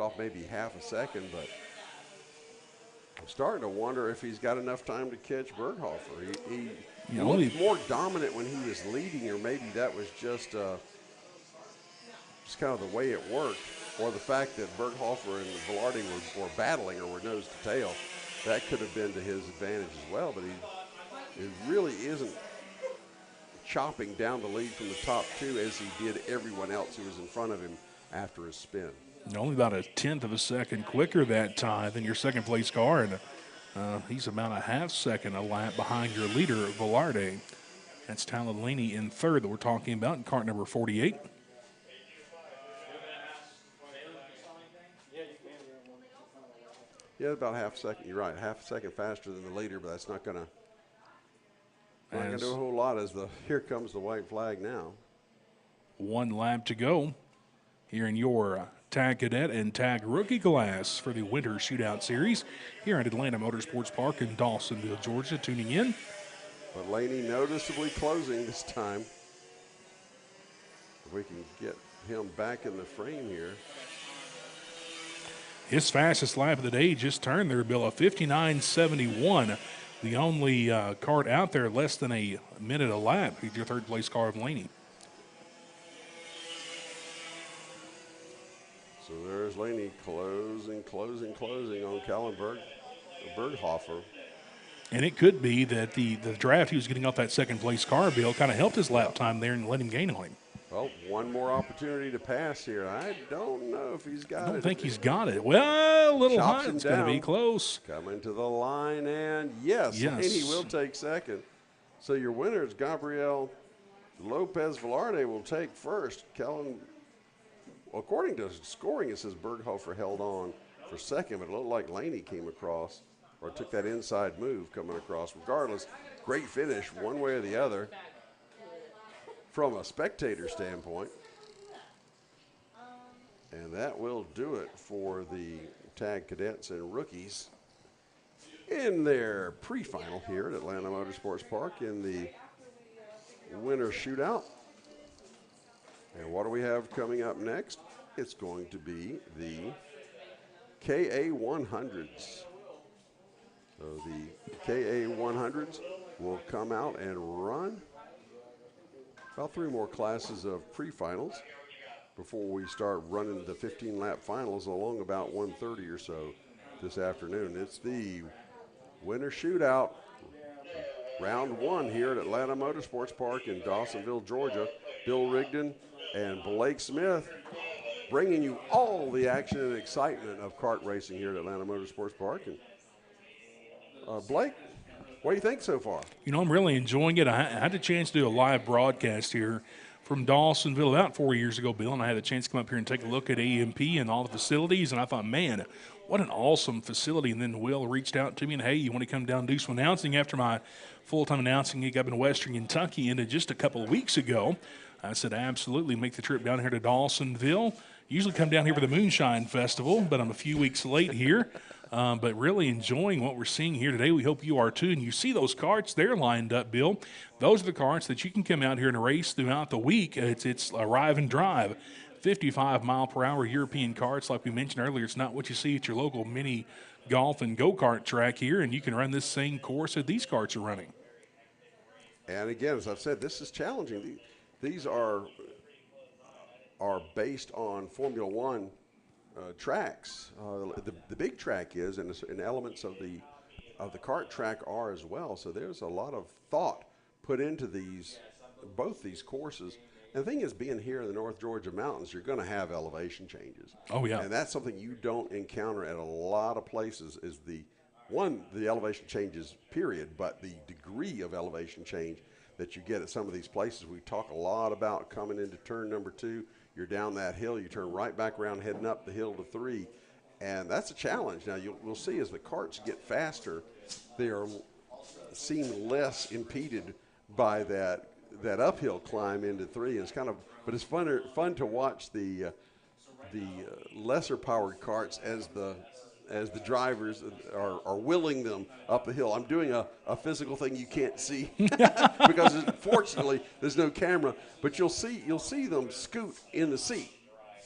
off maybe half a second, but I'm starting to wonder if he's got enough time to catch Berghofer. He looked more dominant when he was leading, or maybe that was just kind of the way it worked, or the fact that Berghofer and Velarde were battling or were nose to tail. That could have been to his advantage as well, but he really isn't chopping down the lead from the top two as he did everyone else who was in front of him after his spin. Only about a tenth of a second quicker that time than your second place car, and he's about a half second a lap behind your leader, Velarde. That's Tyler Laney in third that we're talking about in cart number 48. Yeah, about half a second. You're right, half a second faster than the leader, but that's not going to do a whole lot as here comes the white flag now. 1 lap to go here in your Tag Cadet and Tag Rookie class for the Winter Shootout Series here at Atlanta Motorsports Park in Dawsonville, Georgia. Tuning in. But Laney noticeably closing this time. If we can get him back in the frame here. His fastest lap of the day just turned there, Bill, a 59.71. The only cart out there less than a minute a lap. He's your third place car of Laney. So there's Laney closing on Callan Berghofer. And it could be that the draft he was getting off that second place car, Bill, kind of helped his lap time there and let him gain on him. Well, one more opportunity to pass here. I don't know if he's got it. I don't think he's got it. Well, a little high. It's going to be close. Coming to the line, and yes, Laney will take second. So your winner is Gabriel Lopez Velarde will take first. Kellen, according to scoring, it says Berghofer held on for second, but it looked like Laney came across or took that inside move coming across. Regardless, great finish one way or the other from a spectator standpoint. And that will do it for the Tag Cadets and Rookies in their pre-final here at Atlanta Motorsports Park in the Winter Shootout. And what do we have coming up next? It's going to be the KA100s. So the KA100s will come out and run about 3 more classes of pre-finals before we start running the 15-lap finals along about 1:30 or so this afternoon. It's the Winter Shootout, round 1 here at Atlanta Motorsports Park in Dawsonville, Georgia. Bill Rigdon and Blake Smith bringing you all the action and excitement of kart racing here at Atlanta Motorsports Park. And Blake, what do you think so far? You know, I'm really enjoying it. I had the chance to do a live broadcast here from Dawsonville about 4 years ago, Bill, and I had a chance to come up here and take a look at AMP and all the facilities, and I thought, man, what an awesome facility. And then Will reached out to me and, hey, you want to come down and do some announcing after my full-time announcing gig up in Western Kentucky ended just a couple of weeks ago. I said, absolutely, make the trip down here to Dawsonville. Usually come down here for the Moonshine Festival, but I'm a few weeks late here. But really enjoying what we're seeing here today. We hope you are too. And you see those carts there lined up, Bill. Those are the carts that you can come out here and race throughout the week. It's arrive and drive. 55-mile-per-hour European carts, like we mentioned earlier. It's not what you see at your local mini golf and go-kart track here, and you can run this same course that these carts are running. And again, as I've said, this is challenging. These are based on Formula One tracks. The big track is, and elements of the kart track are as well. So there's a lot of thought put into both these courses. And the thing is, being here in the North Georgia mountains, you're going to have elevation changes. Oh, yeah. And that's something you don't encounter at a lot of places is the elevation changes, period, but the degree of elevation change that you get at some of these places. We talk a lot about coming into turn number 2. You're down that hill, you turn right back around, heading up the hill to 3. And that's a challenge. Now, we'll see as the karts get faster, they seem less impeded by that uphill climb into 3. It's but it's fun to watch the lesser powered karts as the drivers are willing them up the hill. I'm doing a physical thing you can't see because fortunately there's no camera, but you'll see them scoot in the seat.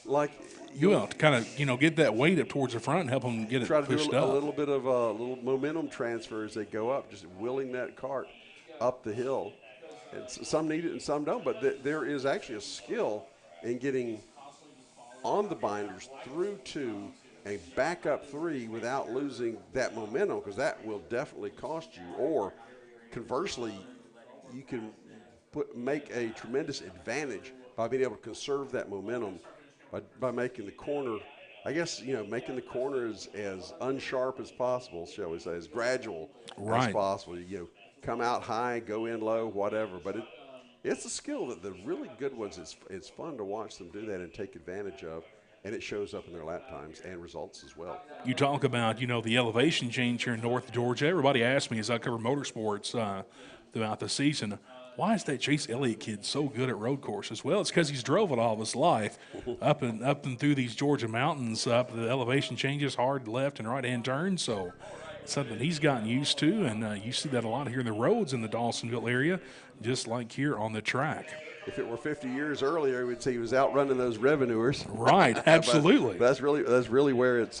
Like You will to kind of get that weight up towards the front and help them get it try to pushed do a up. little bit of a little momentum transfer as they go up, just willing that cart up the hill. And some need it and some don't, but there is actually a skill in getting on the binders through 2 and back up 3 without losing that momentum, because that will definitely cost you. Or conversely, you can make a tremendous advantage by being able to conserve that momentum by making the corner, I guess, making the corner as unsharp as possible, shall we say, as gradual as possible. Come out high, go in low, whatever. But it's a skill that the really good ones, it's fun to watch them do that and take advantage of, and it shows up in their lap times and results as well. You talk about, the elevation change here in North Georgia. Everybody asks me as I cover motorsports throughout the season, why is that Chase Elliott kid so good at road courses? Well, it's because he's drove it all of his life, up and through these Georgia mountains. Up the elevation changes, hard left and right-hand turns. So it's something he's gotten used to, and you see that a lot here in the roads in the Dawsonville area, just like here on the track. If it were 50 years earlier, we'd say he was outrunning those revenuers. Right, absolutely. But that's really where its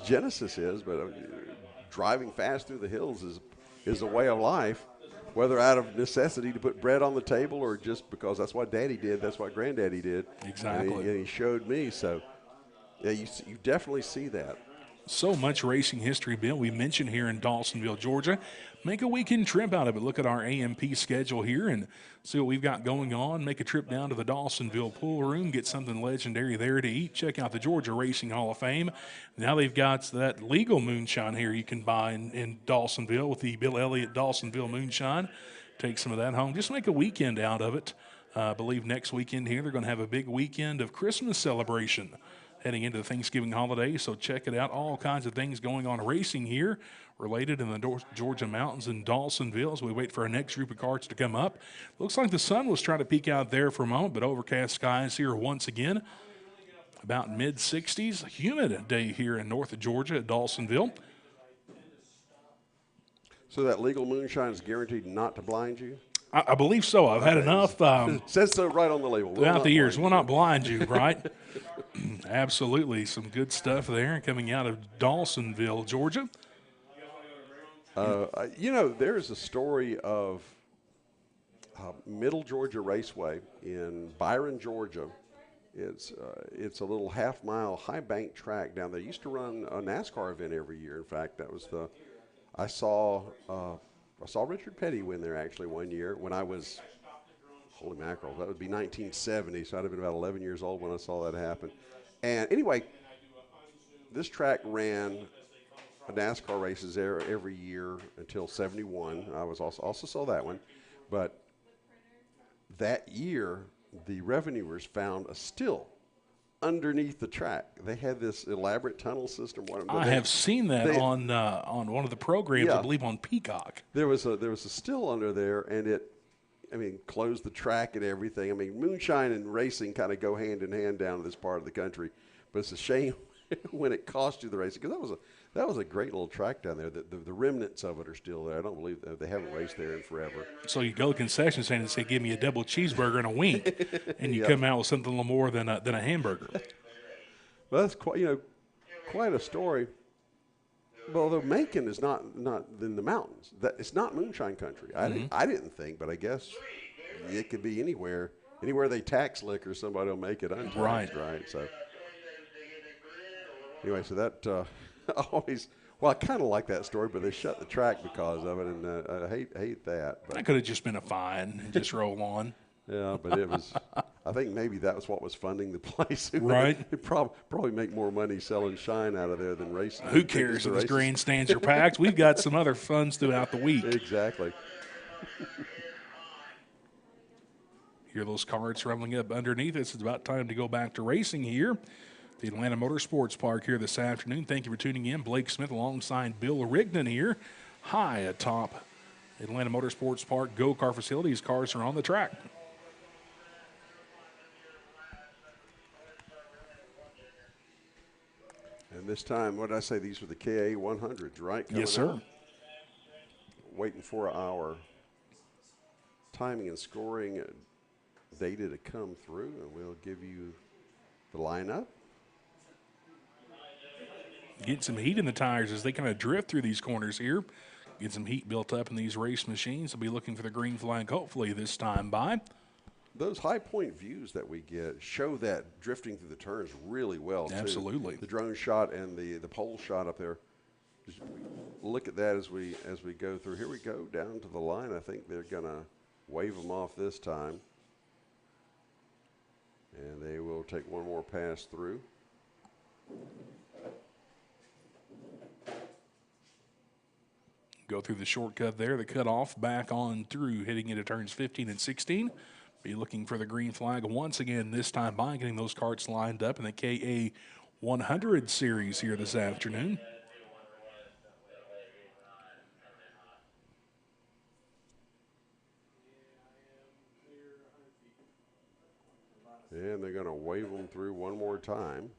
genesis is. But driving fast through the hills is a way of life, whether out of necessity to put bread on the table or just because that's what Daddy did, that's what Granddaddy did. Exactly. And he showed me. So, yeah, you definitely see that. So much racing history, Bill. We mentioned here in Dawsonville, Georgia. Make a weekend trip out of it. Look at our AMP schedule here and see what we've got going on. Make a trip down to the Dawsonville pool room, get something legendary there to eat. Check out the Georgia Racing Hall of Fame. Now they've got that legal moonshine here you can buy in Dawsonville with the Bill Elliott Dawsonville moonshine. Take some of that home. Just make a weekend out of it. I believe next weekend here they're going to have a big weekend of Christmas celebration heading into the Thanksgiving holiday, so check it out. All kinds of things going on racing here related in the Georgia mountains in Dawsonville as we wait for our next group of carts to come up. Looks like the sun was trying to peek out there for a moment, but overcast skies here once again. About mid-60s, humid day here in north of Georgia at Dawsonville. So that legal moonshine is guaranteed not to blind you? I believe so. I've had enough. Says so right on the label. Throughout the years, will not blind you, right? Absolutely. Some good stuff there coming out of Dawsonville, Georgia. There's a story of Middle Georgia Raceway in Byron, Georgia. It's a little half-mile high-bank track down there. Used to run a NASCAR event every year. In fact, that was I saw Richard Petty win there actually one year when I was, holy mackerel, that would be 1970, so I'd have been about 11 years old when I saw that happen. And anyway, this track ran NASCAR races there every year until 71. I was also saw that one. But that year, the revenuers found a still underneath the track. They had this elaborate tunnel system. I have seen that on one of the programs, I believe on Peacock. There was a still under there, and it closed the track and everything. Moonshine and racing kind of go hand in hand down in this part of the country, but it's a shame when it cost you the racing, because that was a great little track down there. The remnants of it are still there. I don't believe they haven't raced there in forever. So you go to the concession stand and say, "Give me a double cheeseburger and a wink," and you come out with something a little more than a hamburger. Well, that's quite a story. Well, although Macon is not in the mountains, it's not moonshine country. I didn't think, but I guess it could be anywhere. Anywhere they tax liquor, somebody will make it untaxed, right? So anyway, so that I kind of like that story, but they shut the track because of it, and I hate that. But that could have just been a fine and just roll on. Yeah, but it was. I think maybe that was what was funding the place. Right. It probably make more money selling shine out of there than racing. Who cares if the grandstands are packed? We've got some other funds throughout the week. Exactly. Hear those carts rumbling up underneath us. It's about time to go back to racing here at the Atlanta Motorsports Park here this afternoon. Thank you for tuning in. Blake Smith alongside Bill Rigdon here, high atop Atlanta Motorsports Park go-kart facilities. Cars are on the track. And this time, what did I say? These were the KA 100s, right? Yes, sir. Out. Waiting for our timing and scoring data to come through, and we'll give you the lineup Get some heat in the tires as they kind of drift through these corners here. Get some heat built up in these race machines. They'll be looking for the green flag hopefully this time by. Those high point views that we get show that drifting through the turns really well, too. Absolutely. The drone shot and the pole shot up there. Just look at that as we go through. Here we go down to the line. I think they're going to wave them off this time. And they will take one more pass through. Go through the shortcut there, the cutoff, back on through, hitting into turns 15 and 16. Be looking for the green flag once again this time by, getting those karts lined up in the KA 100 series here this afternoon. And they're going to wave them through one more time.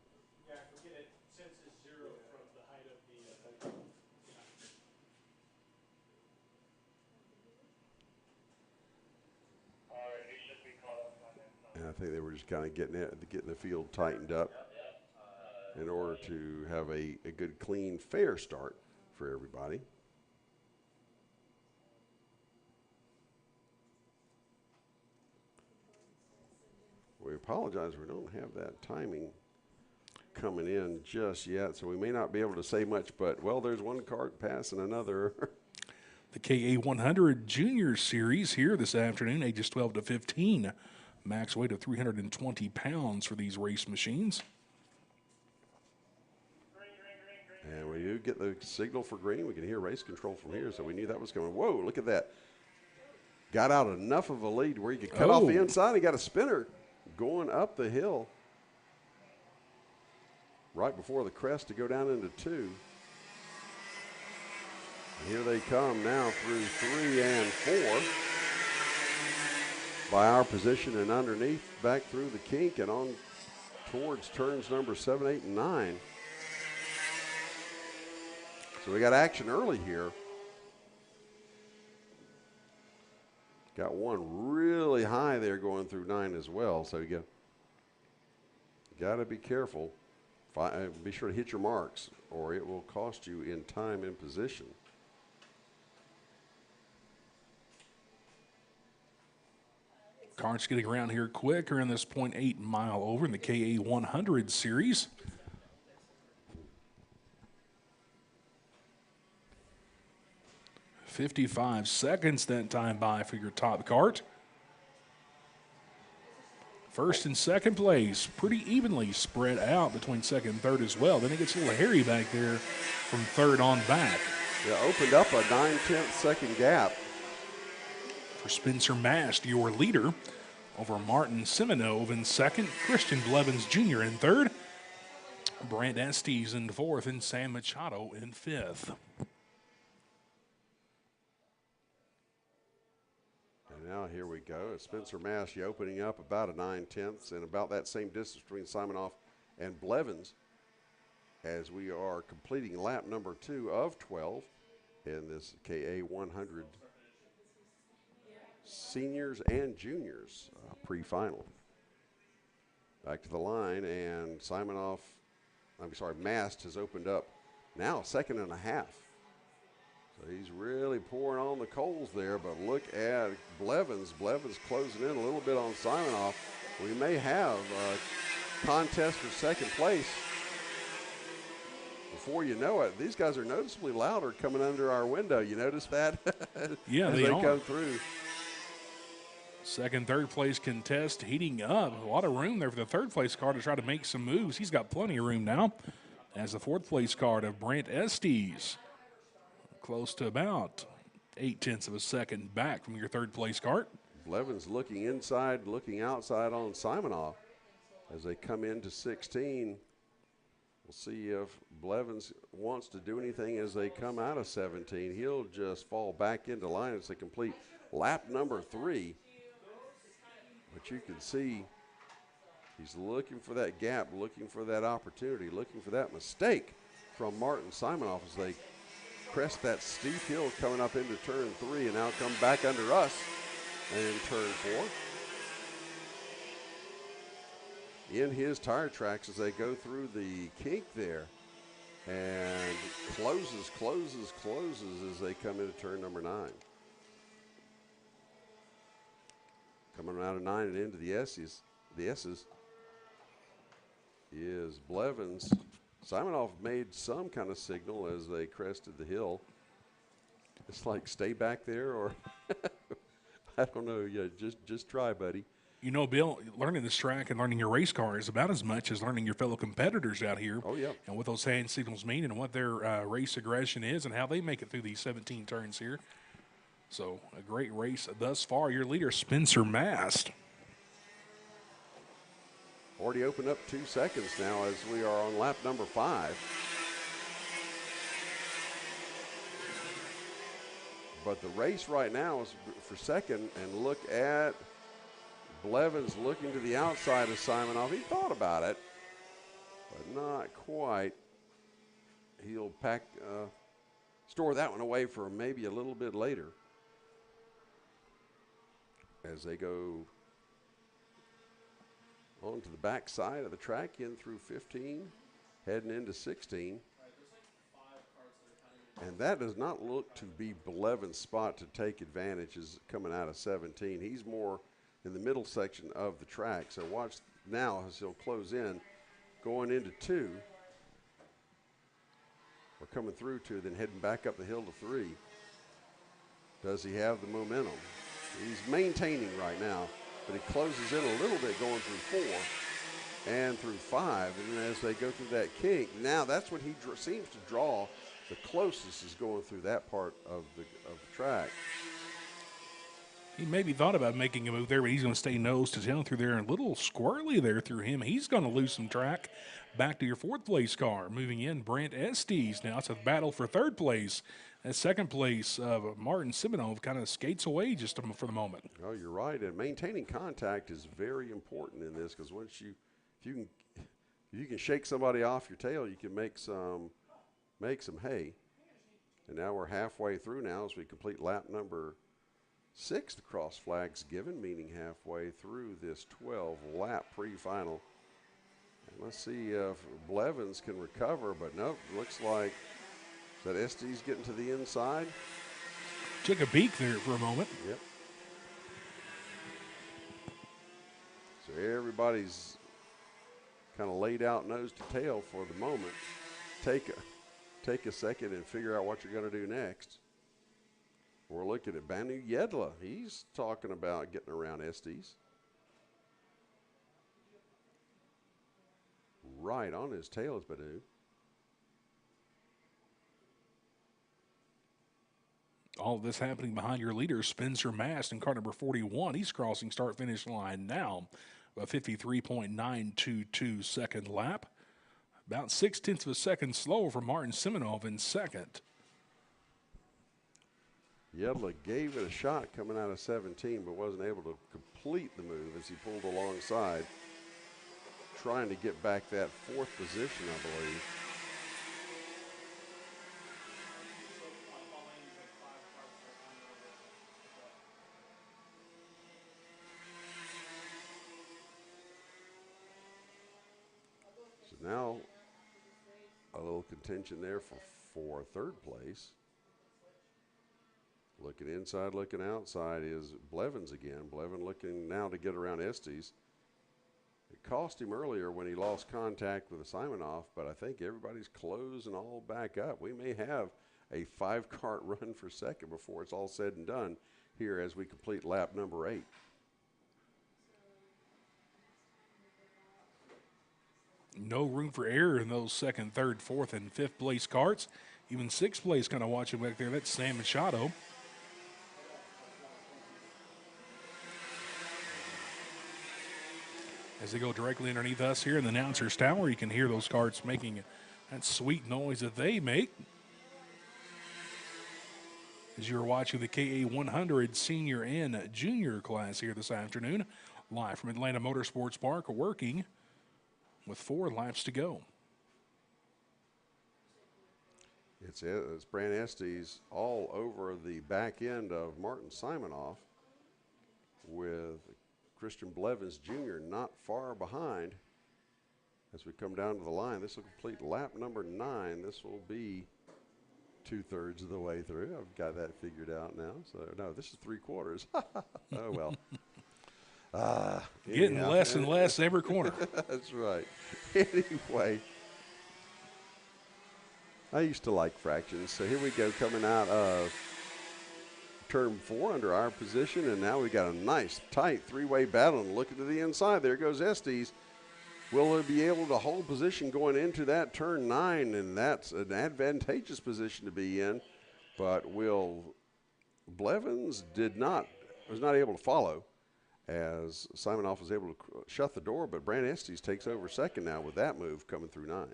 And I think they were just kind of getting the field tightened up in order to have a good, clean, fair start for everybody. We apologize, we don't have that timing coming in just yet, so we may not be able to say much, but, well, there's one kart passing another. The KA 100 Junior Series here this afternoon, ages 12 to 15. Max weight of 320 pounds for these race machines. And we do get the signal for green. We can hear race control from here, so we knew that was coming. Whoa, look at that. Got out enough of a lead where you could cut off the inside. He got a spinner going up the hill right before the crest to go down into 2. And here they come now through 3 and 4. By our position and underneath, back through the kink and on towards turns number 7, 8, and 9. So we got action early here. Got one really high there going through 9 as well. So you got to be careful. Be sure to hit your marks or it will cost you in time and position. Karts getting around here quicker in this 0.8 mile over in the KA 100 series. $55 seconds that time by for your top kart. First and second place pretty evenly spread out between second and third as well. Then it gets a little hairy back there from third on back. Yeah, opened up a 9/10 second gap. For Spencer Mast, your leader, over Martin Semenov in second, Christian Blevins Jr. in third, Brant Estes in fourth, and Sam Machado in fifth. And now here we go. Spencer Mast opening up about a 9/10 and about that same distance between Simonoff and Blevins as we are completing lap number 2 of 12 in this KA 100 seniors and juniors pre-final. Back to the line, and Mast has opened up now 2.5 seconds. So he's really pouring on the coals there, but look at Blevins. Blevins closing in a little bit on Simonoff. We may have a contest for second place. Before you know it, these guys are noticeably louder coming under our window. You notice that? Yeah, as they come through. Second, third place contest heating up. A lot of room there for the third place car to try to make some moves. He's got plenty of room now. As the fourth place car of Brant Estes, close to about 0.8 seconds back from your third place kart. Blevins looking inside, looking outside on Simonoff as they come into 16. We'll see if Blevins wants to do anything as they come out of 17. He'll just fall back into line as they complete lap number 3. But you can see he's looking for that gap, looking for that opportunity, looking for that mistake from Martin Simonoff as they crest that steep hill coming up into turn 3 and now come back under us in turn 4. In his tire tracks as they go through the kink there. and closes as they come into turn number 9. Coming out of 9 and into the S's is Blevins. Simonoff made some kind of signal as they crested the hill. It's like, stay back there, or I don't know. Yeah, just try, buddy. You know, Bill, learning this track and learning your race car is about as much as learning your fellow competitors out here. Oh, yeah. And what those hand signals mean and what their race aggression is and how they make it through these 17 turns here. So, a great race thus far. Your leader, Spencer Mast. Already opened up 2 seconds now as we are on lap number 5. But the race right now is for second, and look at Blevins looking to the outside of Simonoff. He thought about it, but not quite. He'll store that one away for maybe a little bit later as they go onto the back side of the track, in through 15, heading into 16. And that does not look to be Blevins' spot to take advantage as coming out of 17. He's more in the middle section of the track. So watch now as he'll close in, going into 2. Or coming through 2, then heading back up the hill to 3. Does he have the momentum? He's maintaining right now, but he closes in a little bit going through 4 and through 5. And as they go through that kink, now that's what he seems to draw. The closest is going through that part of the track. He maybe thought about making a move there, but he's going to stay nose to tail through there. A little squirrely there through him. He's going to lose some track. Back to your 4th place car. Moving in, Brent Estes. Now it's a battle for 3rd place. And 2nd place, Martin Simonov kind of skates away just for the moment. Oh, you're right. And maintaining contact is very important in this, because once if you can shake somebody off your tail, you can make some hay. And now we're halfway through now as we complete lap number 6. The cross flag's given, meaning halfway through this 12-lap pre-final. And let's see if Blevins can recover, but nope, looks like that Estes getting to the inside. Took a beak there for a moment. Yep. So everybody's kind of laid out nose to tail for the moment. Take a second and figure out what you're going to do next. We're looking at Banu Yedla. He's talking about getting around Estes. Right on his tail is Banu. All of this happening behind your leader, Spencer Mast, in car number 41. He's crossing start-finish line now. A 53.922 second lap. About 0.6 of a second slower for Martin Simonov in 2nd. Yedla gave it a shot coming out of 17, but wasn't able to complete the move as he pulled alongside, trying to get back that 4th position, I believe. So now a little contention there for 3rd place. Looking inside, looking outside is Blevins again. Blevin looking now to get around Estes. It cost him earlier when he lost contact with Simonoff, but I think everybody's closing all back up. We may have a 5-kart run for 2nd before it's all said and done here as we complete lap number 8. No room for error in those 2nd, 3rd, 4th, and 5th place carts. Even 6th place kind of watching back there. That's Sam Machado. As they go directly underneath us here in the announcer's tower, you can hear those carts making that sweet noise that they make. As you're watching the KA 100 Senior and Junior class here this afternoon, live from Atlanta Motorsports Park, working with 4 laps to go. It's Brant Estes all over the back end of Martin Simonoff, with Christian Blevins Jr. not far behind. As we come down to the line, this will complete lap number 9. This will be 2/3 of the way through. I've got that figured out now. So, no, this is 3/4. Oh, well. Getting less and less every corner. That's right. Anyway, I used to like fractions. So here we go, coming out of turn 4 under our position, and now we got a nice, tight three-way battle. And looking to the inside, there goes Estes. Will he be able to hold position going into that turn 9? And that's an advantageous position to be in. But Blevins was not able to follow, as Simonoff was able to shut the door, but Brant Estes takes over second now with that move coming through 9.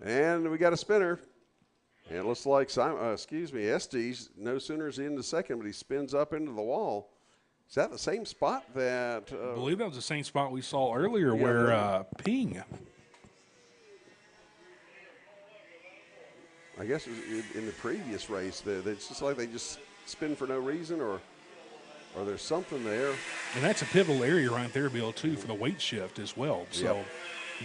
And we got a spinner. And it looks like Estes no sooner is he into second, but he spins up into the wall. Is that the same spot that? I believe that was the same spot we saw earlier where Ping. I guess it was in the previous race. It's just like they just spin for no reason, or there's something there. And that's a pivotal area right there, Bill, too, for the weight shift as well. So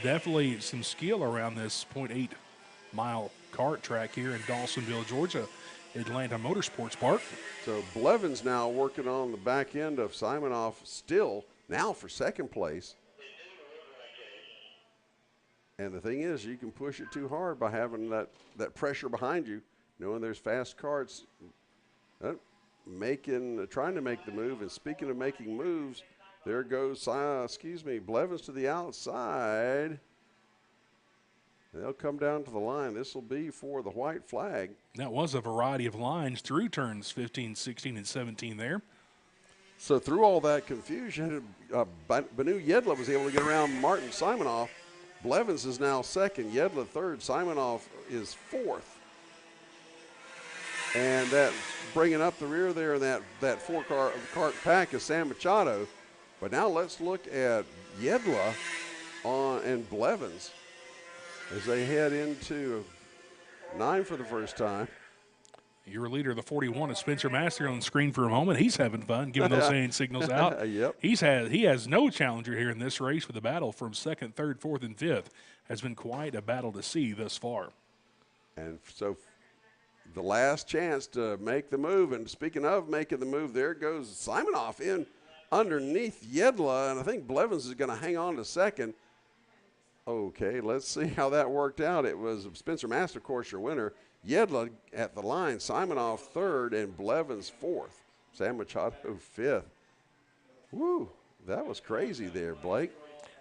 definitely some skill around this 0.8-mile kart track here in Dawsonville, Georgia, Atlanta Motorsports Park. So Blevins now working on the back end of Simonoff still, now for second place. And the thing is, you can push it too hard by having that pressure behind you, knowing there's fast karts trying to make the move. And speaking of making moves, there goes, Blevins to the outside. They'll come down to the line. This will be for the white flag. That was a variety of lines through turns 15, 16, and 17 there. So through all that confusion, Banu Yedla was able to get around Martin Simonoff. Blevins is now second, Yedla third, Simonoff is fourth. And that bringing up the rear there in that four-kart pack is Sam Machado. But now let's look at Yedla and Blevins as they head into 9 for the first time. Your leader, the 41, is Spencer Master on the screen for a moment. He's having fun, giving those hand signals out. Yep. He has no challenger here in this race, with the battle from second, third, fourth, and fifth has been quite a battle to see thus far. And so the last chance to make the move. And speaking of making the move, there goes Simonoff in underneath Yedla, and I think Blevins is going to hang on to second. Okay, let's see how that worked out. It was Spencer Master, of course, your winner. Yedla at the line, Simonoff third, and Blevins fourth. Sam Machado fifth. Woo, that was crazy there, Blake.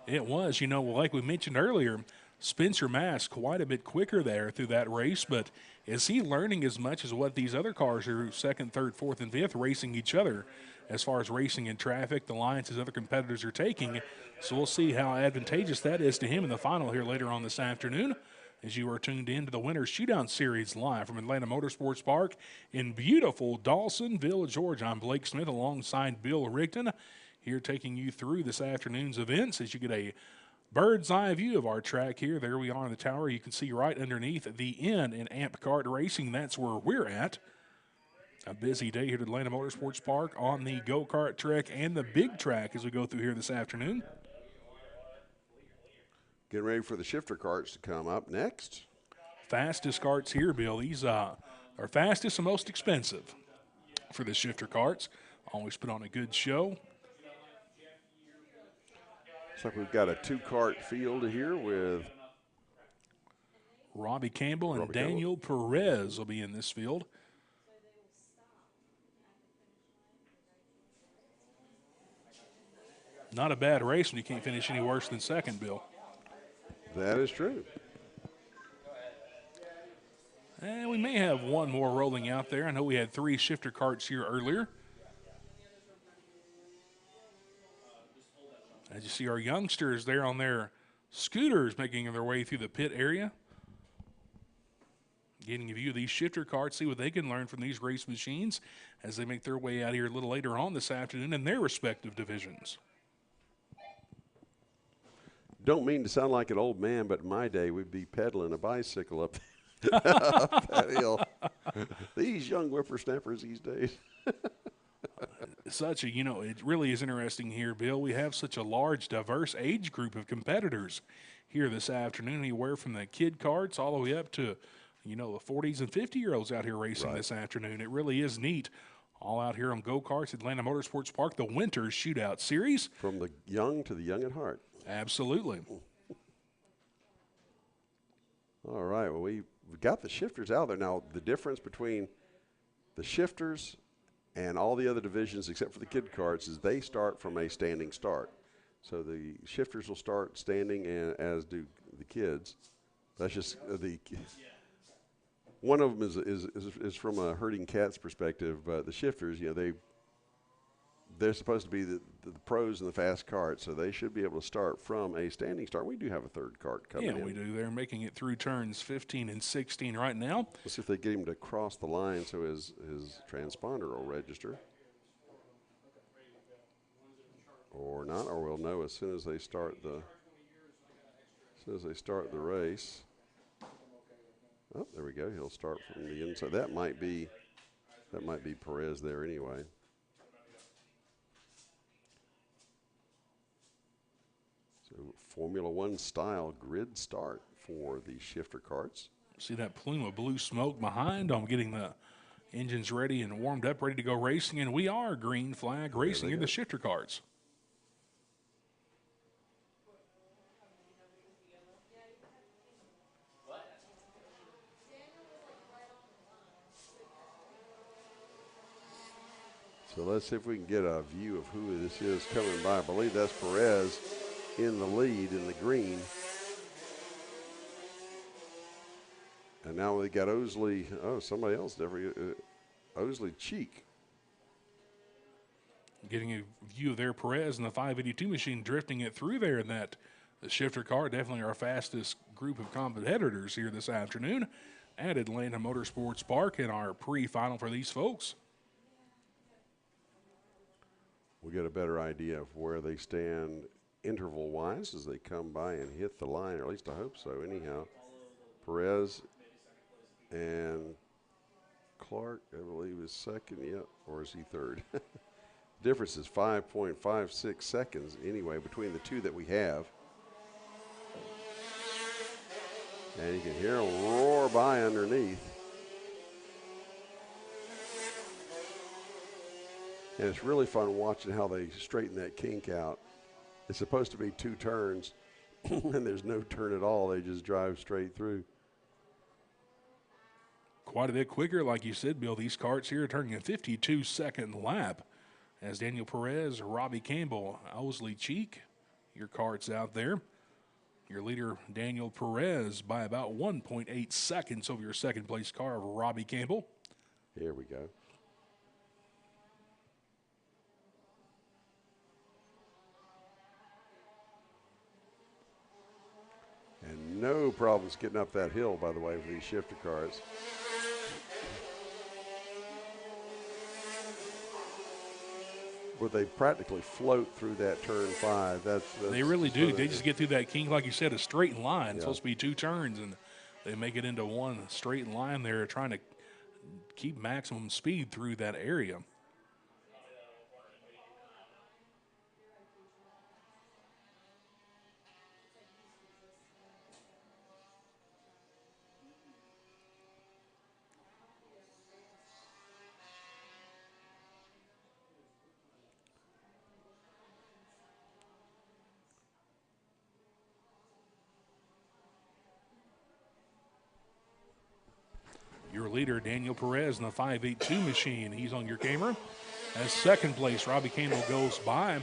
It was. Like we mentioned earlier, Spencer Mass quite a bit quicker there through that race, but is he learning as much as what these other cars are, second, third, fourth, and fifth, racing each other as far as racing in traffic, the lines his other competitors are taking? So we'll see how advantageous that is to him in the final here later on this afternoon, as you are tuned in to the Winter Shootout Series live from Atlanta Motorsports Park in beautiful Dawsonville, Georgia. I'm Blake Smith alongside Bill Rigdon, here taking you through this afternoon's events as you get a bird's eye view of our track here. There we are in the tower. You can see right underneath the N in Amp Kart Racing. That's where we're at. A busy day here at Atlanta Motorsports Park on the go-kart track and the big track as we go through here this afternoon. Getting ready for the shifter karts to come up next. Fastest karts here, Bill. These are fastest and most expensive for the shifter karts. Always put on a good show. Looks like we've got a 2-kart field here with Robbie Campbell and Daniel Perez will be in this field. Not a bad race when you can't finish any worse than second, Bill. That is true. And we may have one more rolling out there. I know we had 3 shifter karts here earlier. As you see our youngsters there on their scooters making their way through the pit area. Getting a view of these shifter karts, see what they can learn from these race machines as they make their way out here a little later on this afternoon in their respective divisions. Don't mean to sound like an old man, but in my day, we'd be pedaling a bicycle up that hill. These young whippersnappers these days. such a, it really is interesting here, Bill. We have such a large, diverse age group of competitors here this afternoon, anywhere from the kid karts all the way up to, the 40s and 50-year-olds out here racing this afternoon. It really is neat. All out here on go-karts, Atlanta Motorsports Park, the Winter Shootout Series. From the young to the young at heart. Absolutely. All right, well, we've got the shifters out there. Now, the difference between the shifters and all the other divisions except for the kid karts is they start from a standing start. So the shifters will start standing, and as do the kids. That's just one of them is from a herding cats perspective, but the shifters, they're supposed to be the pros in the fast cart, so they should be able to start from a standing start. We do have a third cart coming in. Yeah, we do. They're making it through turns 15 and 16 right now. Let's see if they get him to cross the line so his transponder will register. Or not, or we'll know as soon as they start the race. Oh, there we go. He'll start from the inside. That might be Perez there anyway. So Formula One style grid start for the shifter karts. See that plume of blue smoke behind them, getting the engines ready and warmed up, ready to go racing. And we are green flag racing in the shifter karts. So let's see if we can get a view of who this is coming by. I believe that's Perez in the lead in the green. And now we got Osley. Oh, somebody else. Osley Cheek. Getting a view of their Perez and the 582 machine drifting it through there in that shifter car. Definitely our fastest group of competitors here this afternoon at Atlanta Motorsports Park in our pre-final for these folks. We'll get a better idea of where they stand interval-wise as they come by and hit the line, or at least I hope so. Anyhow, Perez and Clark, I believe, is second. Yep, or is he third? Difference is 5.56 seconds anyway between the two that we have. And you can hear them roar by underneath. And it's really fun watching how they straighten that kink out. It's supposed to be two turns, and there's no turn at all. They just drive straight through. Quite a bit quicker, like you said, Bill. These karts here are turning a 52-second lap. As Daniel Perez, Robbie Campbell, Osley Cheek, your karts out there. Your leader, Daniel Perez, by about 1.8 seconds over your second-place car of Robbie Campbell. Here we go. And no problems getting up that hill, by the way, for these shifter cars. Where they practically float through that turn 5. They really do. They just get through that kink, like you said, a straight line. It's supposed to be two turns, and they make it into one straight line there, trying to keep maximum speed through that area. Your leader, Daniel Perez, in the 582 machine. He's on your camera. As second place, Robbie Campbell goes by,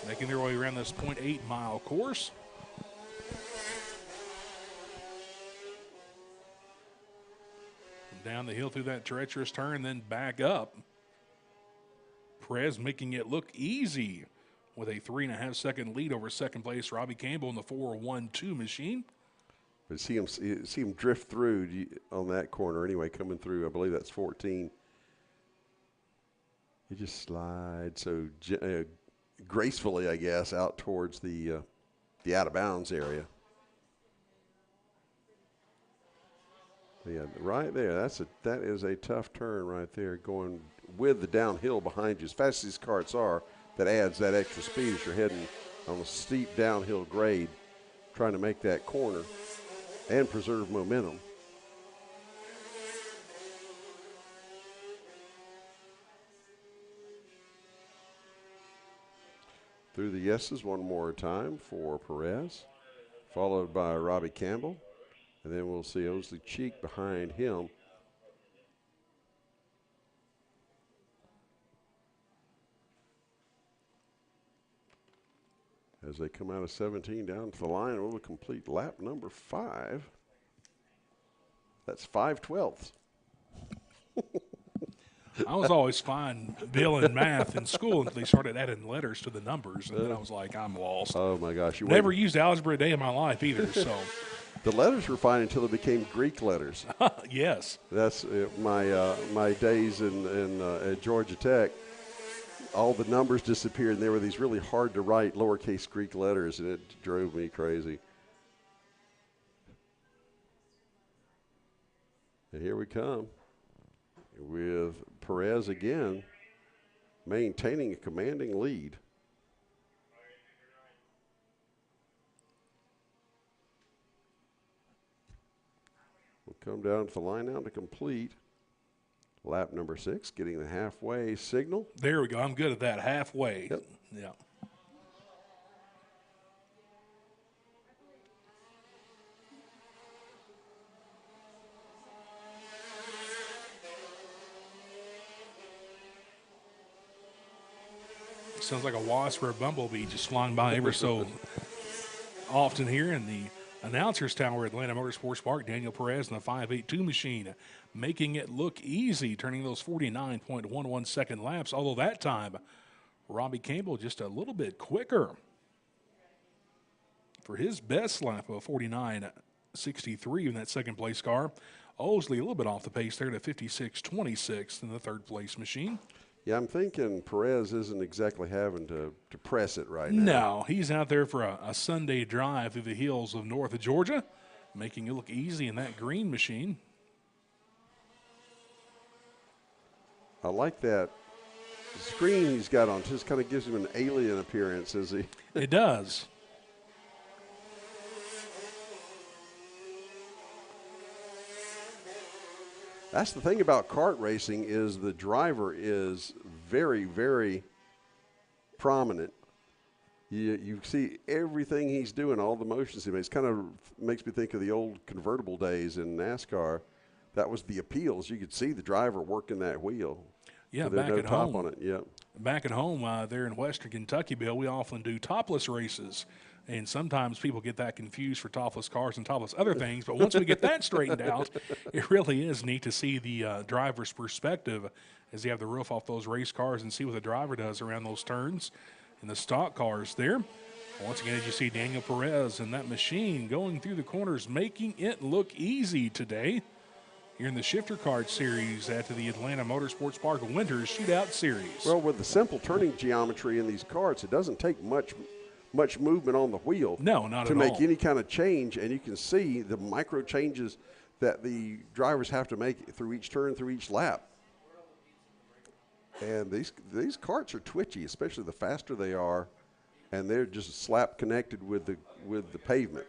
making their way around this 0.8-mile course. Down the hill through that treacherous turn, then back up. Perez making it look easy with a 3.5-second lead over second place, Robbie Campbell in the 412 machine. But see him drift through on that corner anyway, coming through. I believe that's 14. He just slides so gracefully, I guess, out towards the out of bounds area. Yeah, right there. That is a tough turn right there, going with the downhill behind you. As fast as these karts are, that adds that extra speed as you're heading on a steep downhill grade, trying to make that corner and preserve momentum. Through the yeses one more time for Perez, followed by Robbie Campbell. And then we'll see Osley Cheek behind him. As they come out of 17 down to the line, we'll complete lap number 5. That's 5/12. I was always fine, Bill, in math in school until they started adding letters to the numbers, and then I was like, I'm lost. Oh my gosh! You Never used algebra a day in my life either. So the letters were fine until they became Greek letters. yes, That's my days at Georgia Tech. All the numbers disappeared, and there were these really hard to write lowercase Greek letters, and it drove me crazy. And here we come with Perez again, maintaining a commanding lead. We'll come down to the line now to complete lap number 6, getting the halfway signal. There we go. I'm good at that. Halfway. Yep. Yeah. Sounds like a wasp or a bumblebee just flying by ever so often here in the announcer's tower at Atlanta Motorsports Park. Daniel Perez in the 5.82 machine, making it look easy, turning those 49.11 second laps. Although that time, Robbie Campbell just a little bit quicker for his best lap of 49.63 in that second place car. Osley a little bit off the pace there to 56.26 in the third place machine. Yeah, I'm thinking Perez isn't exactly having to press it right now. No, he's out there for a Sunday drive through the hills of north of Georgia, making it look easy in that green machine. I like that screen he's got on. Just kind of gives him an alien appearance, is he? It does. That's the thing about kart racing is the driver is very, very prominent. You see everything he's doing, all the motions he makes. Kind of makes me think of the old convertible days in NASCAR. That was the appeals. You could see the driver working that wheel. Yeah, There's back no at top home. on it. Yeah. Back at home there in Western Kentucky, Bill, we often do topless races. And sometimes people get that confused for topless cars and topless other things. But once we get that straightened out, it really is neat to see the driver's perspective as you have the roof off those race cars and see what the driver does around those turns in the stock cars there. Once again, as you see Daniel Perez and that machine going through the corners, making it look easy today here in the Shifter Kart Series at the Atlanta Motorsports Park Winters Shootout Series. Well, with the simple turning geometry in these karts, it doesn't take much movement on the wheel No, not to at make all. any kind of change, and you can see the micro changes that the drivers have to make through each turn, through each lap. And these karts are twitchy, especially the faster they are, and they're just slap connected with the pavement.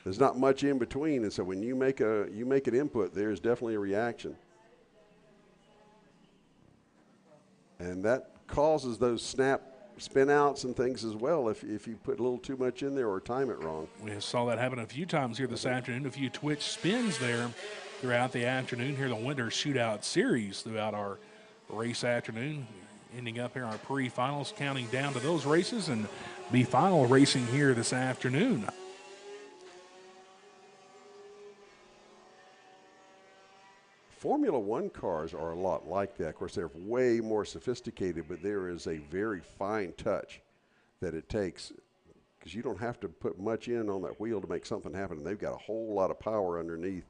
There's not much in between, and so when you make an input, there's definitely a reaction, and that causes those spin outs and things as well if you put a little too much in there or time it wrong. We saw that happen a few times here this afternoon, a few twitch spins there throughout the afternoon here, the Winter Shootout Series throughout our race afternoon, ending up here on our pre-finals, counting down to those races and be final racing here this afternoon. Formula One cars are a lot like that. Of course, they're way more sophisticated, but there is a very fine touch that it takes because you don't have to put much in on that wheel to make something happen, and they've got a whole lot of power underneath.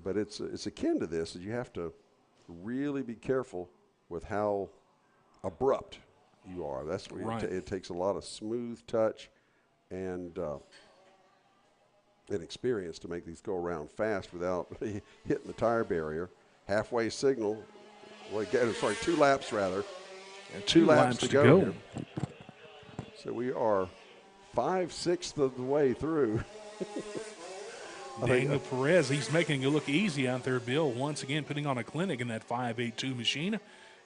But it's akin to this, that you have to really be careful with how abrupt you are. That's where Right. it takes a lot of smooth touch and experience to make these go around fast without hitting the tire barrier. Halfway signal Well, sorry, 2 laps rather. And 2 laps to go here. go. So we are 5/6 of the way through. Daniel Perez, he's making it look easy out there, Bill. Once again, putting on a clinic in that 582 machine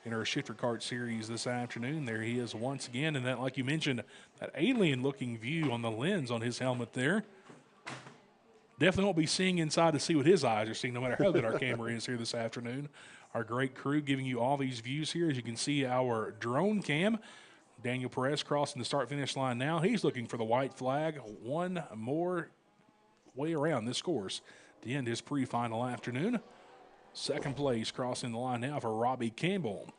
in our shifter kart series this afternoon. There he is once again. And that, like you mentioned, that alien-looking view on the lens on his helmet there. Definitely won't be seeing inside to see what his eyes are seeing, no matter how good our camera is here this afternoon. Our great crew giving you all these views here. As you can see, our drone cam. Daniel Perez crossing the start-finish line now. He's looking for the white flag. One more way around this course to end his pre-final afternoon. Second place crossing the line now for Robbie Campbell.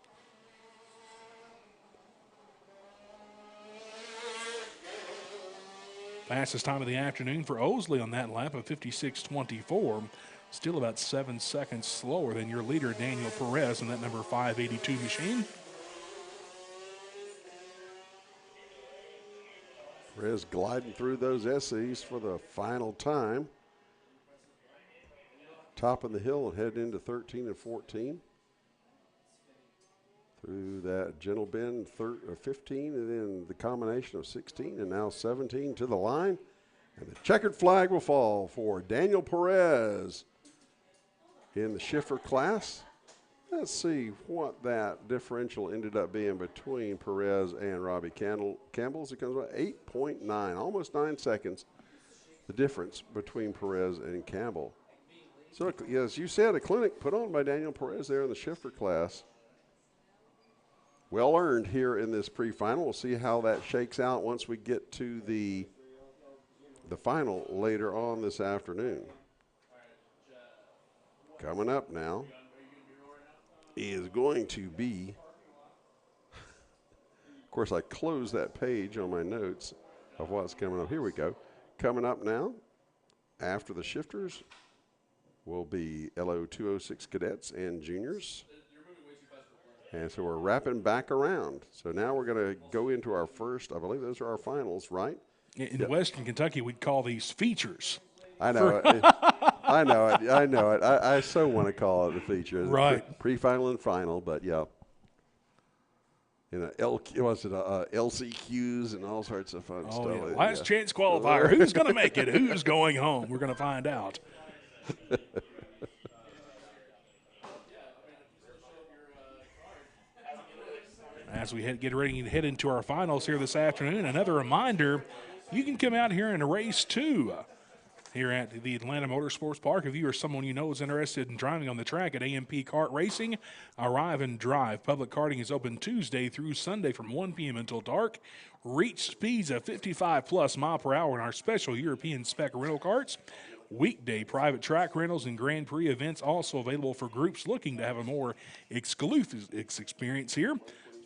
Fastest time of the afternoon for Osley on that lap of 56.24. Still about 7 seconds slower than your leader, Daniel Perez, in that number 582 machine. Perez gliding through those SEs for the final time. Top of the hill and heading into 13 and 14. Through that gentle bend, 15, and then the combination of 16 and now 17 to the line. And the checkered flag will fall for Daniel Perez in the shifter class. Let's see what that differential ended up being between Perez and Robbie Campbell. It comes about 8.9, almost 9 seconds, the difference between Perez and Campbell. So, as you said, a clinic put on by Daniel Perez there in the shifter class. Well earned here in this pre-final. We'll see how that shakes out once we get to the final later on this afternoon. Coming up now is going to be, of course, I closed that page on my notes of what's coming up. Here we go. Coming up now, after the shifters, will be Lo206 Cadets and Juniors. And so we're wrapping back around. So now we're going to go into our first, I believe those are our finals, right? In Western Kentucky, we'd call these features. I know it. I know it. I know it. I so want to call it a feature. Right. Pre-final and final, but yeah. LCQs and all sorts of fun stuff. Yeah. Last chance qualifier. Who's going to make it? Who's going home? We're going to find out. As we get ready to head into our finals here this afternoon, another reminder, you can come out here and race too. Here at the Atlanta Motorsports Park, if you or someone you know is interested in driving on the track at AMP Kart Racing, arrive and drive. Public karting is open Tuesday through Sunday from 1 p.m. until dark. Reach speeds of 55+ miles per hour in our special European spec rental karts. Weekday private track rentals and Grand Prix events also available for groups looking to have a more exclusive experience here.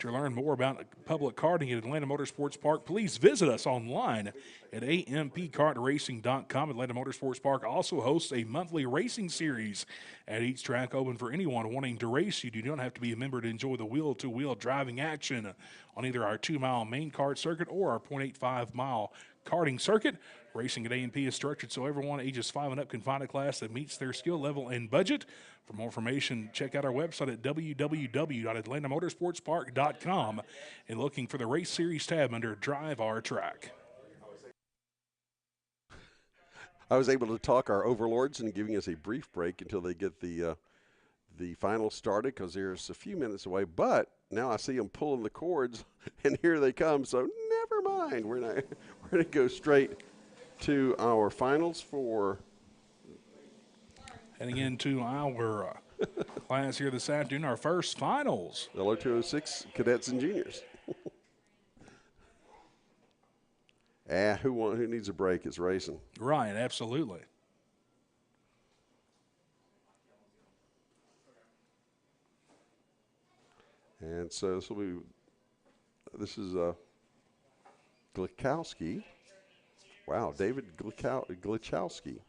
To learn more about public karting at Atlanta Motorsports Park, please visit us online at ampkartracing.com. Atlanta Motorsports Park also hosts a monthly racing series at each track open for anyone wanting to race. You do not have to be a member to enjoy the wheel-to-wheel driving action on either our 2-mile main kart circuit or our 0.85-mile karting circuit. Racing at AMP is structured so everyone ages 5 and up can find a class that meets their skill level and budget. For more information, check out our website at www.atlantamotorsportspark.com and looking for the Race Series tab under Drive Our Track. I was able to talk our overlords and giving us a brief break until they get the final started because there's a few minutes away. But now I see them pulling the cords, and here they come. So never mind. We're going to go straight to our finals for heading into our class here this afternoon, our first finals. The Lo206 Cadets and Juniors. Who needs a break? It's racing. Right, absolutely. And so this is Glikowski. Wow, David Glikowski.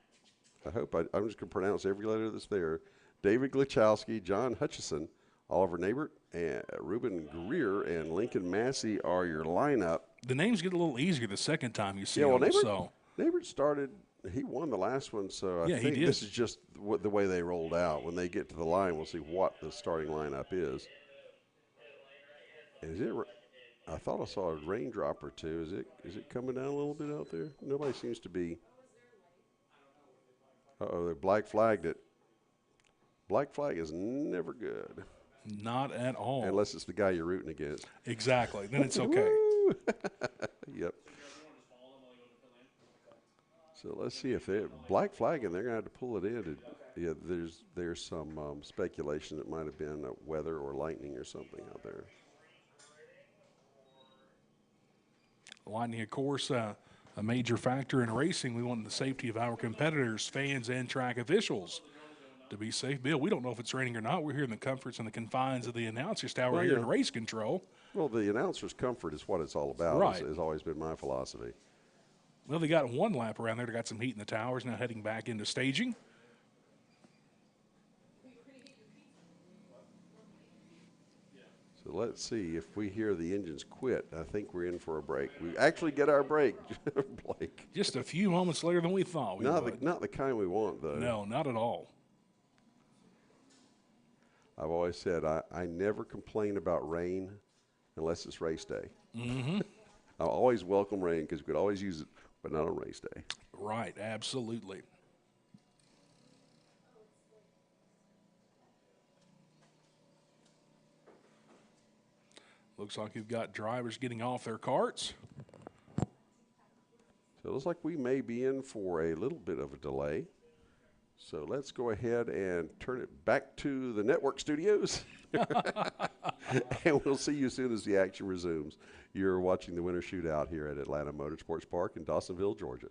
I hope I'm just going to pronounce every letter that's there. David Glikowski, John Hutchison, Oliver Nabert, and Ruben Greer, and Lincoln Massey are your lineup. The names get a little easier the second time you see them. Nabert Nabert started He won the last one, so I Yeah, he think did. this is just the way they rolled out. When they get to the line, we'll see what the starting lineup is. Is it? I thought I saw a raindrop or two. Is it coming down a little bit out there? Nobody seems to be. Uh-oh, they black flagged it. Black flag is never good Not at all. unless it's the guy you're rooting against. Exactly. Then it's okay. Woo! Yep. So let's see if they black flag and they're gonna have to pull it in. Yeah, there's some speculation that might have been weather or lightning or something out there. Lightning, of course, a major factor in racing. We want the safety of our competitors, fans, and track officials to be safe. Bill, we don't know if it's raining or not. We're here in the comforts and the confines of the announcer's tower Well, here yeah. in race control. Well, the announcer's comfort is what it's all about. Right. Has always been my philosophy. Well, they got one lap around there. They got some heat in the towers. Now heading back into staging. So let's see if we hear the engines quit. I think we're in for a break. We actually get our break, Blake. Just a few moments later than we thought we would. Not the kind we want, though. No, not at all. I've always said I never complain about rain unless it's race day. Mm-hmm. I always welcome rain because we could always use it, but not on race day. Right, absolutely. Looks like we've got drivers getting off their carts. So it looks like we may be in for a little bit of a delay. So let's go ahead and turn it back to the network studios. And we'll see you as soon as the action resumes. You're watching the Winter Shootout here at Atlanta Motorsports Park in Dawsonville, Georgia.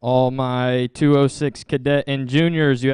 All my 206 Cadet and Juniors, you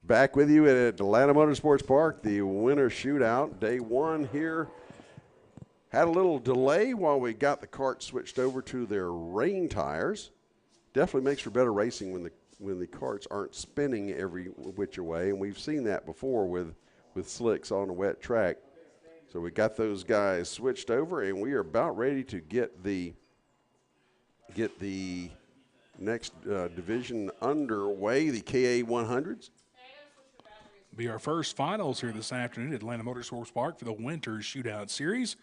Back with you at Atlanta Motorsports Park, the winter shootout, day one here. Had a little delay while we got the cart switched over to their rain tires. Definitely makes for better racing when the carts aren't spinning every which way, and we've seen that before with slicks on a wet track. So we got those guys switched over, and we are about ready to get the next division underway, the KA 100s. Be our first finals here this afternoon at Atlanta Motorsports Park for the Winter Shootout Series.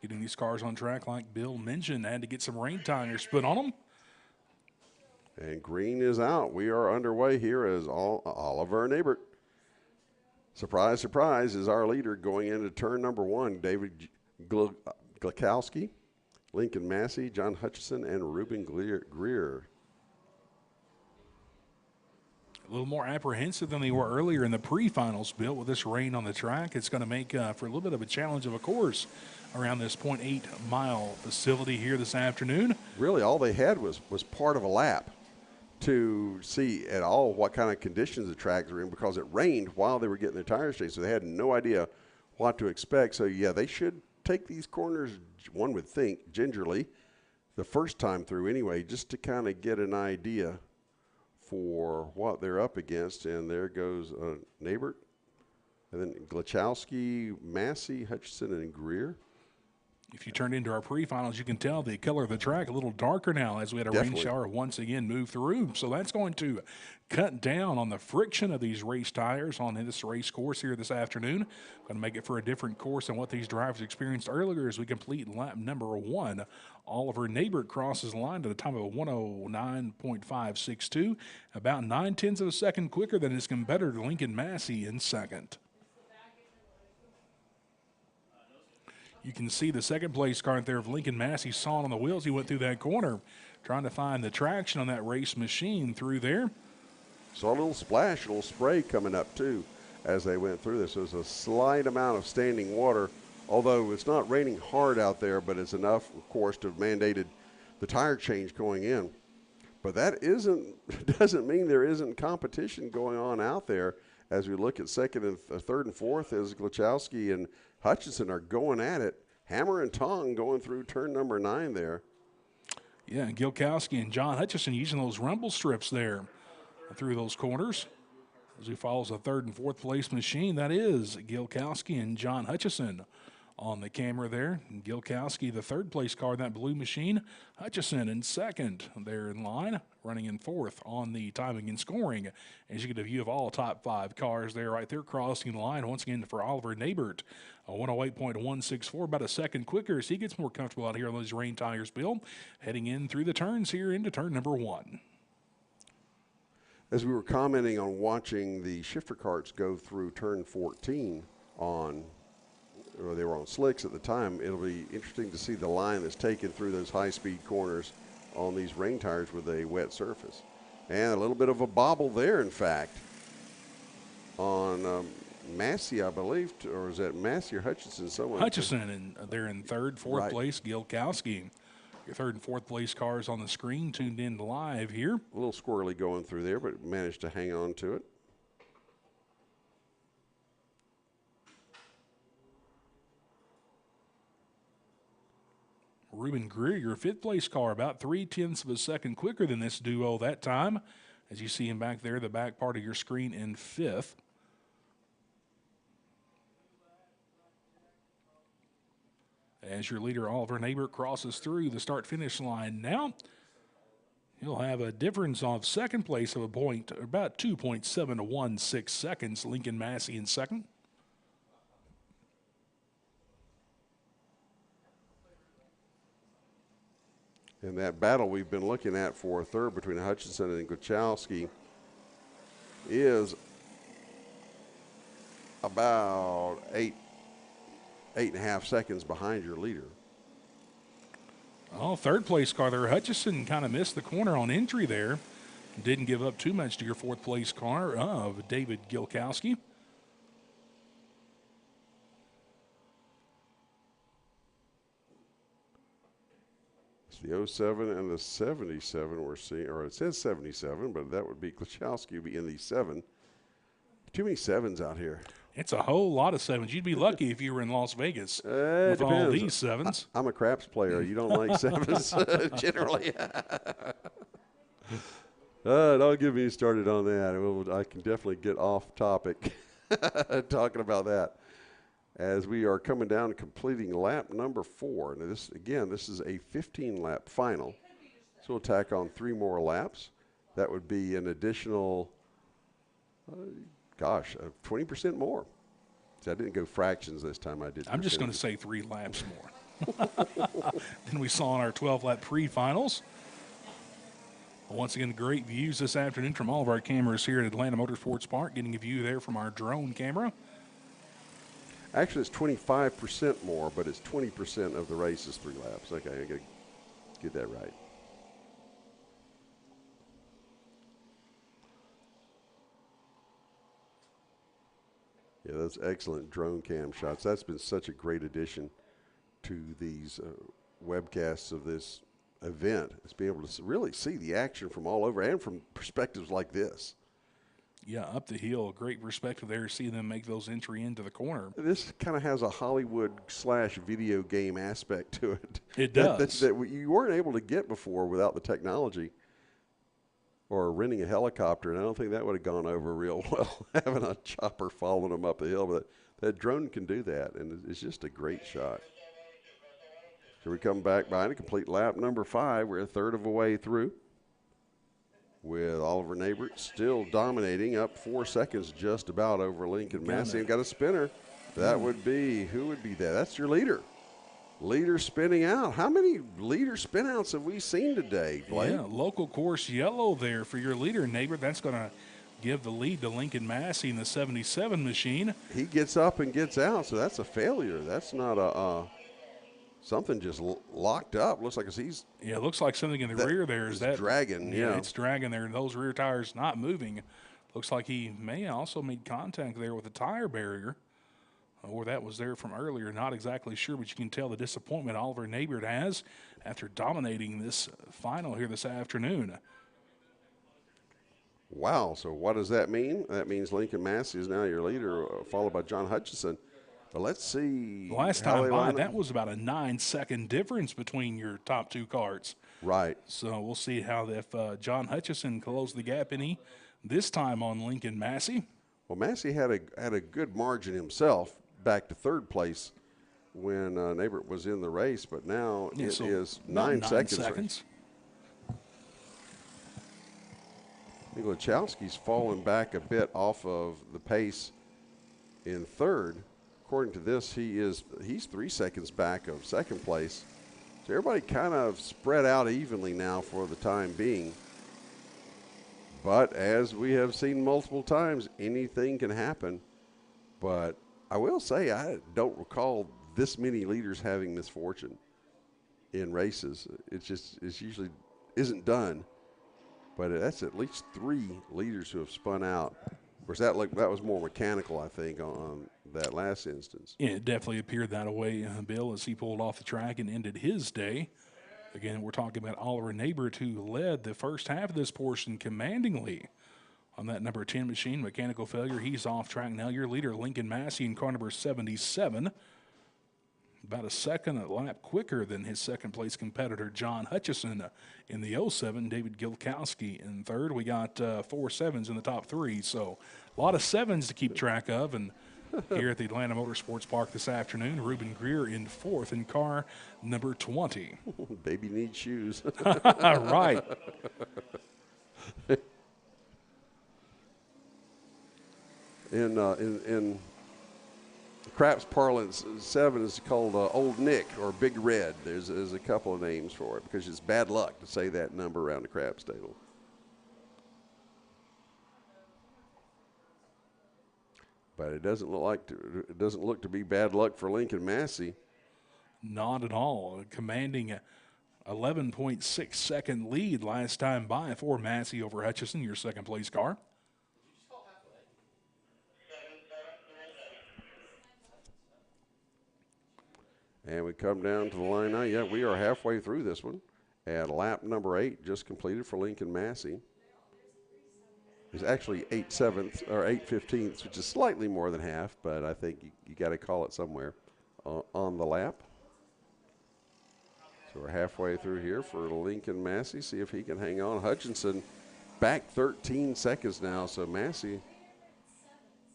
Getting these cars on track, like Bill mentioned, had to get some rain tires put on them. And green is out. We are underway here as Oliver Nabert. Surprise, surprise, is our leader going into turn number one. David Glakowski, Lincoln Massey, John Hutchison, and Ruben Greer. A little more apprehensive than they were earlier in the pre-finals, Bill. With this rain on the track, it's going to make for a little bit of a challenge of a course around this 0.8 mile facility here this afternoon. Really, all they had was part of a lap to see at all what kind of conditions the tracks were in, because it rained while they were getting their tires changed, so they had no idea what to expect. So, yeah, they should take these corners, one would think, gingerly the first time through anyway, just to kind of get an idea for what they're up against. And there goes Nabert, and then Glachowski, Massey, Hutchison, and Greer. If you turn into our pre-finals, you can tell the color of the track a little darker now as we had a rain shower once again move through. So that's going to cut down on the friction of these race tires on this race course here this afternoon. Going to make it for a different course than what these drivers experienced earlier as we complete lap number 1. Oliver Nabert crosses the line at a time of 109.562, about 9/10 of a second quicker than his competitor Lincoln Massey in second. You can see the second place car there of Lincoln Massey sawing on the wheels. He went through that corner trying to find the traction on that race machine through there. Saw a little splash, a little spray coming up too as they went through this. There was a slight amount of standing water, although it's not raining hard out there, but it's enough, of course, to have mandated the tire change going in. But that doesn't mean there isn't competition going on out there as we look at second and third and fourth as Glachowski and Hutchinson are going at it, hammer and tong going through turn number 9 there. Yeah, Gilkowski and John Hutchison using those rumble strips there through those corners. As he follows a third and fourth place machine, that is Gilkowski and John Hutchison on the camera there. And Gilkowski, the third place car in that blue machine. Hutchison in second there in line, running in fourth on the timing and scoring. As you get a view of all top 5 cars there, right there, crossing the line once again for Oliver Nabert. A 108.164, about a second quicker as he gets more comfortable out here on those rain tires, Bill. Heading in through the turns here into turn number 1. As we were commenting on watching the shifter carts go through turn 14 they were on slicks at the time, it'll be interesting to see the line that's taken through those high-speed corners on these rain tires with a wet surface. And a little bit of a bobble there, in fact, on Massey, I believe, or is that Massey or Hutchinson? Someone. Hutchison, and they're in third, fourth place. Gilkowski. Your third and fourth place cars on the screen, tuned in live here. A little squirrely going through there, but managed to hang on to it. Ruben Greer, your fifth place car, about 0.3 of a second quicker than this duo that time. As you see him back there, the back part of your screen in fifth. As your leader, Oliver Nabert, crosses through the start-finish line now, he'll have a difference of second place of a point, about 2.716 seconds. Lincoln Massey in second. And that battle we've been looking at for a third between Hutchinson and Glachowski is about 8.5 seconds behind your leader. Oh, third place car there. Hutchison kind of missed the corner on entry there. Didn't give up too much to your fourth place car of David Gilkowski. The 07 and the 77 we're seeing, or it says 77, but that would be Glachowski would be in the 7. Too many 7s out here. It's a whole lot of 7s. You'd be lucky if you were in Las Vegas with all these 7s. I'm a craps player. You don't like 7s generally. Don't get me started on that. I can definitely get off topic talking about that. As we are coming down and completing lap number 4. Now this is a 15-lap final. So we'll tack on 3 more laps. That would be an additional, 20% more. See, I didn't go fractions this time. I did. I'm just going to say 3 laps more than we saw in our 12-lap pre-finals. Once again, great views this afternoon from all of our cameras here at Atlanta Motorsports Park. Getting a view there from our drone camera. Actually, it's 25% more, but it's 20% of the race is 3 laps. Okay, I got to get that right. Yeah, those excellent drone cam shots. That's been such a great addition to these webcasts of this event. Is being able to really see the action from all over and from perspectives like this. Yeah, up the hill, great perspective there. See them make those entry into the corner. This kind of has a Hollywood/video game aspect to it. It does. That you weren't able to get before without the technology or renting a helicopter, and I don't think that would have gone over real well, having a chopper following them up the hill. But that drone can do that, and it's just a great shot. So we come back behind a complete lap number 5. We're a third of a way through, with Oliver Neighbor still dominating, up 4 seconds just about over Lincoln Massey. And got a spinner. That would be, who would be that? That's your leader. Leader spinning out. How many leader spinouts have we seen today, Blake? Yeah, local course yellow there for your leader, Neighbor. That's going to give the lead to Lincoln Massey in the 77 machine. He gets up and gets out, so that's a failure. That's not a something just locked up. Looks like he's. Yeah, it looks like something in the rear there is that dragging. Yeah, it's dragging there. Those rear tires not moving. Looks like he may also made contact there with the tire barrier, or that was there from earlier. Not exactly sure, but you can tell the disappointment Oliver Neighbor has after dominating this final here this afternoon. Wow, so what does that mean? That means Lincoln Massey is now your leader, followed by John Hutchison. But let's see. Last time by, that was about a 9-second difference between your top two carts. Right. So we'll see how if John Hutchison closed the gap any this time on Lincoln Massey. Well, Massey had a good margin himself back to third place when Neighbor was in the race, but now it is 9 seconds. Glachowski's fallen back a bit off of the pace in third. According to this, he's 3 seconds back of second place. So everybody kind of spread out evenly now for the time being. But as we have seen multiple times, anything can happen. But I will say I don't recall this many leaders having misfortune in races. It's usually isn't done. But that's at least 3 leaders who have spun out. Of course, that was more mechanical, I think, on that last instance. Yeah, it definitely appeared that way, Bill, as he pulled off the track and ended his day. Again, we're talking about Oliver Neighbor, who led the first half of this portion commandingly on that number 10 machine. Mechanical failure, he's off track now. Your leader, Lincoln Massey, in car number 77. About a second a lap quicker than his second-place competitor, John Hutchison, in the 07. David Gilkowski in third. We got 4 sevens in the top 3, so a lot of sevens to keep track of. And here at the Atlanta Motorsports Park this afternoon, Ruben Greer in fourth in car number 20. Baby needs shoes. Right. In Craps parlance, 7 is called Old Nick or Big Red. There's a couple of names for it because it's bad luck to say that number around the Craps table. But it doesn't look to be bad luck for Lincoln Massey. Not at all. Commanding a 11.6 second lead last time by for Massey over Hutchison, your second place car. And we come down to the line now. Yeah, we are halfway through this one. At lap number 8, just completed for Lincoln Massey. It's actually 8/7 or 8/15, which is slightly more than half, but I think you got to call it somewhere on the lap. So we're halfway through here for Lincoln Massey. See if he can hang on. Hutchinson back 13 seconds now, so Massey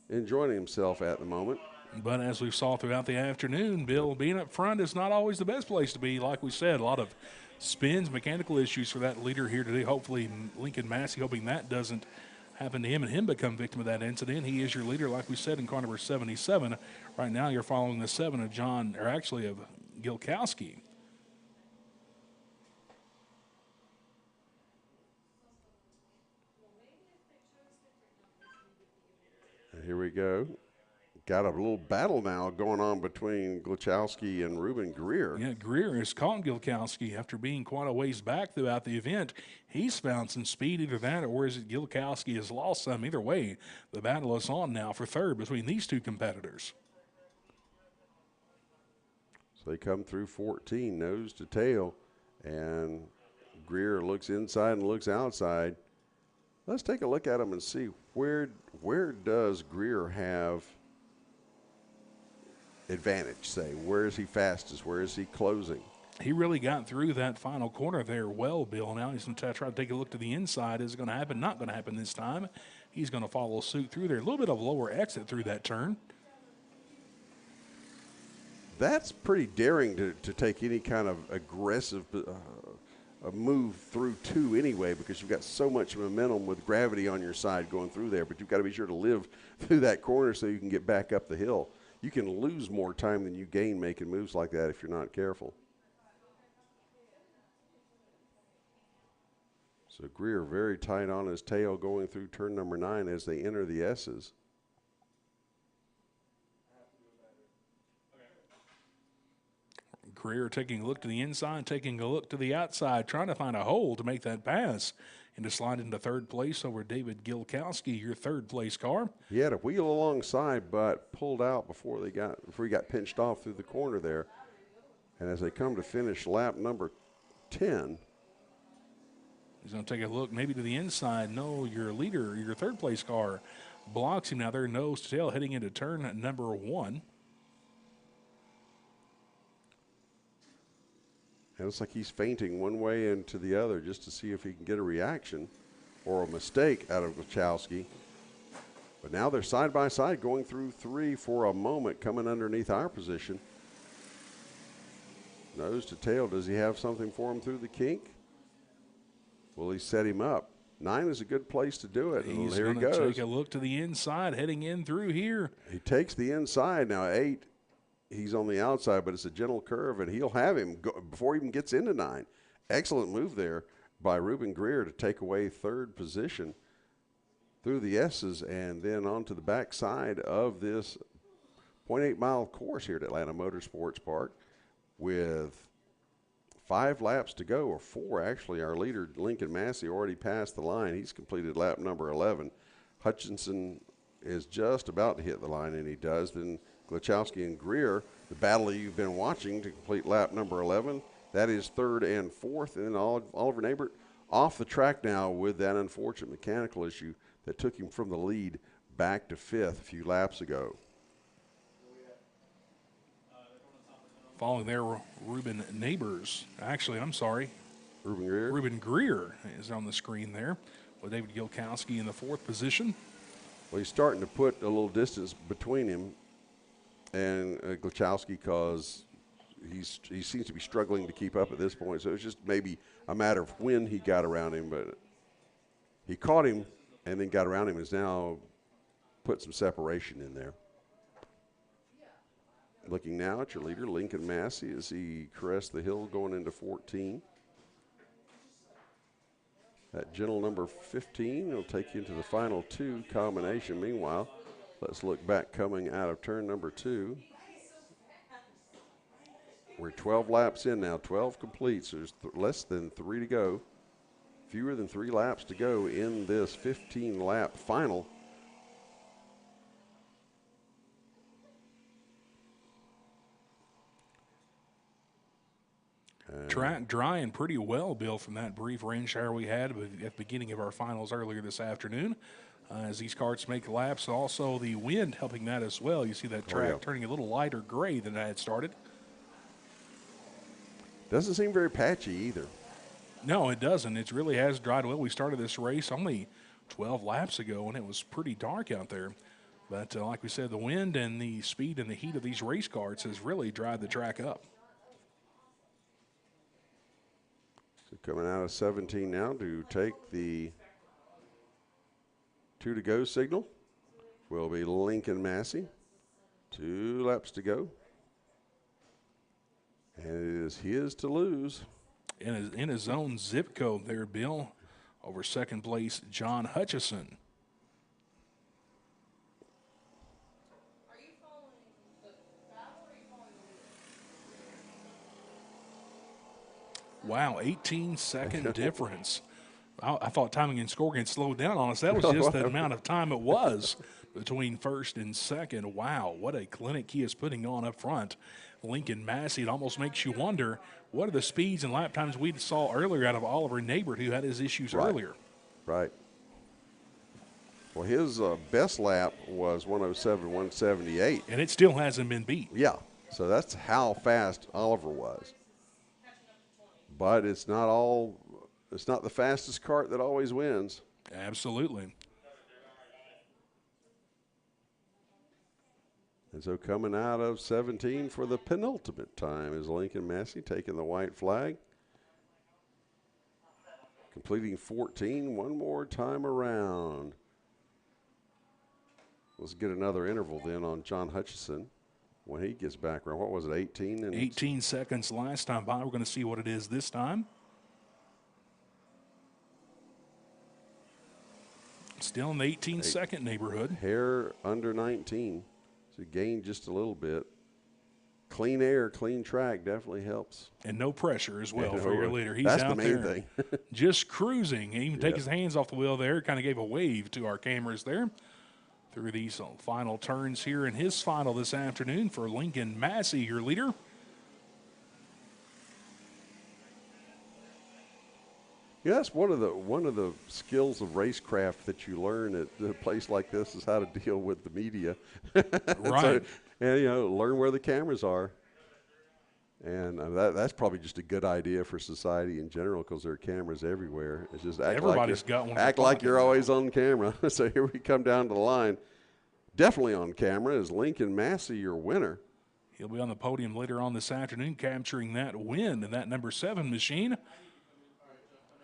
enjoying himself at the moment. But as we saw throughout the afternoon, Bill, being up front is not always the best place to be. Like we said, a lot of spins, mechanical issues for that leader here today. Hopefully Lincoln Massey, hoping that doesn't happen to him and him become victim of that incident. He is your leader, like we said, in car number 77. Right now you're following the 7 of of Gilkowski. And here we go. Got a little battle now going on between Glachowski and Ruben Greer. Yeah, Greer has caught Gilkowski after being quite a ways back throughout the event. He's found some speed, either that or is it Gilkowski has lost some. Either way, the battle is on now for third between these two competitors. So they come through 14, nose to tail, and Greer looks inside and looks outside. Let's take a look at him and see where does Greer have advantage, say? Where is he fastest? Where is he closing? He really got through that final corner there well, Bill. Now he's going to try to take a look to the inside. Is it going to happen? Not going to happen this time. He's going to follow suit through there. A little bit of lower exit through that turn. That's pretty daring to take any kind of aggressive a move through two anyway, because you've got so much momentum with gravity on your side going through there, but you've got to be sure to live through that corner so you can get back up the hill. You can lose more time than you gain making moves like that if you're not careful. So Greer very tight on his tail going through turn number 9 as they enter the S's. Greer taking a look to the inside, taking a look to the outside, trying to find a hole to make that pass and to slide into third place over David Gilkowski, your third place car. He had a wheel alongside, but pulled out before he got pinched off through the corner there. And as they come to finish lap number 10, he's going to take a look maybe to the inside. No, your leader, your third place car blocks him now there, nose to tail, heading into turn number 1. And it's like he's feinting one way and to the other just to see if he can get a reaction or a mistake out of Gilkowski. But now they're side by side going through 3 for a moment, coming underneath our position. Nose to tail, does he have something for him through the kink? Will he set him up? 9 is a good place to do it. He's here he going to goes. take a look to the inside, heading in through here. He takes the inside. Now 8, he's on the outside, but it's a gentle curve, and he'll have him go before he even gets into 9. Excellent move there by Ruben Greer to take away third position through the S's and then onto the backside of this 0.8-mile course here at Atlanta Motorsports Park with 5 laps to go, or 4 actually. Our leader, Lincoln Massey, already passed the line. He's completed lap number 11. Hutchinson is just about to hit the line, and he does. Then Gilkowski and Greer, the battle you've been watching to complete lap number 11. That is 3rd and 4th. And then Oliver Neighbert off the track now with that unfortunate mechanical issue that took him from the lead back to 5th a few laps ago. Following there, Ruben Neighbors. Actually, I'm sorry. Ruben Greer? Ruben Greer is on the screen there with David Gilkowski in the 4th position. Well, he's starting to put a little distance between him and Gilkowski because he seems to be struggling to keep up at this point. So it's just maybe a matter of when he got around him, but he caught him and then got around him and has now put some separation in there. Looking now at your leader, Lincoln Massey, as he crests the hill going into 14. That gentle number 15 will take you into the final 2 combination. Meanwhile, let's look back coming out of turn number 2. We're 12 laps in now, 12 complete, so there's less than 3 to go. Fewer than 3 laps to go in this 15-lap final. Track drying pretty well, Bill, from that brief rain shower we had at the beginning of our finals earlier this afternoon. As these karts make laps, also the wind helping that as well. You see that track turning a little lighter gray than I had started. Doesn't seem very patchy either. No, it doesn't. It really has dried well. We started this race only 12 laps ago, and it was pretty dark out there. But like we said, the wind and the speed and the heat of these race karts has really dried the track up. So coming out of 17 now to take the 2 to go signal will be Lincoln Massey. 2 laps to go. And it is his to lose. In his own zip code there, Bill, over second place, John Hutchison. Are you following the battle or are you following the lead? Wow, 18-second difference. I thought timing and scoring had slowed down on us. That was just the amount of time it was between first and second. Wow, what a clinic he is putting on up front. Lincoln Massey, it almost makes you wonder, what are the speeds and lap times we saw earlier out of Oliver Neighbert, who had his issues earlier? Right. Well, his best lap was 107.178. And it still hasn't been beat. Yeah, so that's how fast Oliver was. But it's not the fastest kart that always wins. Absolutely. And so coming out of 17 for the penultimate time is Lincoln Massey taking the white flag. Completing 14 one more time around. Let's get another interval then on John Hutchison when he gets back around. What was it, 18? 18 seconds last time by. We're going to see what it is this time. Still in the 18-second neighborhood. Hair under 19. So gained just a little bit. Clean air, clean track definitely helps. And no pressure as well for your leader. He's That's out the main there thing. just cruising. He even take his hands off the wheel there. Kind of gave a wave to our cameras there through these final turns here in his final this afternoon for Lincoln Massey, your leader. Yeah, that's one of the skills of racecraft that you learn at a place like this is how to deal with the media. Right. So, and learn where the cameras are. And that's probably just a good idea for society in general because there are cameras everywhere. It's just Everybody's got one. Act like you're always on camera. So here we come down to the line. Definitely on camera is Lincoln Massey, your winner. He'll be on the podium later on this afternoon capturing that win in that number 7 machine.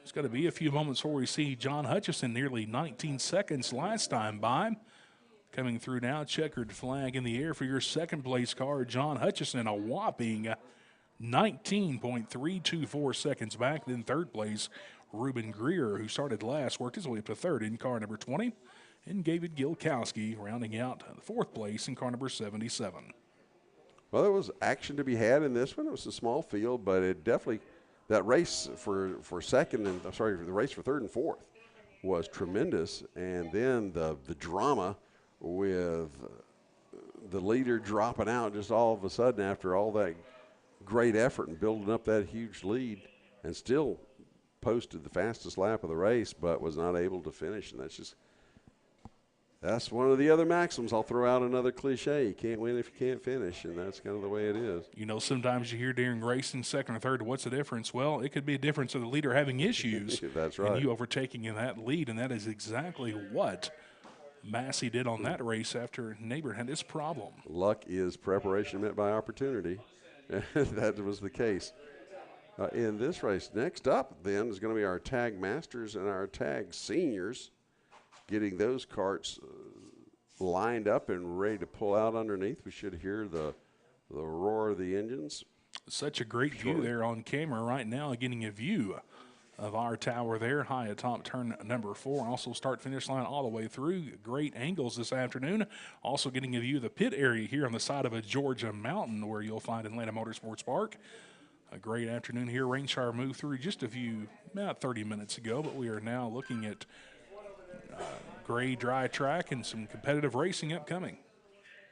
It's got to be a few moments before we see John Hutchison, nearly 19 seconds last time by. Coming through now, checkered flag in the air for your second place car, John Hutchison, a whopping 19.324 seconds back. Then third place, Ruben Greer, who started last, worked his way up to third in car number 20. And David Gilkowski rounding out the fourth place in car number 77. Well, there was action to be had in this one. It was a small field, but it definitely, that race for second and, the race for third and fourth was tremendous. And then the drama with the leader dropping out just all of a sudden after all that great effort and building up that huge lead, and still posted the fastest lap of the race but was not able to finish. And that's one of the other maxims. I'll throw out another cliche. You can't win if you can't finish, and that's kind of the way it is. Sometimes you hear during racing second or third, what's the difference? Well, it could be a difference of the leader having issues. That's right. And you overtaking in that lead, and that is exactly what Massey did on that race after Neighbor had his problem. Luck is preparation met by opportunity. That was the case. In this race, next up then is going to be our tag masters and our tag seniors, getting those carts lined up and ready to pull out underneath. We should hear the roar of the engines. Such a great view there on camera right now, getting a view of our tower there, high atop turn number 4. Also start-finish line all the way through. Great angles this afternoon. Also getting a view of the pit area here on the side of a Georgia mountain where you'll find Atlanta Motorsports Park. A great afternoon here. Rain shower moved through just about 30 minutes ago, but we are now looking at gray, dry track and some competitive racing upcoming.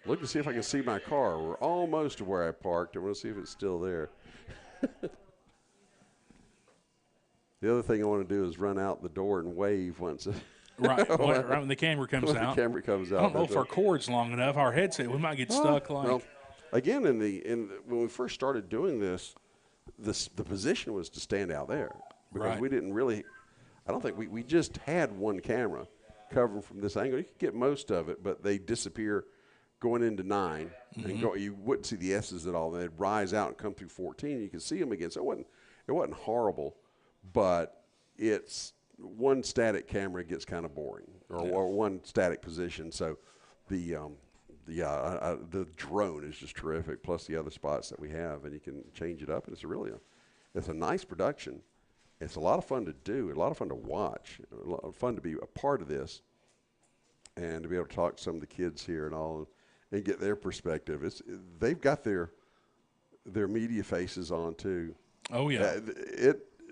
Look to see if I can see my car. We're almost to where I parked. I want to see if it's still there. The other thing I want to do is run out the door and wave once. Right when the camera comes out. The camera comes out. I don't know if our cord's long enough. Our headset, we might get stuck. Well, again, when we first started doing this, the position was to stand out there because we didn't really. I don't think we just had one camera covering from this angle. You could get most of it, but they disappear going into 9 and go. You wouldn't see the S's at all. They'd rise out and come through 14. You could see them again. So it wasn't horrible. But it's one static camera gets kind of boring, or one static position. So the drone is just terrific. Plus the other spots that we have, and you can change it up. And it's a nice production. It's a lot of fun to do. A lot of fun to watch. A lot of fun to be a part of this, and to be able to talk to some of the kids here and all, and get their perspective. They've got their media faces on too. Oh yeah.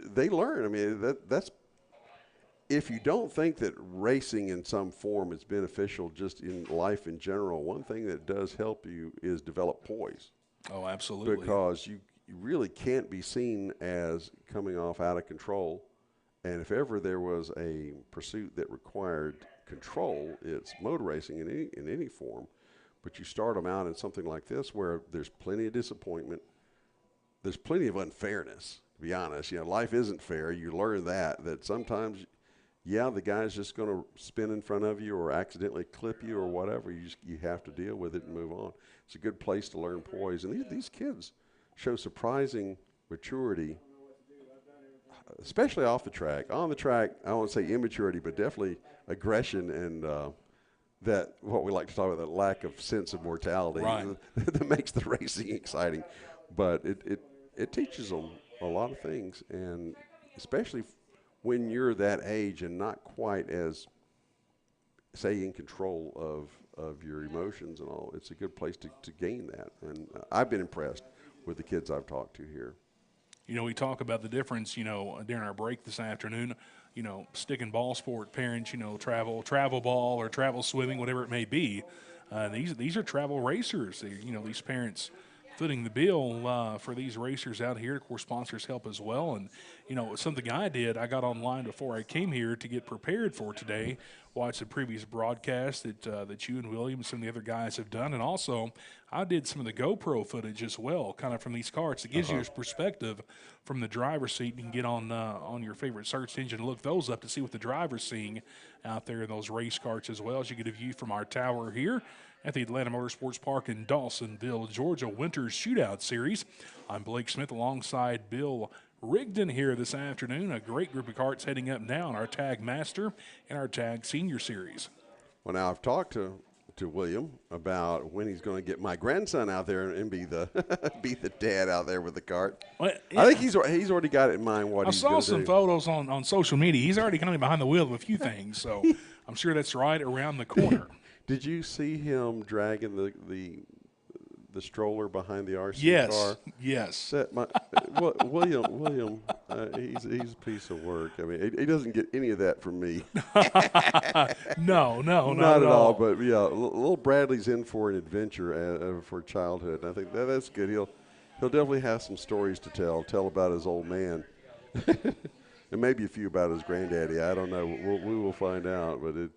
They learn. I mean, that's if you don't think that racing in some form is beneficial just in life in general, one thing that does help you is develop poise. Oh, absolutely. Because you really can't be seen as coming off out of control. And if ever there was a pursuit that required control, it's motor racing in any form. But you start them out in something like this where there's plenty of disappointment. There's plenty of unfairness. To be honest, life isn't fair. You learn that sometimes yeah, the guy's just going to spin in front of you or accidentally clip you or whatever. You have to deal with it and move on. It's a good place to learn poise. And these kids show surprising maturity, especially off the track. On the track, I won't say immaturity, but definitely aggression and that what we like to talk about, that lack of sense of mortality that makes the racing exciting. But it teaches them a lot of things, and especially when you're that age and not quite as, say, in control of your emotions and all, it's a good place to gain that. And I've been impressed with the kids I've talked to here. You know, we talk about the difference, during our break this afternoon, stick and ball sport parents, travel ball or travel swimming, whatever it may be. These are travel racers. These parents footing the bill for these racers out here. Of course, sponsors help as well. And, something I did, I got online before I came here to get prepared for today, watched the previous broadcast that you and William and some of the other guys have done. And also, I did some of the GoPro footage as well, kind of from these carts. It gives you a perspective from the driver's seat. You can get on your favorite search engine and look those up to see what the driver's seeing out there in those race carts, as well as you get a view from our tower here at the Atlanta Motorsports Park in Dawsonville, Georgia, Winter's Shootout Series. I'm Blake Smith alongside Bill Rigdon here this afternoon. A great group of carts heading up now in our Tag Master and our Tag Senior Series. Well, now I've talked to William about when he's going to get my grandson out there and be the be the dad out there with the cart. Well, yeah. I think he's already got it in mind what he's going to do. I saw some photos on social media. He's already coming behind the wheel of a few things, so I'm sure that's right around the corner. Did you see him dragging the stroller behind the RC car? Yes. William, he's a piece of work. I mean, he doesn't get any of that from me. No, not at all. But yeah, little Bradley's in for an adventure for childhood. And I think that's good. He'll definitely have some stories to tell about his old man, and maybe a few about his granddaddy. I don't know. We will find out. But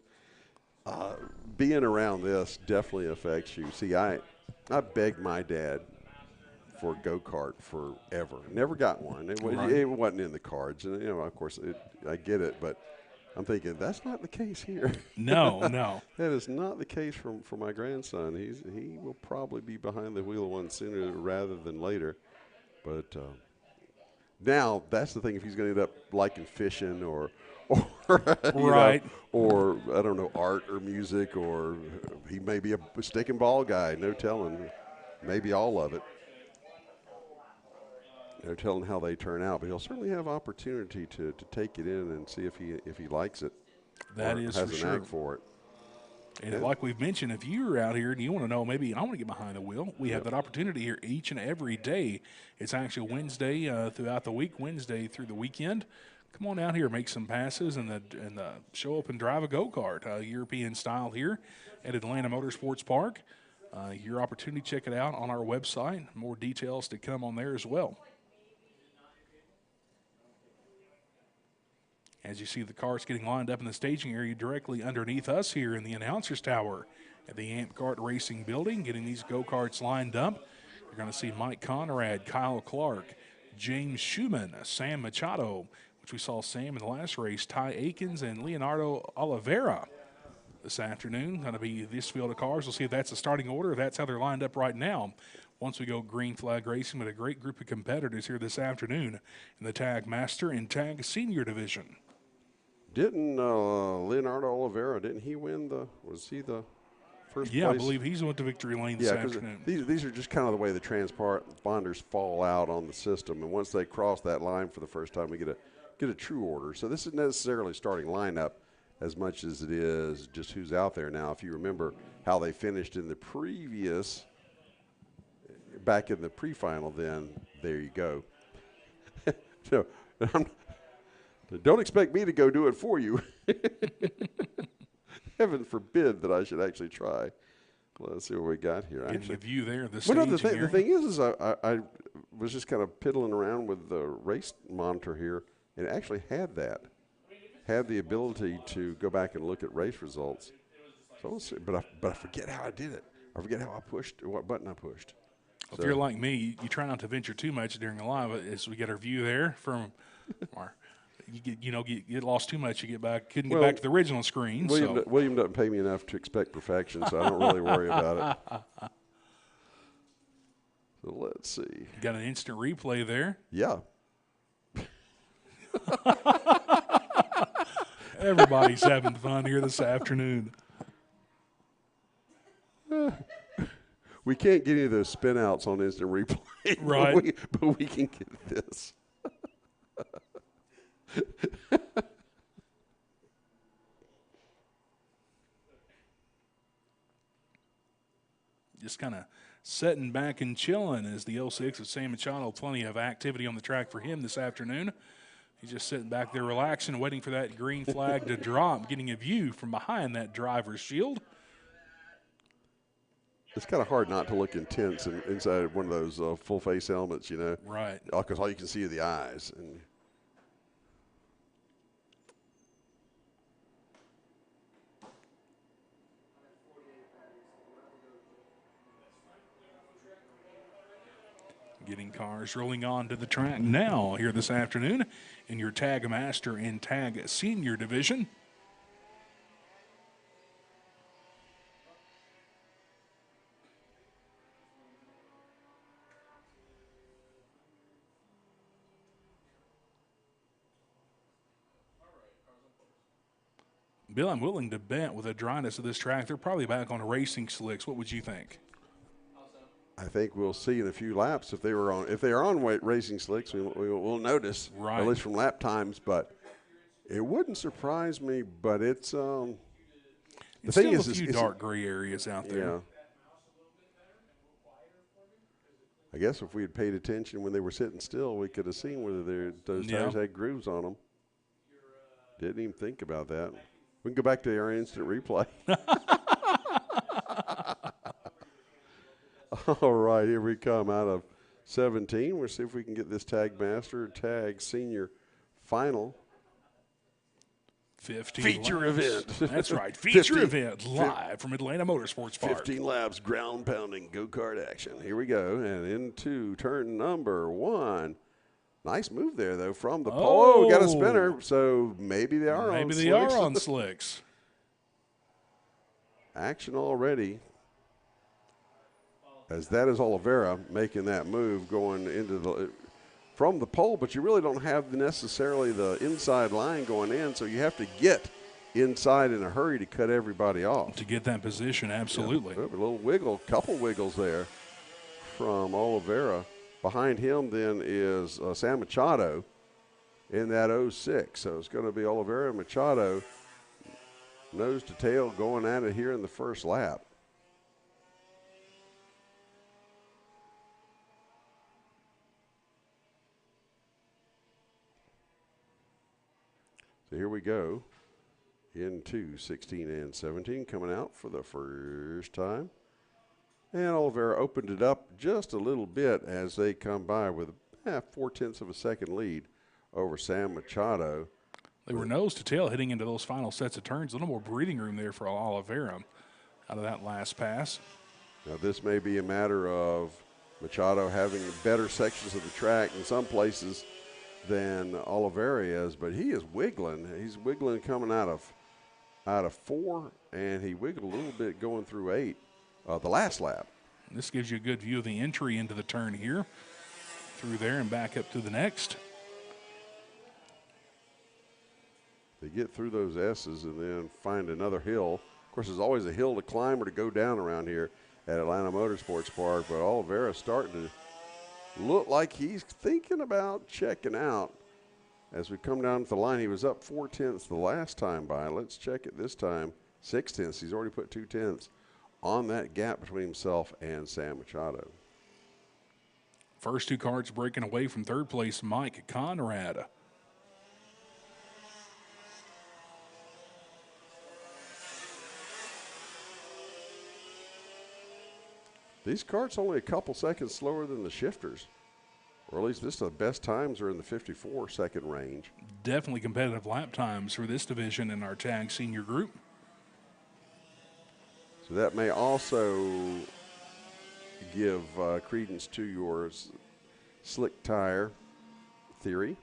being around this definitely affects you. See, I begged my dad for a go-kart forever. Never got one. It wasn't in the cards. And, of course, I get it. But I'm thinking, that's not the case here. No. That is not the case for my grandson. He will probably be behind the wheel of one sooner rather than later. But now that's the thing. If he's going to end up liking fishing or right. Or I don't know, art or music, or he may be a stick and ball guy. No telling. Maybe all of it. No telling how they turn out, but he'll certainly have opportunity to take it in and see if he likes it. That is has for an sure. knack for it. And like we've mentioned, if you're out here and you want to know, maybe I want to get behind the wheel, we have that opportunity here each and every day. It's actually Wednesday throughout the week, Wednesday through the weekend. Come on out here, make some passes, and show up and drive a go-kart, European style here at Atlanta Motorsports Park. Your opportunity, check it out on our website. More details to come on there as well. As you see the cars getting lined up in the staging area directly underneath us here in the announcer's tower at the Amp Kart Racing Building, getting these go-karts lined up. You're going to see Mike Conrad, Kyle Clark, James Schumann, Sam Machado, which we saw Sam in the last race, Ty Akins, and Leonardo Oliveira this afternoon. Going to be this field of cars. We'll see if that's the starting order. That's how they're lined up right now. Once we go green flag racing with a great group of competitors here this afternoon in the Tag Master and Tag Senior division. Didn't Leonardo Oliveira, didn't he win was he the first place? Yeah, I believe he's went to victory lane this afternoon. These are just kind of the way the transponders fall out on the system, and once they cross that line for the first time, we get a true order. So this isn't necessarily starting lineup as much as it is just who's out there now. If you remember how they finished in the previous, back in the pre-final, then there you go. So, don't expect me to go do it for you. Heaven forbid that I should actually try. Let's see what we got here. Getting the view there. The thing is I was just kind of piddling around with the race monitor here, and it actually had the ability to go back and look at race results. So let's see, but I forget how I did it. I forget how I pushed, what button I pushed. If you're like me, you try not to venture too much during the live as we get our view there from our get lost too much, you get back, couldn't Well, get back to the original screen. William doesn't pay me enough to expect perfection, so I don't really worry about it. So let's see. Got an instant replay there. Yeah. Everybody's having fun here this afternoon. We can't get any of those spin outs on instant replay. Right. But we can get this. Just kind of sitting back and chilling as the 06 of Sam Machado. Plenty of activity on the track for him this afternoon. He's just sitting back there relaxing, waiting for that green flag to drop, getting a view from behind that driver's shield. It's kind of hard not to look intense inside one of those full-face helmets, you know. Right. Because all you can see are the eyes. And getting cars rolling onto the track now here this afternoon in your Tag Master and Tag Senior division. Bill, I'm willing to bet with the dryness of this track, they're probably back on racing slicks. What would you think? I think we'll see in a few laps if they are on racing slicks, we'll notice, right, at least from lap times. But it wouldn't surprise me. But it's the thing still is, a few dark gray areas out there. Yeah. I guess if we had paid attention when they were sitting still, we could have seen whether those tires had grooves on them. Didn't even think about that. We can go back to our instant replay. All right, here we come out of 17. We'll see if we can get this Tag Master, Tag Senior final. 15 feature laps. event. That's right, feature event live from Atlanta Motorsports Park. 15 laps, ground-pounding go-kart action. Here we go, and into turn number 1. Nice move there, though, from the pole. Oh, we got a spinner, so maybe they are on slicks. Maybe they are on slicks. Action already, as that is Oliveira making that move going into from the pole, but you really don't have necessarily the inside line going in, so you have to get inside in a hurry to cut everybody off. To get that position, absolutely. Yeah, a little wiggle, couple wiggles there from Oliveira. Behind him then is Sam Machado in that 06. So it's going to be Oliveira and Machado nose to tail going at it here in the first lap. So here we go into 16 and 17 coming out for the first time. And Oliveira opened it up just a little bit as they come by with 0.4 of a second lead over Sam Machado. They were nose to tail heading into those final sets of turns. A little more breathing room there for Oliveira out of that last pass. Now this may be a matter of Machado having better sections of the track in some places than Oliveira is, but he is wiggling. He's wiggling coming out of 4, and he wiggled a little bit going through 8. The last lap. This gives you a good view of the entry into the turn here. Through there and back up to the next. They get through those S's and then find another hill. Of course, there's always a hill to climb or to go down around here at Atlanta Motorsports Park, but Oliveira's starting to look like he's thinking about checking out. As we come down to the line, he was up 0.4 the last time by. Let's check it this time. 0.6. He's already put 0.2 on that gap between himself and Sam Machado. First two carts breaking away from third place, Mike Conrad. These carts only a couple seconds slower than the shifters. Or at least this the best times are in the 54-second range. Definitely competitive lap times for this division in our Tag Senior group. So that may also give credence to your slick tire theory.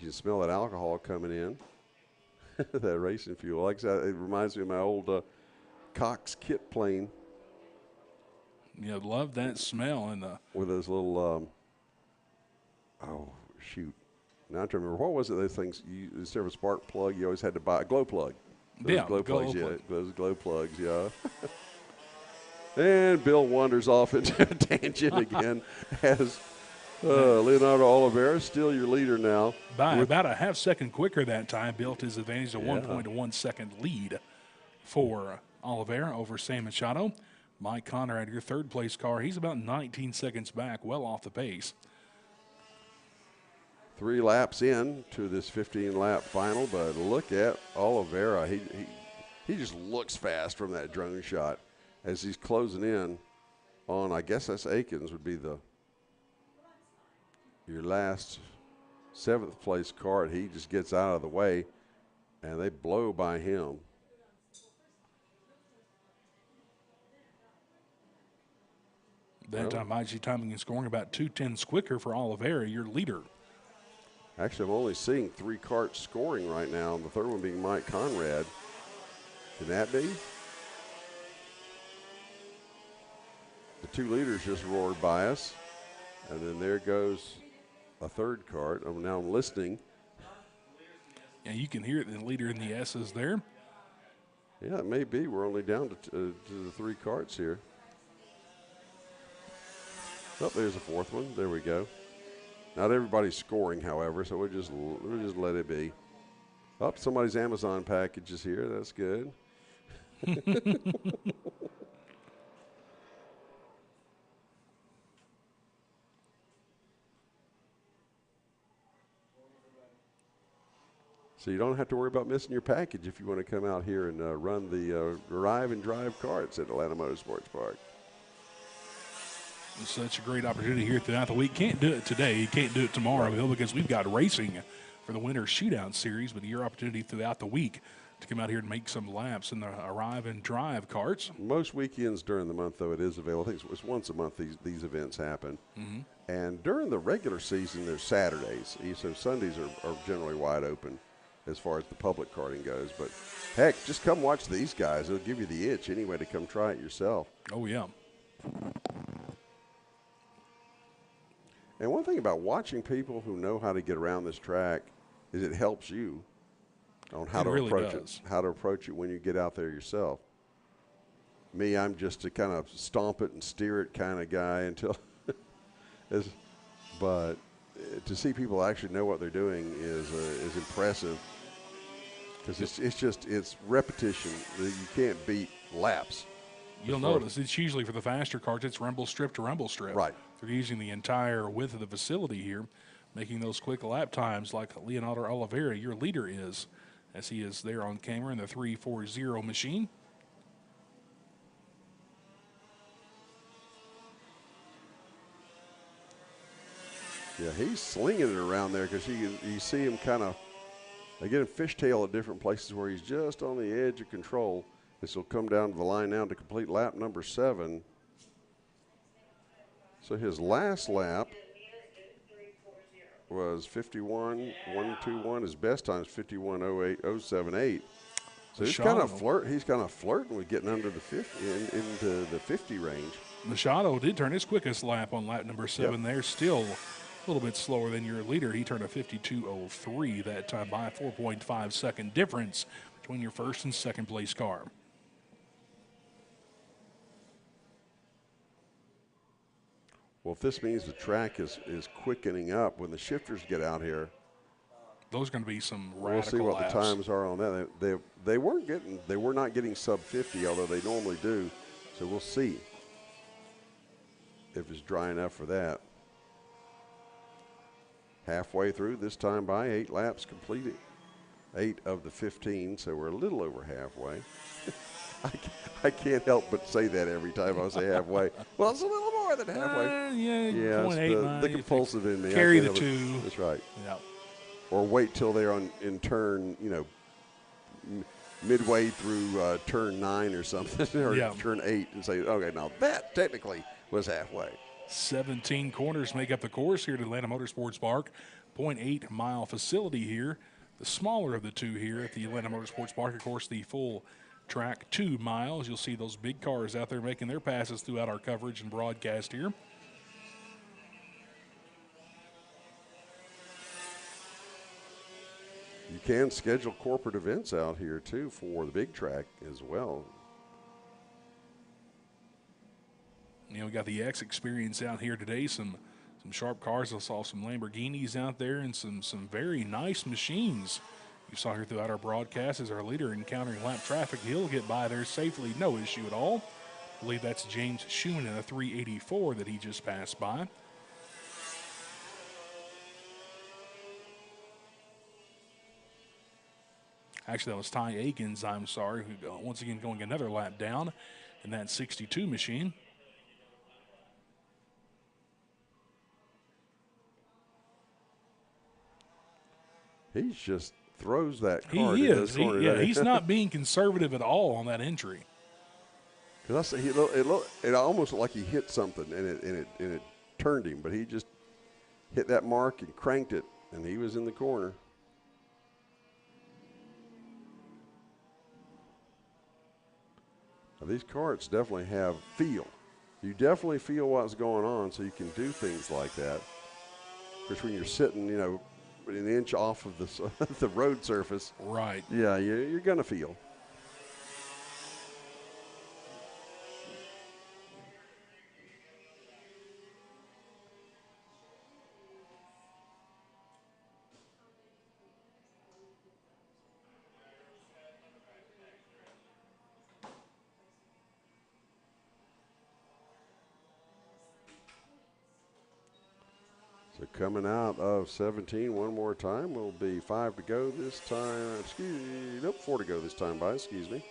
You can smell that alcohol coming in. That racing fuel. Like I said, it reminds me of my old Cox kit plane. Yeah, love that smell and the With those little, oh, shoot. Now I'm trying to remember. What was it, those things? Instead of a spark plug, you always had to buy a glow plug. Those glow plugs, yeah. Those glow plugs, yeah. And Bill wanders off into a tangent again as Leonardo Oliveira, still your leader now. By about a half second quicker that time, built his advantage to 1.1 second lead for Oliveira over Sam Machado. Mike Conrad, your third place car, he's about 19 seconds back, well off the pace. 3 laps in to this 15-lap final, but look at Oliveira. He just looks fast from that drone shot as he's closing in on, I guess that's Aikens would be your last 7th place car. He just gets out of the way, and they blow by him. That time, IG timing and scoring about 2/10 quicker for Oliveira, your leader. Actually, I'm only seeing 3 karts scoring right now, and the third one being Mike Conrad. Can that be? The 2 leaders just roared by us, and then there goes a third kart. Now I'm listening. Yeah, you can hear it, the leader in the S's there. Yeah, it may be. We're only down to the 3 karts here. Oh, there's a 4th one. There we go. Not everybody's scoring, however, so we'll just let it be. Oh, somebody's Amazon package is here. That's good. So you don't have to worry about missing your package if you want to come out here and run the Arrive and Drive karts at Atlanta Motorsports Park. It's such a great opportunity here throughout the week. Can't do it today. You can't do it tomorrow, Bill, because we've got racing for the Winter Shootout Series, but your opportunity throughout the week to come out here and make some laps in the Arrive and Drive karts. Most weekends during the month, though, it is available. I think it's once a month these events happen. Mm-hmm. And during the regular season, there's Saturdays. So Sundays are generally wide open as far as the public karting goes. But, heck, just come watch these guys. It'll give you the itch anyway to come try it yourself. Oh, yeah. And one thing about watching people who know how to get around this track is it helps you on how to approach it. How to approach it when you get out there yourself. Me, I'm just a kind of stomp it and steer it kind of guy until but to see people actually know what they're doing is impressive, because it's repetition. You can't beat laps. You'll notice it's usually for the faster karts, it's rumble strip to rumble strip. Right. They're using the entire width of the facility here, making those quick lap times like Leonardo Oliveira, your leader, is, as he is there on camera in the 340 machine. Yeah, he's slinging it around there because you see him kind of, again, fishtail at different places where he's just on the edge of control. This will come down to the line now to complete lap number 7. So his last lap was 51.121. His best time is 51.078. So he's kind of flirting with getting under the 50 into the 50 range. Machado did turn his quickest lap on lap number 7 there. Still a little bit slower than your leader. He turned a 52.03 that time by a 4.5 second difference between your first and second place car. Well, if this means the track is quickening up when the shifters get out here, those are going to be some radical we'll see what laps. the times are on that. They were not getting sub 50, although they normally do. So we'll see if it's dry enough for that. Halfway through this time by 8 laps completed, 8 of the 15. So we're a little over halfway. I can't help but say that every time I say halfway. Well, it's a little more than halfway. Yeah, it's the compulsive in me. Carry the 2. That's right. Yeah. Or wait till they're in turn, midway through turn 9 or something, or turn 8, and say, okay, now that technically was halfway. 17 corners make up the course here at Atlanta Motorsports Park. 0.8 mile facility here, the smaller of the two here at the Atlanta Motorsports Park. Of course, the full track 2 miles. You'll see those big cars out there making their passes throughout our coverage and broadcast here. You can schedule corporate events out here too for the big track as well. You know, we got the X Experience out here today. Some sharp cars. I saw some Lamborghinis out there and some very nice machines. You saw here throughout our broadcast as our leader encountering lap traffic. He'll get by there safely, no issue at all. I believe that's James Schoen in a 384 that he just passed by. Actually, that was Ty Akins, I'm sorry, who once again going another lap down in that 62 machine. He just throws that car. He to is. the corner, He's not being conservative at all on that entry. Because I say it almost looked like he hit something and it turned him, but he just hit that mark and cranked it, and he was in the corner. Now, these karts definitely have feel. You definitely feel what's going on, so you can do things like that. Because when you're sitting, you know, an inch off of the road surface, right? Yeah, you're gonna feel. So coming out of 17 one more time will be 5 to go this time. Excuse me, nope, 4 to go this time by, excuse me.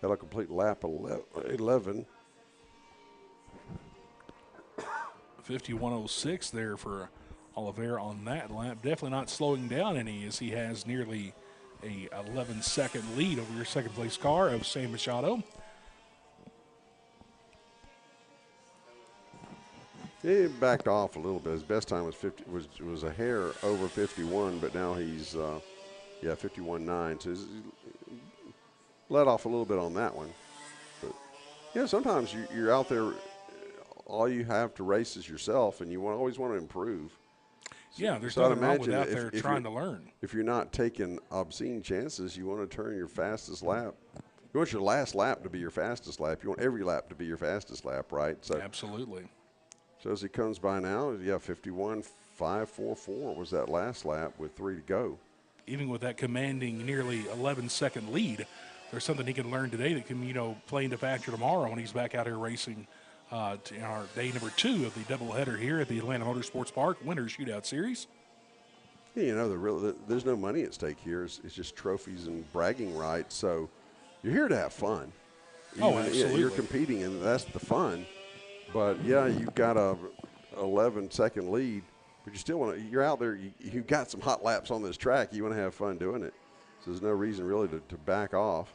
That'll complete lap 11. 51.06 there for Oliveira on that lap. Definitely not slowing down any as he has nearly a 11-second lead over your second place car of Sam Machado. He backed off a little bit. His best time was a hair over 51, but now he's 51.9. So he's let off a little bit on that one. But yeah, sometimes you're out there. All you have to race is yourself, and you always want to improve. Yeah, there's So nothing wrong with out there if trying to learn. If you're not taking obscene chances, you want to turn your fastest lap. You want your last lap to be your fastest lap. You want every lap to be your fastest lap, right? So absolutely. So as he comes by now, 51.544 was that last lap with 3 to go. Even with that commanding nearly 11-second lead, there's something he can learn today that can, play into factor tomorrow when he's back out here racing in our day number 2 of the doubleheader here at the Atlanta Motorsports Park Winter Shootout Series. Yeah, there's no money at stake here. It's just trophies and bragging rights. So you're here to have fun. Absolutely. You're competing, and that's the fun. But yeah, you've got a 11-second lead, but you still want to. You're out there. You've got some hot laps on this track. You want to have fun doing it. So there's no reason really to back off.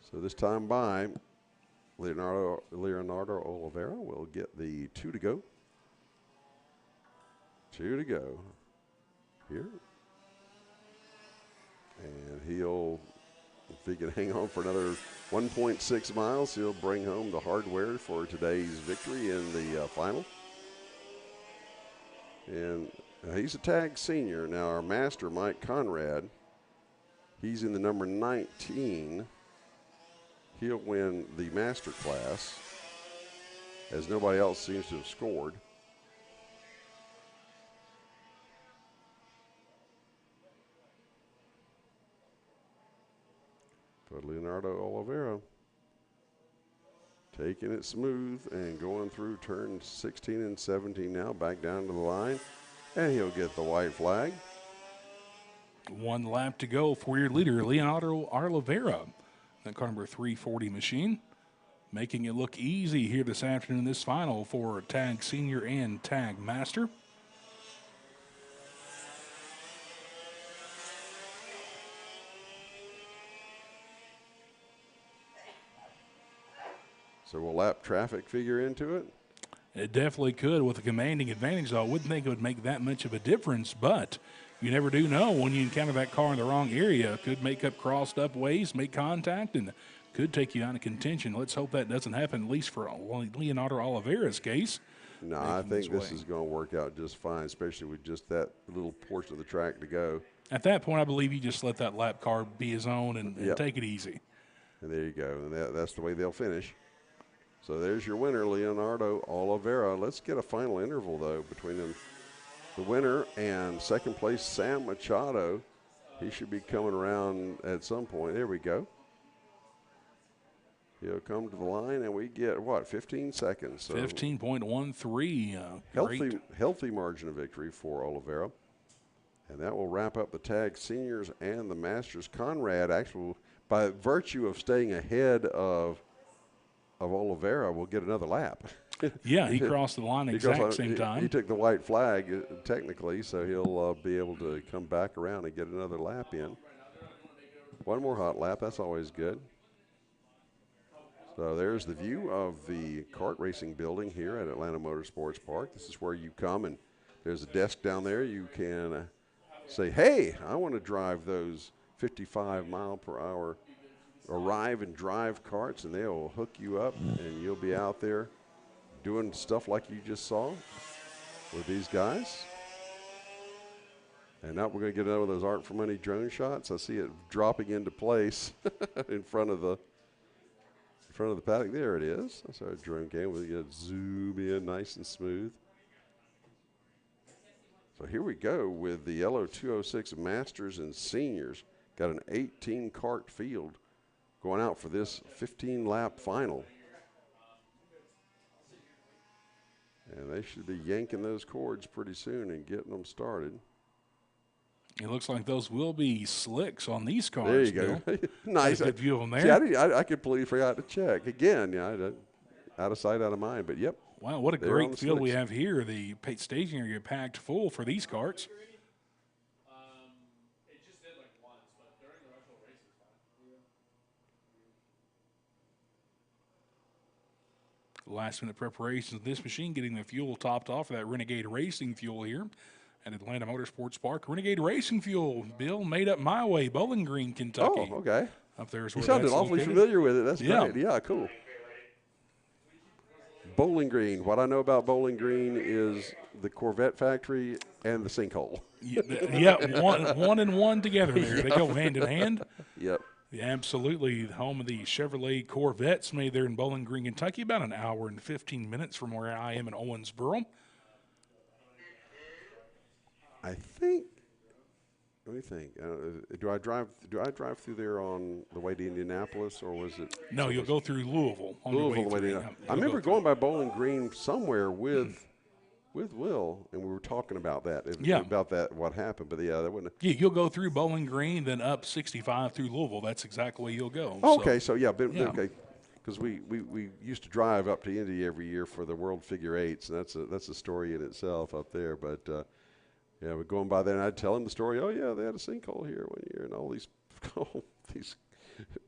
So this time by, Leonardo Oliveira will get the 2 to go. 2 to go here. And if he can hang on for another 1.6 miles, he'll bring home the hardware for today's victory in the final. And he's a tag senior. Now our master, Mike Conrad, he's in the number 19. He'll win the master class, as nobody else seems to have scored. But Leonardo Oliveira taking it smooth and going through turns 16 and 17 now, back down to the line, and he'll get the white flag. 1 lap to go for your leader, Leonardo Oliveira. That car number 340 machine, making it look easy here this afternoon in this final for Tag Senior and Tag Master. So will lap traffic figure into it? It definitely could with a commanding advantage, though. I wouldn't think it would make that much of a difference, but you never do know when you encounter that car in the wrong area. It could make up crossed up ways, make contact, and could take you out of contention. Let's hope that doesn't happen, at least for Leonardo Oliveira's case. No, I think this is going to work out just fine, especially with just that little portion of the track to go. At that point, I believe you just let that lap car be his own and take it easy. And there you go. And that's the way they'll finish. So there's your winner, Leonardo Oliveira. Let's get a final interval, though, between them. The winner and second place, Sam Machado. He should be coming around at some point. There we go. He'll come to the line, and we get, what, 15 seconds? So 15.13. Healthy margin of victory for Oliveira. And that will wrap up the tag seniors and the masters. Conrad, actually, by virtue of staying ahead of Oliveira, will get another lap. Yeah, he crossed the line exact same time. He took the white flag, technically, so he'll be able to come back around and get another lap in. One more hot lap, that's always good. So there's the view of the kart racing building here at Atlanta Motorsports Park. This is where you come, and there's a desk down there. You can say, hey, I want to drive those 55-mile-per-hour arrive and drive karts, and they'll hook you up, and you'll be out there doing stuff like you just saw with these guys. And now we're going to get another of those Art for Money drone shots. I see it dropping into place in front of the paddock. There it is. That's our drone game. We'll get zoom in nice and smooth. So here we go with the Lo206 Masters and Seniors. Got an 18 kart field going out for this 15-lap final. And they should be yanking those cords pretty soon and getting them started. It looks like those will be slicks on these cars. There you go. Nice. Good view of them there. See, I completely forgot to check. Again, out of sight, out of mind, but yep. Wow, what a great field we have here. The staging area packed full for these karts. It just did like once, but during the actual race it's fine. Last-minute preparations of this machine, getting the fuel topped off for that Renegade Racing fuel here at Atlanta Motorsports Park. Renegade Racing fuel, Bill, made up my way, Bowling Green, Kentucky. Oh, okay. Up there is You where sounded that's awfully located. familiar with it. That's Yeah. great. Yeah, cool. Bowling Green. What I know about Bowling Green is the Corvette factory and the sinkhole. Yeah, one and one together there. They go hand in hand. Yep. Yeah, absolutely. The home of the Chevrolet Corvettes made there in Bowling Green, Kentucky, about an hour and 15 minutes from where I am in Owensboro. I think. Let me think. Do I drive through there on the way to Indianapolis, or was it? No, you'll go through Louisville on Louisville, your way through. Indiana. I remember going by Bowling Green somewhere with Will, and we were talking about that. About that, what happened. But yeah, that wouldn't. Yeah, you'll go through Bowling Green, then up 65 through Louisville. That's exactly where you'll go. Okay, so yeah, yeah. okay. Because we used to drive up to Indy every year for the World Figure Eights, and that's a story in itself up there. But yeah, we're going by there, and I'd tell him the story. Oh yeah, they had a sinkhole here one year, and all these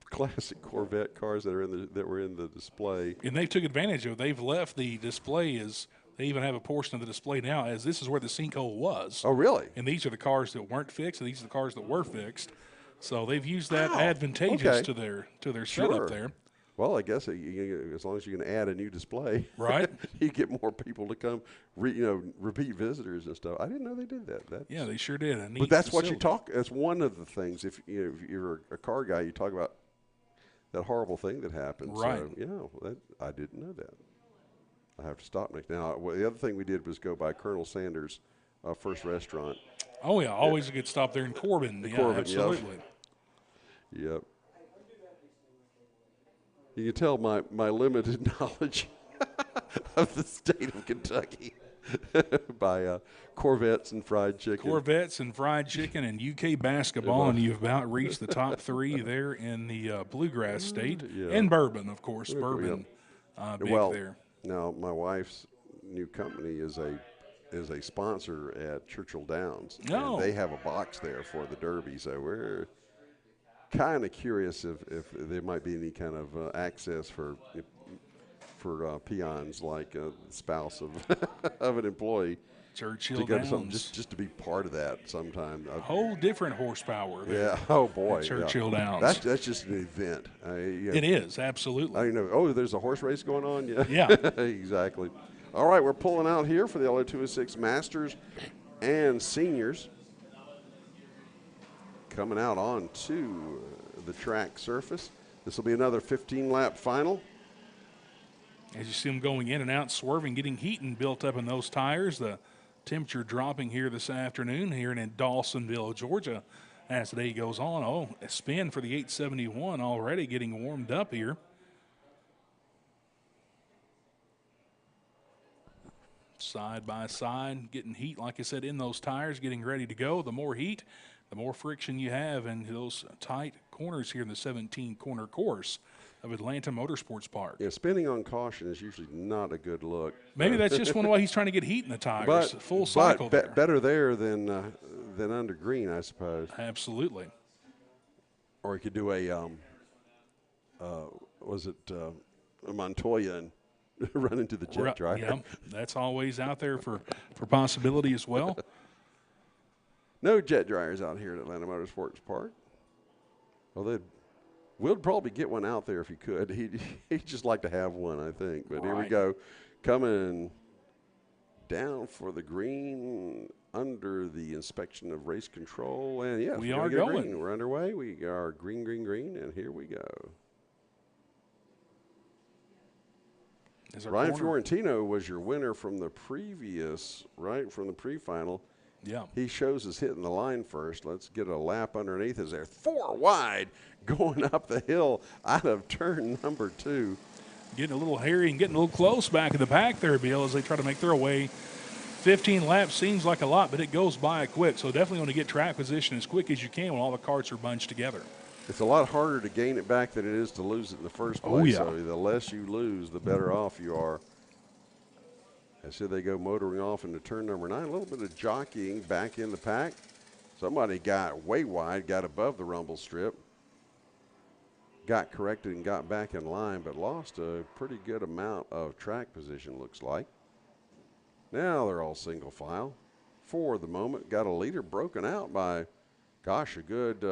classic Corvette cars that were in the display. And they took advantage of it. They've left the display as they even have a portion of the display now as this is where the sinkhole was. Oh really? And these are the cars that weren't fixed, and these are the cars that were fixed. So they've used that advantageous to their setup there. Well, I guess as long as you can add a new display, right? You get more people to come, repeat visitors and stuff. I didn't know they did that. Yeah, they sure did. But that's what you talk. That's one of the things. If you're a car guy, you talk about that horrible thing that happened. Right. So, I didn't know that. I have to stop next. Now, the other thing we did was go by Colonel Sanders' first restaurant. Oh yeah, always a good stop there in Corbin. Corbin, absolutely. Yep. You can tell my limited knowledge of the state of Kentucky by Corvettes and fried chicken. Corvettes and fried chicken and UK basketball, and you've about reached the top three there in the Bluegrass State. Yeah. And bourbon, of course. Bourbon big there. Now, my wife's new company is a sponsor at Churchill Downs. Oh. And they have a box there for the Derby, so we're kind of curious if there might be any kind of access for for peons like spouse of of an employee Churchill to go to something Downs. just to be part of that sometime. Whole different horsepower there. Yeah. Oh boy. at Churchill yeah. Downs. That's just an event. It is, absolutely. I know. Oh, there's a horse race going on. Yeah. Yeah. Exactly. All right, we're pulling out here for the Lo206 Masters and Seniors. Coming out onto the track surface. This will be another 15-lap final. As you see them going in and out, swerving, getting heat and built up in those tires. The temperature dropping here this afternoon here in Dawsonville, Georgia, as the day goes on. Oh, a spin for the 871 already getting warmed up here. Side by side, getting heat, like I said, in those tires, getting ready to go. The more heat, the more friction you have in those tight corners here in the 17-corner course of Atlanta Motorsports Park. Yeah, spinning on caution is usually not a good look. Maybe that's just one way he's trying to get heat in the tires. But Full cycle there. better there than under green, I suppose. Absolutely. Or you could do a Montoya and run into the jet dryer. Yeah, that's always out there for possibility as well. No jet dryers out here at Atlanta Motorsports Park. Well, we'll probably get one out there if he could. He'd just like to have one, I think. But here we Right. go. Coming down for the green under the inspection of race control. And yes, We we're are gonna get going. green. We're underway. We are green, and here we go. As our Ryan corner- Fiorentino was your winner from the previous, right, from the pre-final. Yeah. He shows us hitting the line first. Let's get a lap underneath us there. 4 wide going up the hill out of turn number 2. Getting a little hairy and getting a little close back in the pack there, Bill, as they try to make their way. 15 laps seems like a lot, but it goes by quick. So definitely want to get track position as quick as you can when all the carts are bunched together. It's a lot harder to gain it back than it is to lose it in the first place. Oh, yeah. So the less you lose, the better off you are. As here they go motoring off into turn number 9. A little bit of jockeying back in the pack. Somebody got way wide, got above the rumble strip. Got corrected and got back in line, but lost a pretty good amount of track position, looks like. Now they're all single file for the moment. Got a leader broken out by, gosh, a good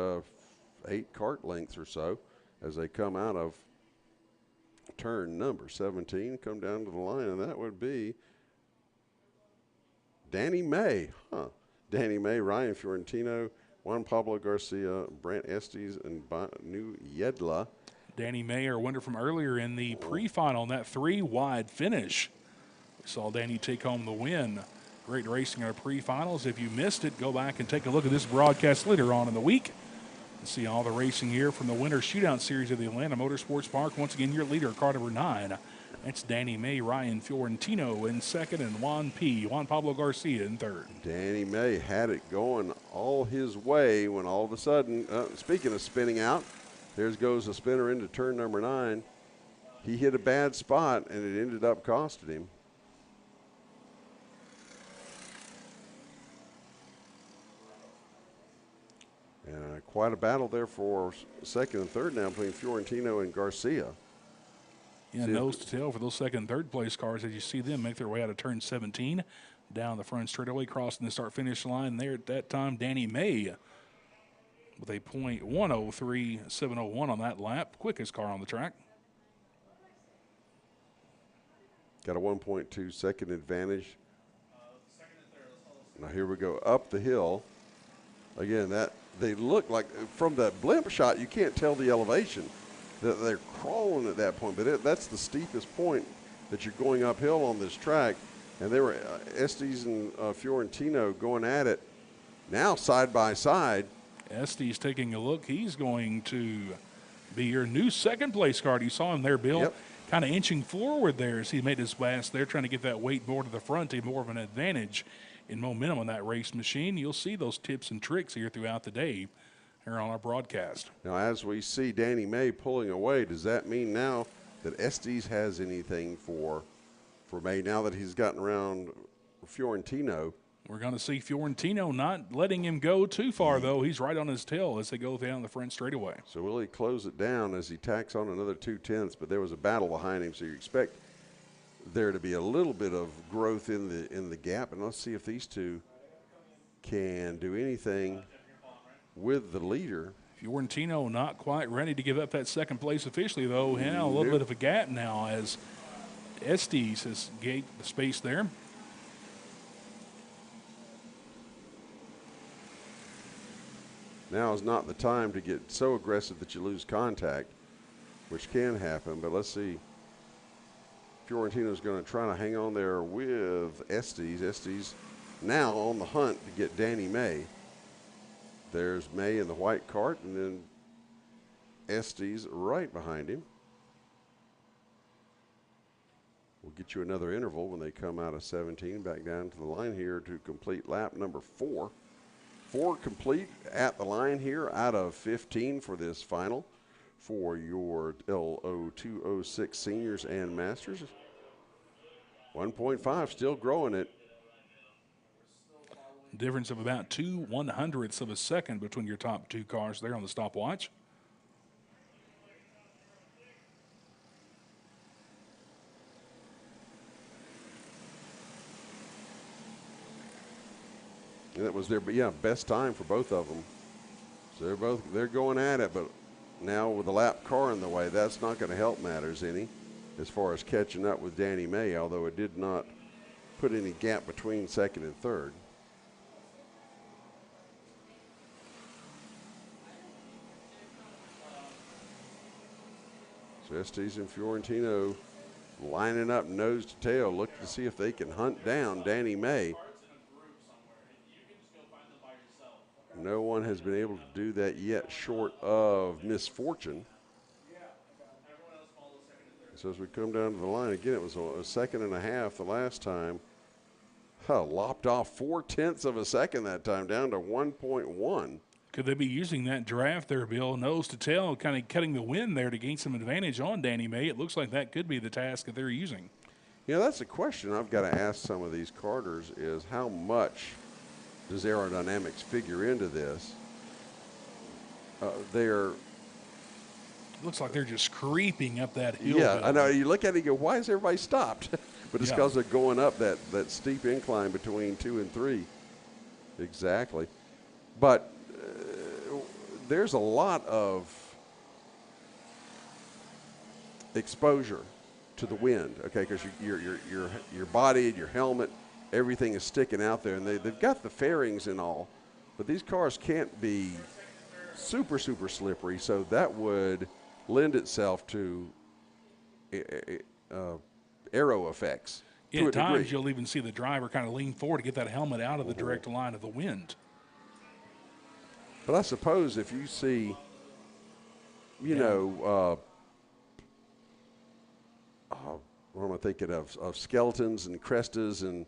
8 cart lengths or so as they come out of turn number 17, come down to the line, and that would be Danny May. Danny May, Ryan Fiorentino, Juan Pablo Garcia, Brant Estes, and Banu Yedla. Danny May, our winner from earlier in the pre-final, on that 3-wide finish. We saw Danny take home the win. Great racing in our pre-finals. If you missed it, go back and take a look at this broadcast later on in the week and see all the racing here from the Winter Shootout Series of the Atlanta Motorsports Park. Once again, your leader, car number 9. That's Danny May, Ryan Fiorentino in second, and Juan Pablo Garcia in third. Danny May had it going all his way when all of a sudden, speaking of spinning out, there goes a spinner into turn number 9. He hit a bad spot, and it ended up costing him. And quite a battle there for second and third now between Fiorentino and Garcia. Yeah, nose to tail for those second and third place cars as you see them make their way out of turn 17 down the front straightaway, crossing the start-finish line there at that time. Danny May with a .103.701 on that lap, quickest car on the track. Got a 1.2 second advantage. Now here we go up the hill. Again, that they look like from that blimp shot, you can't tell the elevation. They're crawling at that point, but that's the steepest point that you're going uphill on this track. And they were Estes and Fiorentino going at it now side by side. Estes taking a look. He's going to be your new second place car. You saw him there, Bill. Yep. Kind of inching forward there as he made his blast there, trying to get that weight more to the front, to more of an advantage in momentum on that race machine. You'll see those tips and tricks here throughout the day here on our broadcast. Now, as we see Danny May pulling away, does that mean now that Estes has anything for May now that he's gotten around Fiorentino? We're going to see Fiorentino not letting him go too far, though. He's right on his tail as they go down the front straightaway. So will he close it down as he tacks on another 2/10? But there was a battle behind him, so you expect there to be a little bit of growth in the gap, and let's see if these two can do anything with the leader. Fiorentino not quite ready to give up that second place officially, though. Yeah, a little bit of a gap now as Estes has gained the space there. Now is not the time to get so aggressive that you lose contact, which can happen, but let's see. Fiorentino's going to try to hang on there with Estes. Estes now on the hunt to get Danny May. There's May in the white cart, and then Estes right behind him. We'll get you another interval when they come out of 17, back down to the line here to complete lap number 4. 4 complete at the line here out of 15 for this final for your Lo206 seniors and masters. 1.5, still growing it. Difference of about 2/100ths of a second between your top two cars there on the stopwatch. And that was their best time for both of them. So they're going at it, but now with the lap car in the way, that's not going to help matters any as far as catching up with Danny May, although it did not put any gap between second and third. So Estes and Fiorentino lining up nose to tail, look to see if they can hunt down Danny May. No one has been able to do that yet, short of Misfortune. So as we come down to the line again, it was a second and a half the last time. Lopped off 0.4 of a second that time, down to 1.1. Could they be using that draft there, Bill, nose to tail, kind of cutting the wind there to gain some advantage on Danny May? It looks like that could be the task that they're using. You know, that's a question I've got to ask some of these karters is how much does aerodynamics figure into this? Looks like they're just creeping up that hill. Yeah, I know. You look at it and go, why is everybody stopped? But it's because they're going up that steep incline between 2 and 3. Exactly. But there's a lot of exposure to the wind, okay, because your body and your helmet, everything is sticking out there, and they've got the fairings and all, but these cars can't be super slippery, so that would lend itself to aero effects. Yeah, at times you'll even see the driver kind of lean forward to get that helmet out of the direct line of the wind. But I suppose if you see, what am I thinking of skeletons and crestas and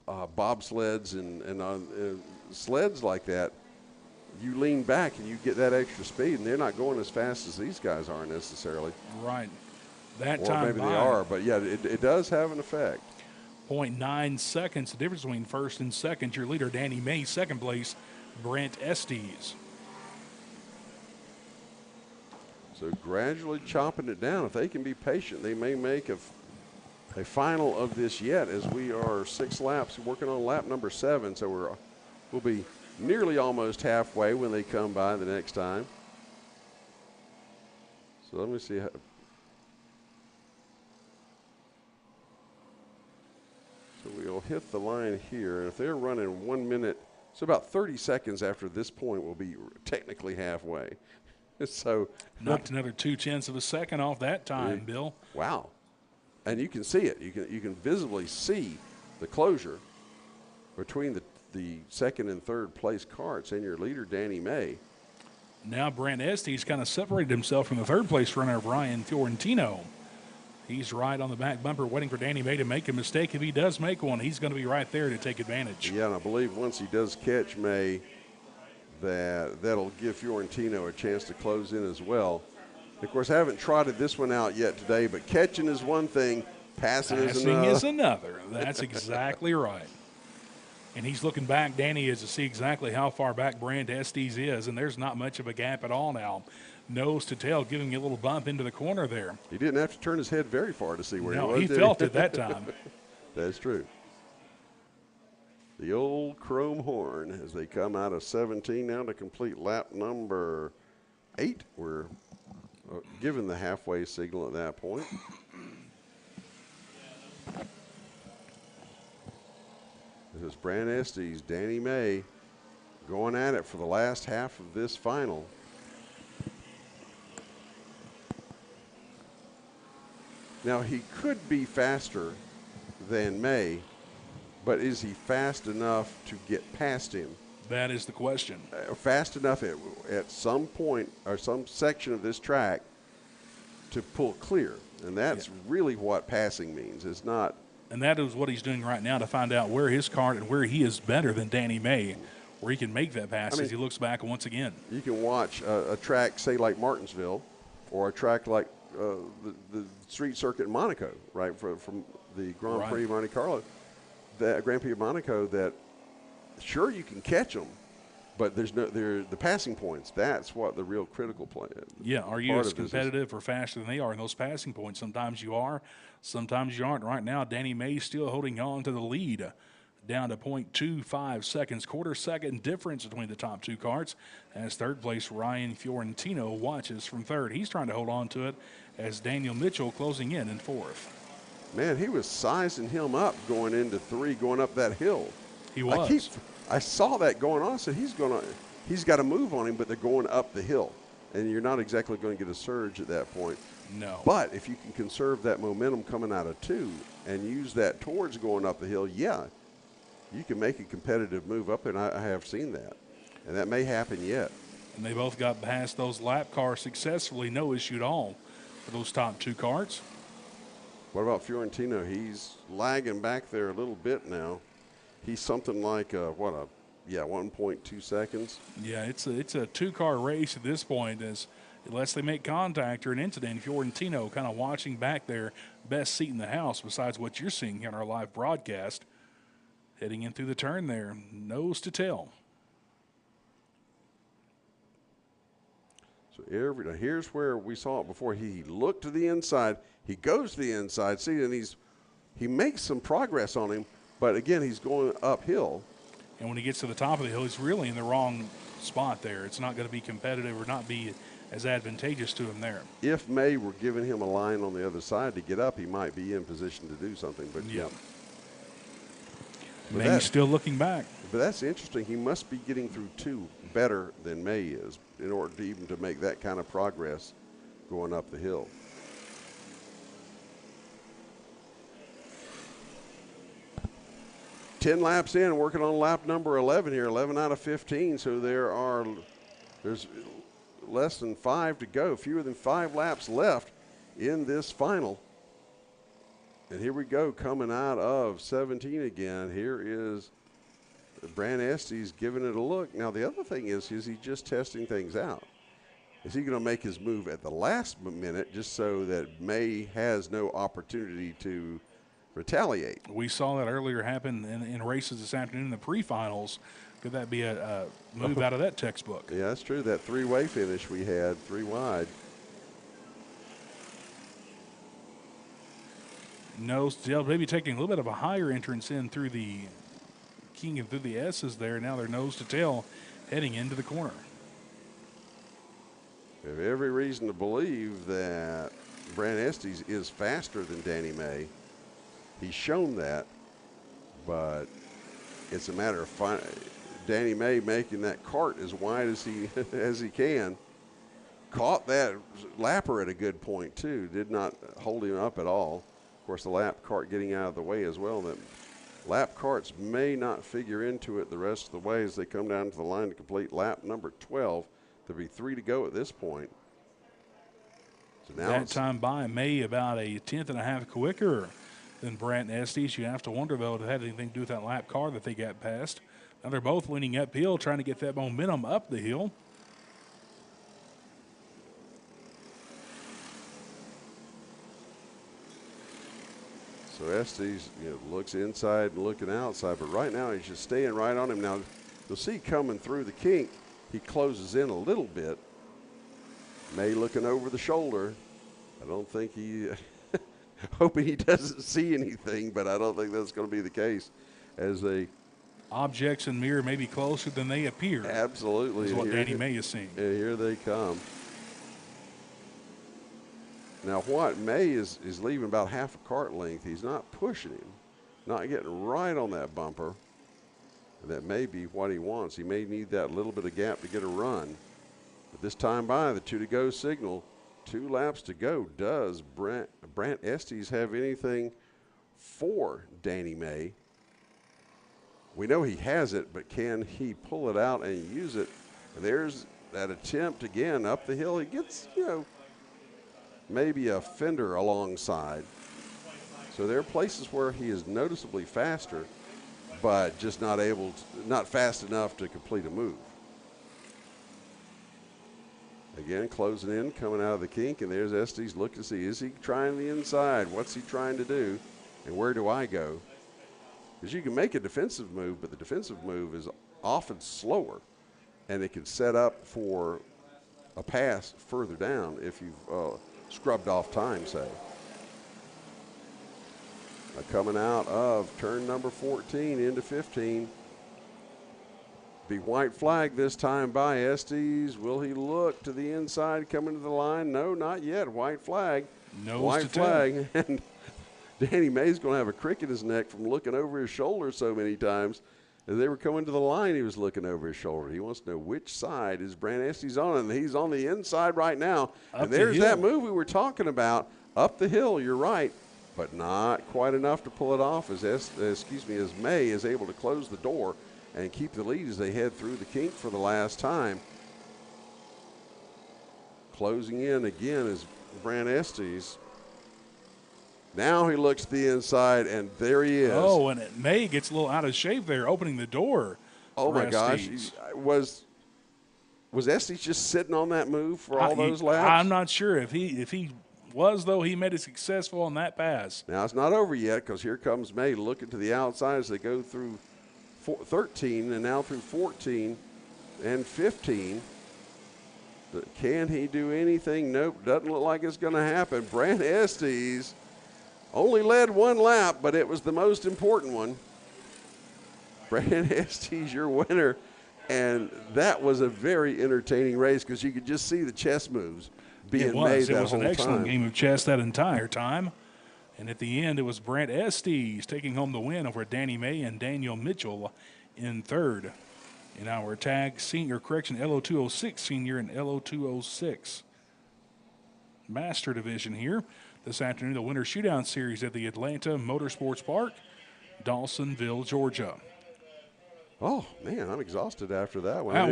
bobsleds and sleds like that, you lean back and you get that extra speed, and they're not going as fast as these guys are necessarily. Right. That or time maybe they are, but yeah, it does have an effect. 0.9 seconds, the difference between first and second. Your leader, Danny May, second place, Brent Estes. So gradually chopping it down. If they can be patient, they may make a final of this yet, as we are 6 laps working on lap number 7. So we'll be nearly almost halfway when they come by the next time. So let me see how. So we'll hit the line here, and if they're running 1 minute, so about 30 seconds after this point, we'll be technically halfway. So knocked another 0.2 of a second off that time, Bill. Wow. And you can see it. You can visibly see the closure between the second and third place karts and your leader, Danny May. Now Brent Estes kind of separated himself from the third place runner, Ryan Fiorentino. He's right on the back bumper waiting for Danny May to make a mistake. If he does make one, he's going to be right there to take advantage. Yeah, and I believe once he does catch May, that'll give Fiorentino a chance to close in as well. Of course, I haven't trotted this one out yet today, but catching is one thing, passing is another. That's exactly right. And he's looking back, Danny, is to see exactly how far back Brand Estes is, and there's not much of a gap at all now. Nose to tail, giving you a little bump into the corner there. He didn't have to turn his head very far to see where he was. He did felt it that time. That's true. The old chrome horn as they come out of 17 now to complete lap number 8. We're given the halfway signal at that point. This is Brand Estes, Danny May going at it for the last half of this final. Now he could be faster than May, but is he fast enough to get past him? That is the question. Fast enough at some point or some section of this track to pull clear. And that's really what passing means. It's not. And that is what he's doing right now to find out where his kart and where he is better than Danny May, where he can make that pass as he looks back once again. You can watch a track, say, like Martinsville, or a track like the street circuit in Monaco, right, from the Grand Prix Monte Carlo, that Grand Prix of Monaco, that sure you can catch them, but the passing points. That's what the real critical play is. Yeah, are you as competitive or faster than they are in those passing points? Sometimes you are, sometimes you aren't. Right now, Danny May still holding on to the lead, down to 0.25 seconds, quarter-second difference between the top two karts. As third place, Ryan Fiorentino watches from third. He's trying to hold on to it as Daniel Mitchell closing in fourth. Man, he was sizing him up going into 3, going up that hill. He was. I saw that going on. I said he's got to move on him, but they're going up the hill, and you're not exactly going to get a surge at that point. No. But if you can conserve that momentum coming out of 2 and use that towards going up the hill, you can make a competitive move up, and I have seen that, and that may happen yet. And they both got past those lap cars successfully, no issue at all for those top two karts. What about Fiorentino? He's lagging back there a little bit now. He's something like 1.2 seconds. Yeah, it's a two-car race at this point, unless they make contact or an incident. Fiorentino kind of watching back there, best seat in the house besides what you're seeing here on our live broadcast. Heading in through the turn there, nose to tail. So here's where we saw it before. He looked to the inside. He goes to the inside. See, and he makes some progress on him, but again, he's going uphill. And when he gets to the top of the hill, he's really in the wrong spot there. It's not going to be competitive or not be as advantageous to him there. If May were giving him a line on the other side to get up, he might be in position to do something. But yeah. May's still looking back. But that's interesting. He must be getting through 2 better than May is in order to even to make that kind of progress going up the hill. Ten laps in, working on lap number 11 here, 11 out of 15. So there's less than 5 to go, fewer than 5 laps left in this final. And here we go, coming out of 17 again. Here is Brand Estes giving it a look. Now, the other thing is he just testing things out? Is he going to make his move at the last minute just so that May has no opportunity to retaliate? We saw that earlier happen in races this afternoon in the pre-finals. Could that be a move out of that textbook? Yeah, that's true. That 3-way finish we had, 3 wide. Nose to tail, maybe taking a little bit of a higher entrance in through the King and through the S's there. Now they're nose to tail heading into the corner. We have every reason to believe that Brand Estes is faster than Danny May. He's shown that, but it's a matter of Danny May making that kart as wide as he can. Caught that lapper at a good point too. Did not hold him up at all. Of course, the lap kart getting out of the way as well. That lap karts may not figure into it the rest of the way as they come down to the line to complete lap number 12. There'll be 3 to go at this point. So now that time by May about a 10th and a half quicker than Brant Estes. You have to wonder, though, if it had anything to do with that lap car that they got past. Now they're both leaning uphill, trying to get that momentum up the hill. So Estes, looks inside and looking outside, but right now he's just staying right on him. Now, you'll see coming through the kink, he closes in a little bit. May looking over the shoulder. I don't think he, hoping he doesn't see anything, but I don't think that's going to be the case. As they Objects in mirror may be closer than they appear. absolutely Is what and Danny May is seeing. and here they come. Now, what May is leaving about half a kart length. He's not pushing him, not getting right on that bumper. That may be what he wants. He may need that little bit of gap to get a run. But this time by, the 2 to go signal, 2 laps to go. Does Brant Estes have anything for Danny May? We know he has it, but can he pull it out and use it? And there's that attempt again up the hill. He gets, maybe a fender alongside. So there are places where he is noticeably faster, but just not fast enough to complete a move. Again, closing in, coming out of the kink, and there's Estes looking to see, is he trying the inside? What's he trying to do? And where do I go? Because you can make a defensive move, but the defensive move is often slower, and it can set up for a pass further down if you've scrubbed off time, say. Coming out of turn number 14 into 15. Be white flag this time by Estes. Will he look to the inside coming to the line? No, not yet. White flag. White flag. And Danny May's going to have a crick in his neck from looking over his shoulder so many times. As they were coming to the line, he was looking over his shoulder. He wants to know which side is Brant Estes on, and he's on the inside right now. And there's that move we were talking about, up the hill, you're right, but not quite enough to pull it off as May is able to close the door and keep the lead as they head through the kink for the last time. Closing in again is Brant Estes. Now he looks to the inside, and there he is. Oh, and May gets a little out of shape there, opening the door. Oh, my gosh. Was Estes just sitting on that move for all those laps? I'm not sure. If he was, though, he made it successful on that pass. Now, it's not over yet because here comes May looking to the outside as they go through 13 and now through 14 and 15. Can he do anything? Nope, doesn't look like it's going to happen. Brant Estes only led 1 lap, but it was the most important one. Brant Estes, your winner. And that was a very entertaining race because you could just see the chess moves being made that whole time. It was an excellent game of chess that entire time. And at the end, it was Brant Estes taking home the win over Danny May and Daniel Mitchell in third. In our Lo206 Senior and Lo206 Master Division here. This afternoon, the Winter Shootout Series at the Atlanta Motorsports Park, Dawsonville, Georgia. Oh, man, I'm exhausted after that one. That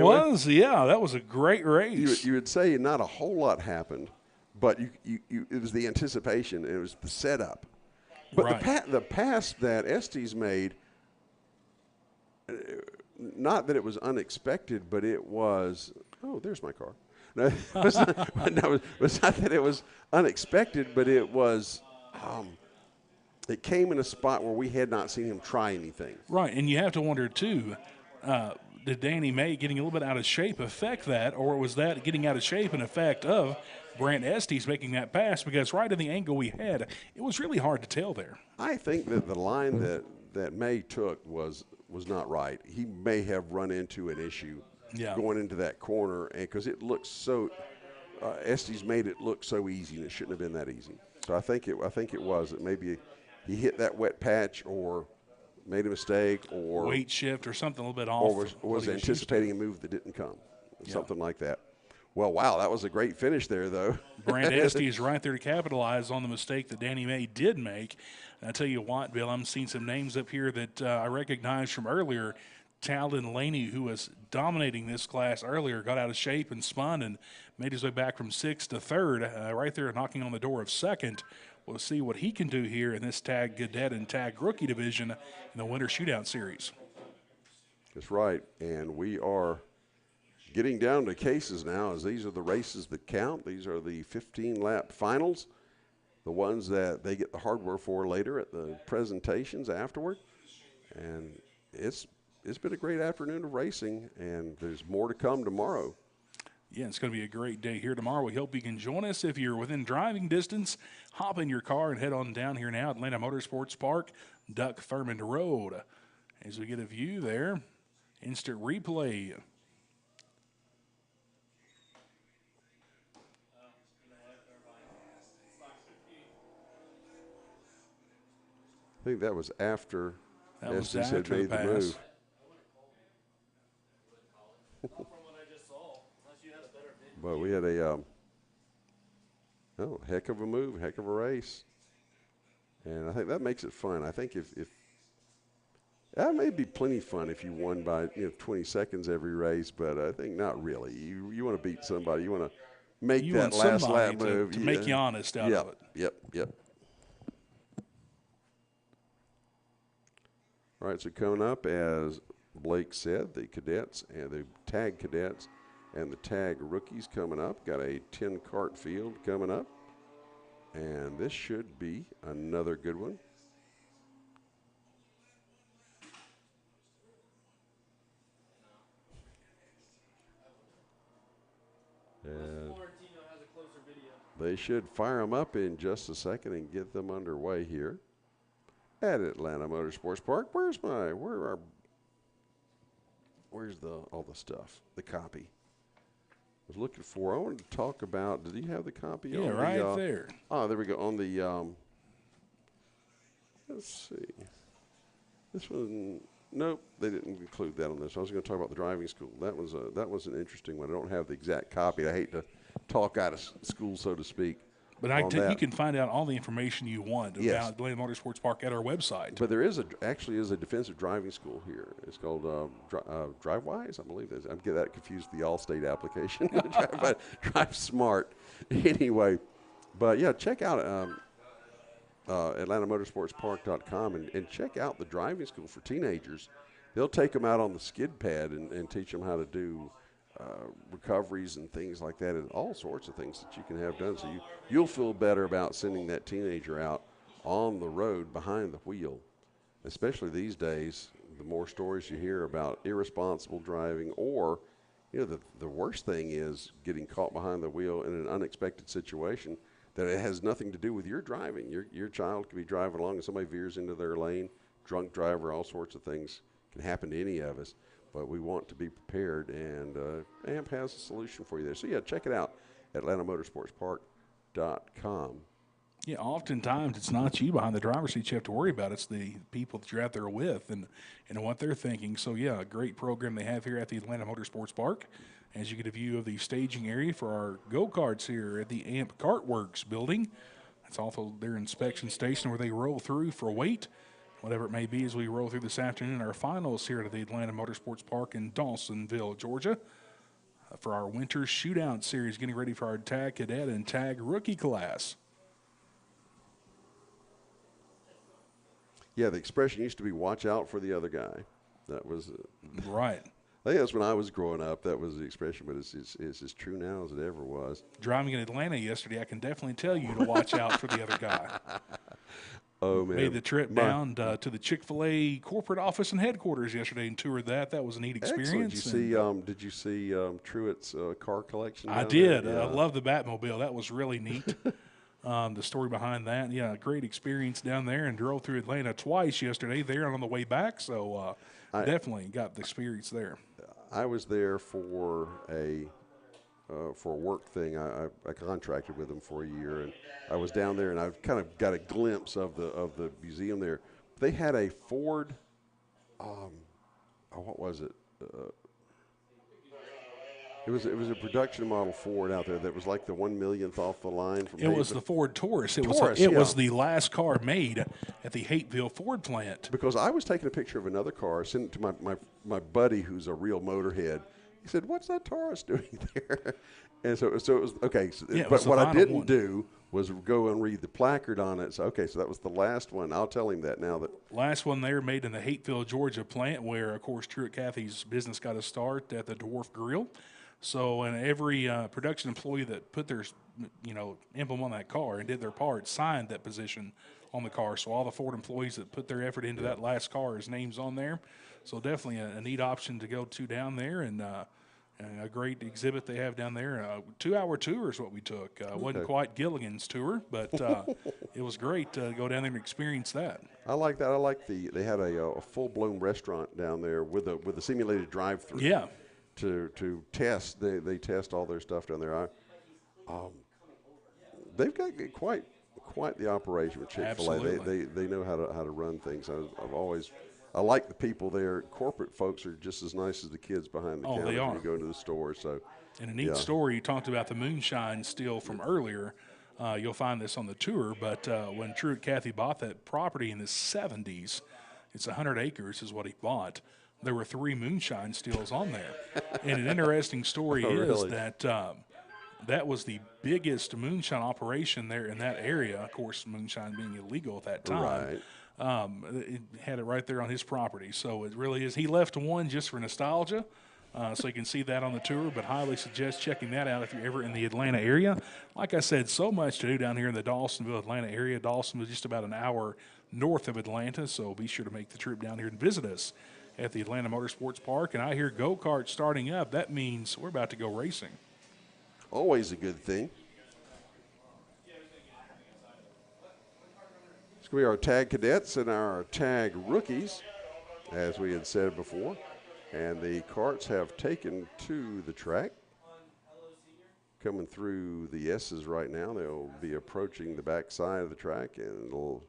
was a great race. You would say not a whole lot happened, but it was the anticipation. It was the setup. But right. the pass that Estes made, not that it was unexpected, but it was, oh, there's my car. No, it was not that it was unexpected, but it was, it came in a spot where we had not seen him try anything. Right, and you have to wonder, too, did Danny May getting a little bit out of shape affect that, or was that getting out of shape an effect of Brant Estes making that pass? Because right in the angle we had, it was really hard to tell there. I think that the line that May took was not right. He may have run into an issue going into that corner, and because it looks so, Estes made it look so easy, and it shouldn't have been that easy. So I think it was that maybe he hit that wet patch or made a mistake or weight shift or something a little bit off. Or was anticipating a move that didn't come, something like that. Well, wow, that was a great finish there, though. Brant Estes right there to capitalize on the mistake that Danny May did make. And I tell you what, Bill, I'm seeing some names up here that I recognize from earlier. Talon Laney, who was dominating this class earlier, got out of shape and spun and made his way back from 6th to 3rd, right there knocking on the door of 2nd. We'll see what he can do here in this Tag Cadet and Tag Rookie division in the Winter Shootout Series. That's right, and we are getting down to cases now, as these are the races that count. These are the 15-lap finals, the ones that they get the hardware for later at the presentations afterward. And it's been a great afternoon of racing, and there's more to come tomorrow. Yeah, it's going to be a great day here tomorrow. We hope you can join us. If you're within driving distance, hop in your car and head on down here now, Atlanta Motorsports Park, Duck Thurmond Road. As we get a view there, instant replay. I think that was after That was Estes had after made the the pass. move. From what I just saw, unless you had a better video. But we had a heck of a move, heck of a race. And I think that makes it fun. I think if that may be plenty fun if you won by 20 seconds every race, but I think not really. You want to beat somebody. You want to make You that want last somebody lap move. to make you honest out of it. Yep. All right, so coming up, as Blake said, the cadets and the tag cadets and the tag rookies coming up. Got a 10-kart field coming up, and this should be another good one. And Florentino has a closer video. they should fire them up in just a second and get them underway here at Atlanta Motorsports Park. Where's all the stuff, the copy? I was looking for. I wanted to talk about. Did you have the copy? Yeah, on right there. Oh, there we go. On the let's see. This one. Nope, they didn't include that on this. I was going to talk about the driving school. That was an interesting one. I don't have the exact copy. I hate to talk out of school, so to speak. But you can find out all the information you want about Atlanta Motorsports Park at our website. But there is actually is a defensive driving school here. It's called DriveWise, I believe. I'm getting that confused with the Allstate application. Drive Smart. Anyway, but yeah, check out AtlantaMotorsportsPark.com and check out the driving school for teenagers. They'll take them out on the skid pad and teach them how to do recoveries and things like that, and all sorts of things that you can have done. So you'll feel better about sending that teenager out on the road behind the wheel, especially these days. The more stories you hear about irresponsible driving, or the worst thing is getting caught behind the wheel in an unexpected situation that it has nothing to do with your driving. Your child could be driving along and somebody veers into their lane, drunk driver, all sorts of things can happen to any of us. But we want to be prepared, and AMP has a solution for you there. So, yeah, check it out, AtlantaMotorsportsPark.com. Yeah, oftentimes it's not you behind the driver's seat you have to worry about. It's the people that you're out there with and what they're thinking. So, yeah, a great program they have here at the Atlanta Motorsports Park. As you get a view of the staging area for our go-karts here at the AMP Kart Works building. That's also their inspection station where they roll through for weight, whatever it may be, as we roll through this afternoon. Our finals here at the Atlanta Motorsports Park in Dawsonville, Georgia, for our winter shootout series, getting ready for our tag cadet and tag rookie class. Yeah, the expression used to be "watch out for the other guy." That was Right. I think that's when I was growing up. That was the expression, but it's as true now as it ever was. Driving in Atlanta yesterday, I can definitely tell you to watch out for the other guy. Oh, man. Made the trip down to the Chick-fil-A corporate office and headquarters yesterday and toured that. That was a neat experience. Excellent. Did you see Truett's car collection? I did. I love the Batmobile. That was really neat. The story behind that. Yeah, great experience down there, and drove through Atlanta twice yesterday there and on the way back. So definitely got the experience there. I was there for a work thing. I contracted with them for a year, and I was down there, and I kind of got a glimpse of the museum there. They had a Ford. What was it? It was a production model Ford out there that was like the 1/1,000th off the line. From It was the Ford Taurus. It Taurus, was the last car made at the Hateville Ford plant. Because I was taking a picture of another car, sent it to my buddy who's a real motorhead. He said, "What's that Taurus doing there?" And so it was okay. So, Yeah, it but was the what I final didn't one. do was go and read the placard on it. So so that was the last one. I'll tell him that now. That Last one there made in the Hateville, Georgia plant, where, of course, Truett Cathy's business got a start at the Dwarf Grill. So, and every production employee that put their, emblem on that car and did their part signed that position on the car. So all the Ford employees that put their effort into that last car, his name's on there. So definitely a neat option to go to down there, and a great exhibit they have down there. 2-hour tour is what we took. Wasn't quite Gilligan's tour, but it was great to go down there and experience that. I like that. I like they had a full-blown restaurant down there with a simulated drive-through. Yeah. To test, they test all their stuff down there. They've got quite the operation with Chick-fil-A. Absolutely. They know how to run things. I like the people there. Corporate folks are just as nice as the kids behind the counter they are. when you go into the store. So, And a neat story, you talked about the moonshine still from earlier. You'll find this on the tour, but when True Cathy bought that property in the 70s, it's 100 acres is what he bought. There were 3 moonshine stills on there. And an interesting story is really? that that was the biggest moonshine operation there in that area. Of course, moonshine being illegal at that time. Right. It had it right there on his property. So it really is. He left one just for nostalgia. So you can see that on the tour, but highly suggest checking that out if you're ever in the Atlanta area. Like I said, so much to do down here in the Dawsonville, Atlanta area. Dawsonville is just about an hour north of Atlanta, so be sure to make the trip down here and visit us at the Atlanta Motorsports Park. And I hear go-kart starting up. That means we're about to go racing. Always a good thing. It's going to be our tag cadets and our tag rookies, as we had said before. And the karts have taken to the track. Coming through the S's right now. They'll be approaching the back side of the track and they'll,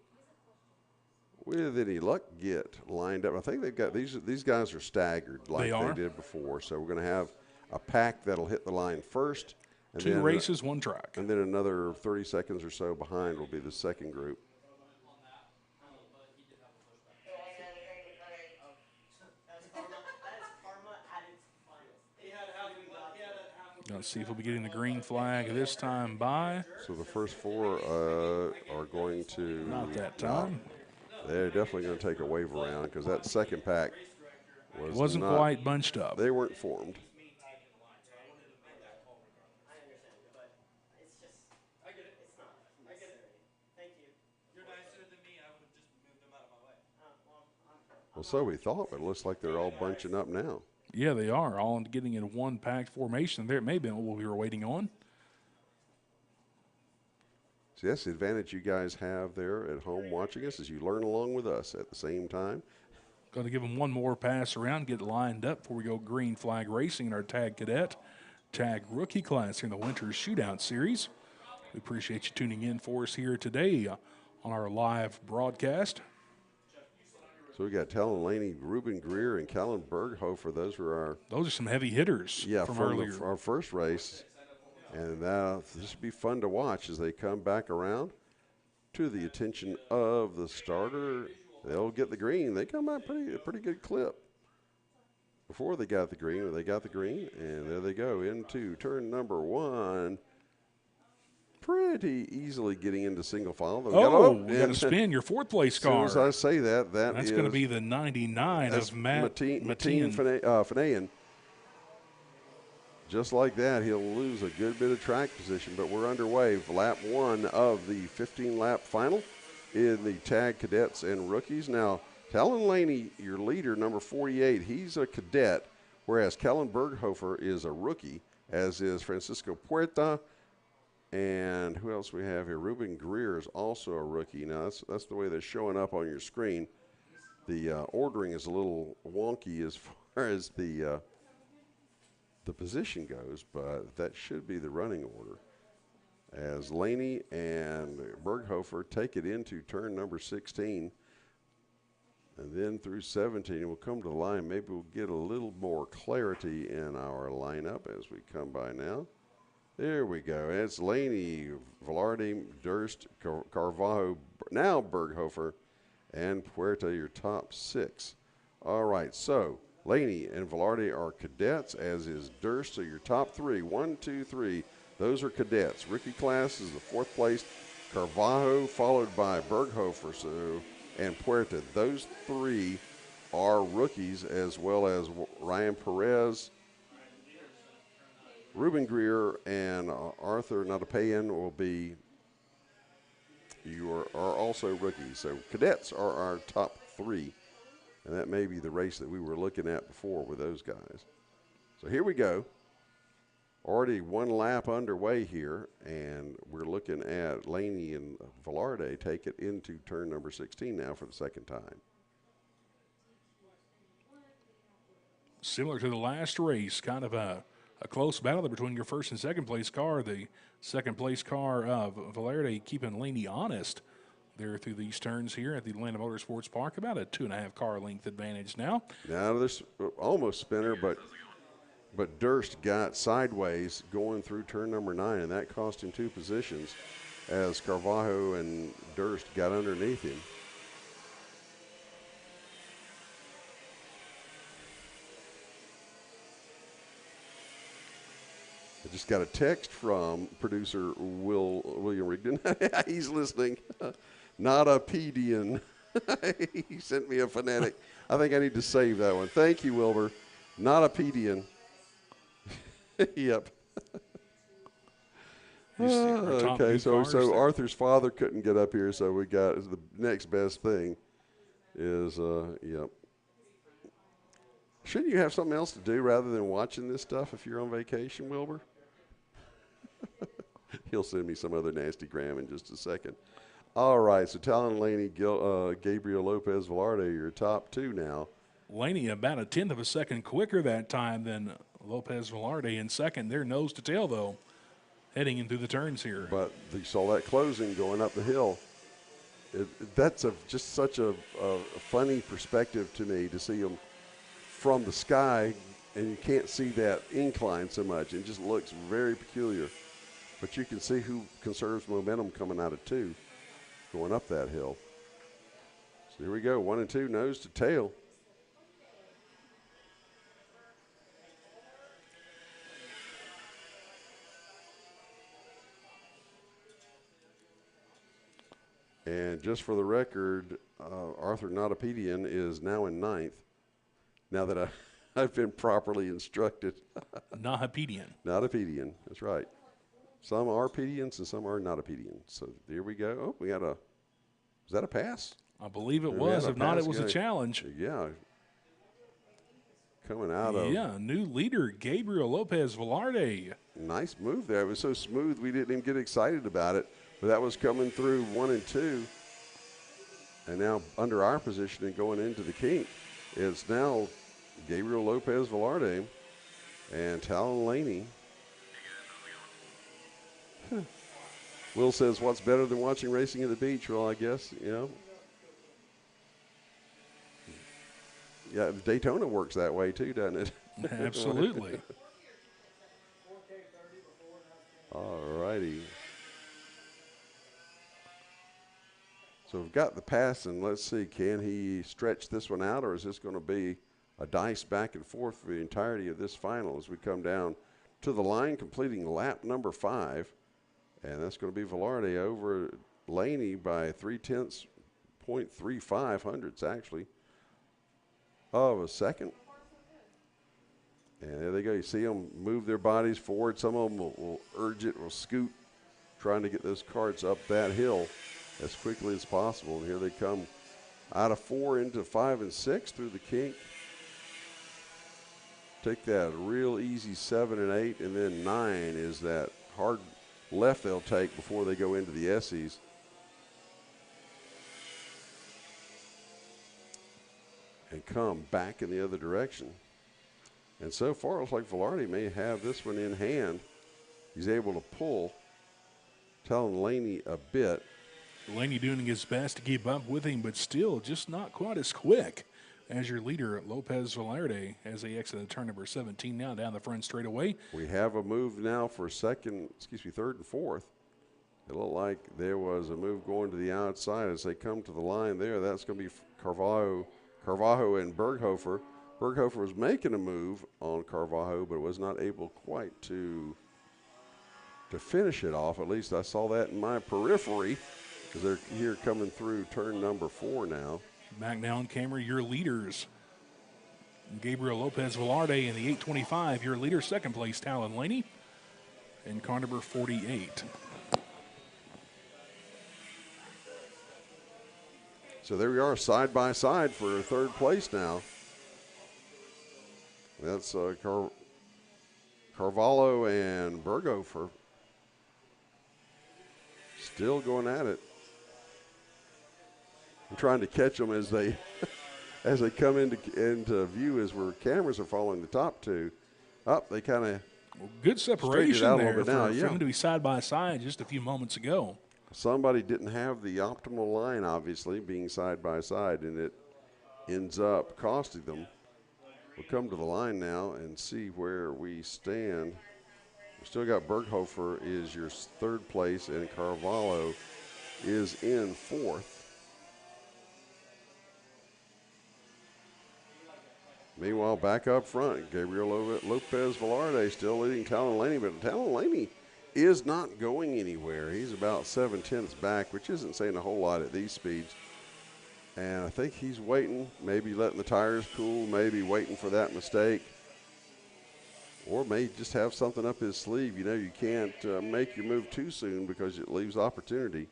with any luck, get lined up. I think they've got these guys are staggered like they did before. So we're going to have a pack that'll hit the line first. And 2 races, 1 track. And then another 30 seconds or so behind will be the second group. Let's see if we'll be getting the green flag this time by. So the first 4 are going to. Not that time. They're definitely going to take a wave around because that second pack wasn't quite bunched up. They weren't formed. Well, so we thought, but it looks like they're all bunching up now. Yeah, they are, all getting in one packed formation. There, it may have been what we were waiting on. So yes, the advantage you guys have there at home watching us is you learn along with us at the same time. Going to give them one more pass around, get lined up before we go green flag racing in our tag cadet, tag rookie class here in the Winter Shootout Series. We appreciate you tuning in for us here today on our live broadcast. So we got Talon Laney, Ruben Greer, and Callan Berghofer. Those are some heavy hitters from earlier. Our first race. And this should be fun to watch as they come back around to the attention of the starter. They'll get the green. They come out a pretty good clip. Before they got the green, and there they go into turn number 1. Pretty easily getting into single file. We got to spin your 4th place car. As soon as I say that's going to be the 99 of Mateen Fanayan. Just like that, he'll lose a good bit of track position, but we're underway. Lap 1 of the 15-lap final in the tag cadets and rookies. Now, Talon Laney, your leader, number 48, he's a cadet, whereas Callan Berghofer is a rookie, as is Francisco Puerta. And who else we have here? Ruben Greer is also a rookie. Now, that's the way they're showing up on your screen. The ordering is a little wonky as far as the position goes, but that should be the running order. As Laney and Berghofer take it into turn number 16, and then through 17, we'll come to the line. Maybe we'll get a little more clarity in our lineup as we come by now. There we go. It's Laney, Velarde, Durst, Carvalho, now Berghofer, and Puerta, your top 6. All right, so Laney and Velarde are cadets, as is Durst. So your top 3, 1, 2, 3, those are cadets. Rookie class is the 4th place. Carvalho followed by Berghofer and Puerta. Those 3 are rookies, as well as Ryan Perez Ruben Greer and Arthur Natapayan will be are also rookies. So cadets are our top 3, and that may be the race that we were looking at before with those guys. So here we go. Already one lap underway here, and we're looking at Laney and Velarde take it into turn number 16 now for the second time. Similar to the last race, kind of a close battle there between your first and second place car. The second place car of Velarde keeping Laney honest there through these turns here at the Atlanta Motorsports Park. About a 2.5 car length advantage now. Now this almost spinner, but Durst got sideways going through turn number 9, and that cost him 2 positions as Carvalho and Durst got underneath him. I just got a text from producer William Rigdon. He's listening. Not a pedian. He sent me a phonetic. I think I need to save that one. Thank you, Wilbur. Not a pedian. Yep. Okay, so Arthur's father couldn't get up here, so we got the next best thing is, yep. Shouldn't you have something else to do rather than watching this stuff if you're on vacation, Wilbur? He'll send me some other nasty gram in just a second. All right, so Talon Laney, Gabriel Lopez Velarde, your top 2 now. Laney about a 1/10 of a second quicker that time than Lopez Velarde in second. They're nose to tail, though, heading into the turns here. But you saw that closing going up the hill. That's just such a funny perspective to me to see them from the sky, and you can't see that incline so much. It just looks very peculiar. But you can see who conserves momentum coming out of 2, going up that hill. So here we go, 1 and 2, nose to tail. And just for the record, Arthur Notapedian is now in 9th. Now that I've been properly instructed. Nahapedian. Notapedian, that's right. Some are pedians and some are Notapedians. So there we go. Oh, we got was that a pass? I believe it was. If not, it was a challenge. Yeah. Coming out of. Yeah, new leader, Gabriel Lopez Velarde. Nice move there. It was so smooth we didn't even get excited about it. But that was coming through 1 and 2. And now under our position and going into the kink, it's now Gabriel Lopez Velarde and Talon Laney. Will says, what's better than watching racing at the beach? Well, I guess, yeah, Daytona works that way too, doesn't it? Absolutely. All righty. So we've got the pass, and let's see, can he stretch this one out, or is this going to be a dice back and forth for the entirety of this final as we come down to the line, completing lap number 5. And that's going to be Velarde over Laney by 0.35 hundredths, actually, of a second. And there they go. You see them move their bodies forward. Some of them will urge it, will scoot, trying to get those carts up that hill as quickly as possible. And here they come out of 4 into 5 and 6 through the kink. Take that real easy 7 and 8, and then 9 is that hard left they'll take before they go into the Essies. And come back in the other direction. And so far, it looks like Velarde may have this one in hand. He's able to pull Talon Laney a bit. Laney doing his best to keep up with him, but still just not quite as quick as your leader, Lopez Velarde, as they exit the turn number 17 now down the front straightaway. We have a move now for third and fourth. It looked like there was a move going to the outside as they come to the line there. That's going to be Carvalho and Berghofer. Berghofer was making a move on Carvalho, but was not able quite to finish it off. At least I saw that in my periphery, because they're here coming through turn number 4 now. Back now on camera, your leaders. Gabriel Lopez Velarde in the 825, your leader, second place, Talon Laney. in car number 48. So there we are, side by side for third place now. That's Carvalho and Berghofer still going at it. I'm trying to catch them as they as they come into view as where cameras are following the top two. Up, they kind of good separation there for now, them to be side by side just a few moments ago. Somebody didn't have the optimal line, obviously, being side by side, and it ends up costing them. We'll come to the line now and see where we stand. We still got Berghofer is your third place, and Carvalho is in fourth. Meanwhile, back up front, Gabriel Lopez Velarde still leading Talon Laney, but Talon Laney is not going anywhere. He's about 7/10 back, which isn't saying a whole lot at these speeds. And I think he's waiting, maybe letting the tires cool, maybe waiting for that mistake, or may just have something up his sleeve. You know, you can't make your move too soon because it leaves opportunity.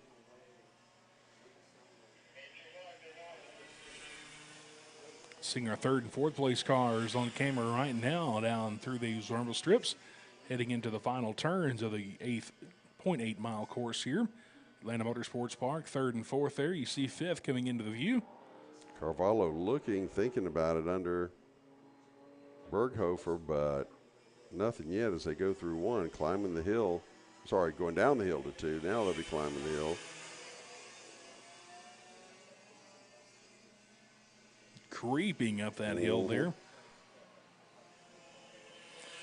Seeing our third and fourth place cars on camera right now down through these rumble strips, heading into the final turns of the 0.8 mile course here. Atlanta Motorsports Park, third and fourth there. You see fifth coming into the view. Carvalho looking, thinking about it under Berghofer, but nothing yet as they go through one, climbing the hill. Sorry, going down the hill to two. Now they'll be climbing the hill. Creeping up that hill there.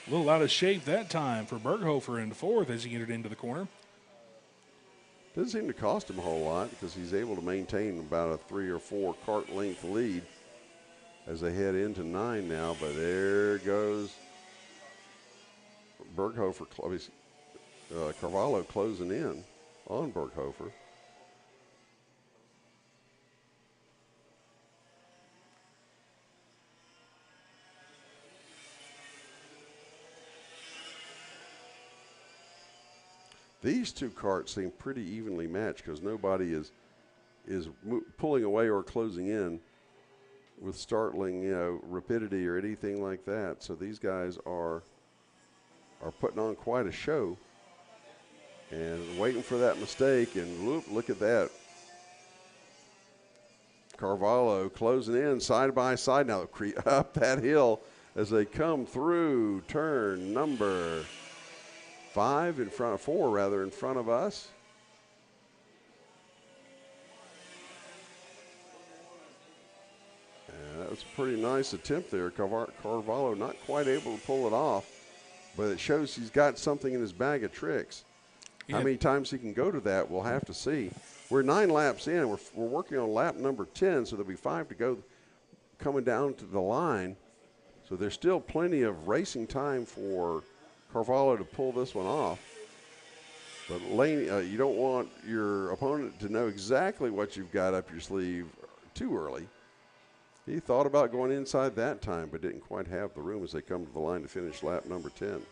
A little out of shape that time for Berghofer in fourth as he entered into the corner. Doesn't seem to cost him a whole lot because he's able to maintain about a 3 or 4 kart length lead as they head into 9 now. But there goes Berghofer, Carvalho closing in on Berghofer. These two karts seem pretty evenly matched because nobody is pulling away or closing in with startling, rapidity or anything like that. So these guys are putting on quite a show and waiting for that mistake. And look at that. Carvalho closing in side by side now up that hill as they come through turn number 4 in front of us. And that was a pretty nice attempt there. Carvalho not quite able to pull it off, but it shows he's got something in his bag of tricks. Yeah. How many times he can go to that, we'll have to see. We're 9 laps in. We're working on lap number 10, so there'll be 5 to go coming down to the line. So there's still plenty of racing time for Carvalho to pull this one off. But Laney, you don't want your opponent to know exactly what you've got up your sleeve too early. He thought about going inside that time, but didn't quite have the room as they come to the line to finish lap number 10.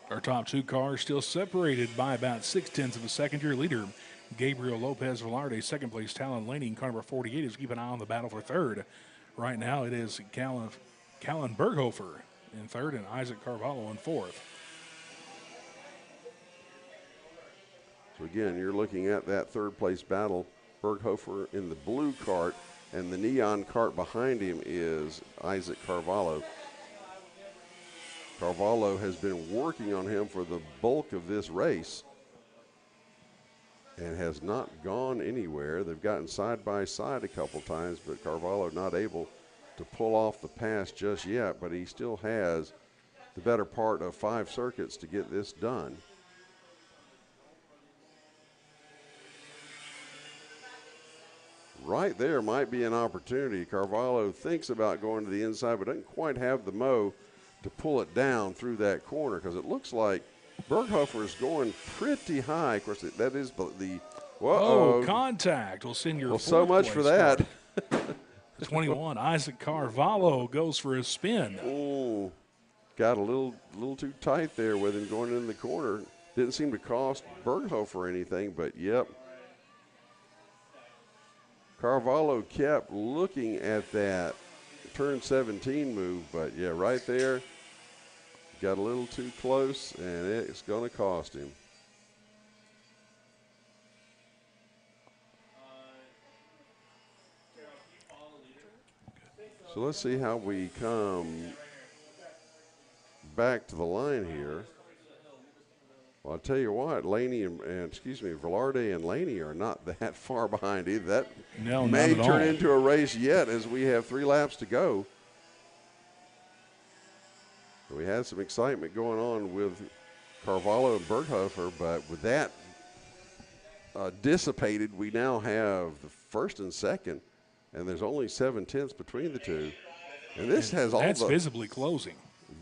Our top two cars still separated by about 0.6 of a second. Your leader, Gabriel Lopez Velarde, second place, Talon Laney in car number 48 is keeping an eye on the battle for third. Right now it is Callan Berghofer in third and Isaac Carvalho in fourth. So again, you're looking at that third place battle. Berghofer in the blue cart, and the neon cart behind him is Isaac Carvalho. Carvalho has been working on him for the bulk of this race and has not gone anywhere. They've gotten side by side a couple times, but Carvalho not able to pull off the pass just yet, but he still has the better part of 5 circuits to get this done. Right there might be an opportunity. Carvalho thinks about going to the inside, but doesn't quite have the mo to pull it down through that corner because it looks like Berghofer is going pretty high. Of course, that is the contact. We'll send your well, so much for that. 21, Isaac Carvalho goes for a spin. Ooh. got a little too tight there with him going in the corner. Didn't seem to cost Berghofer anything, but yep. Carvalho kept looking at that turn 17 move, but yeah, right there, got a little too close, and it's going to cost him. So let's see how we come back to the line here. Well, I'll tell you what, Laney and Velarde and Laney are not that far behind either. That No, may not at turn all. into a race yet as we have 3 laps to go. We had some excitement going on with Carvalho and Berghofer, but with that dissipated, we now have the first and second, and there's only 7/10 between the two. And this has all That's the visibly closing.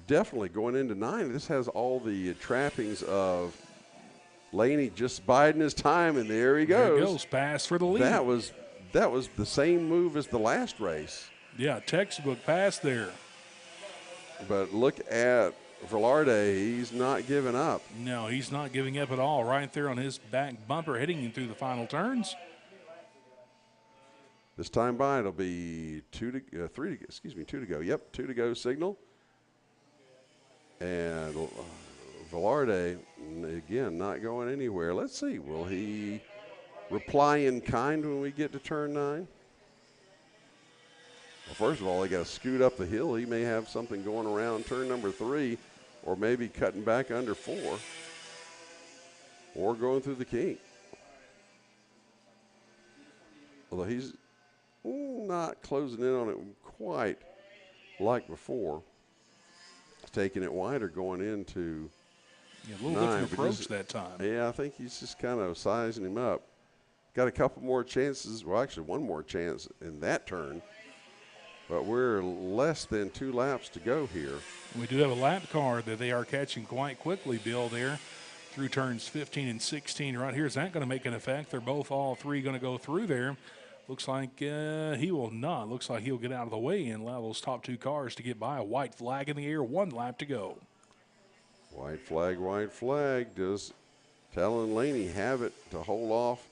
definitely going into 9. This has all the trappings of Laney just biding his time, and there he There goes. it goes. Pass for the lead. That was the same move as the last race. Yeah, textbook pass there. But look at Velarde. He's not giving up. No, he's not giving up at all. Right there on his back bumper, heading him through the final turns. This time by, it'll be 2 to go. Yep, 2 to go signal. And Velarde, again, not going anywhere. Let's see, will he reply in kind when we get to turn 9? Well, first of all, they got to scoot up the hill. He may have something going around turn number 3, or maybe cutting back under 4, or going through the kink. Although he's not closing in on it quite like before. Taking it wider going into Yeah, a little 9, different approach that time. Yeah, I think he's just kind of sizing him up. Got a couple more chances. Well, actually, one more chance in that turn. But we're less than 2 laps to go here. We do have a lap car that they are catching quite quickly, Bill, there through turns 15 and 16 right here. Is that going to make an effect? They're both, all 3 going to go through there. Looks like he will not. Looks like he'll get out of the way and allow those top 2 cars to get by. A white flag in the air, 1 lap to go. White flag. Does Talon Laney have it to hold off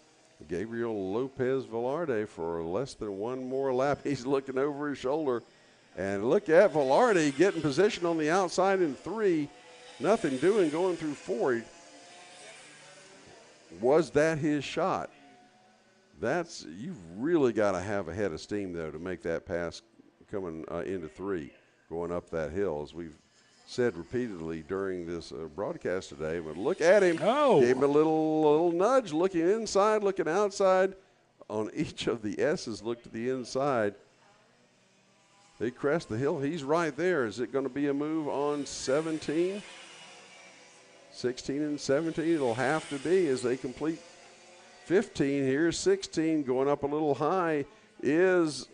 Gabriel Lopez Velarde for less than 1 more lap? He's looking over his shoulder. And look at Velarde getting position on the outside in 3. Nothing doing going through 4. Was that his shot? You've really got to have a head of steam, though, to make that pass coming into 3, going up that hill, as we've said repeatedly during this broadcast today. But look at him. Oh. Gave him a little nudge, looking inside, looking outside. On each of the S's, look to the inside. They crest the hill. He's right there. Is it going to be a move on 17? 16 and 17, it'll have to be as they complete 15. Here's 16 going up a little high is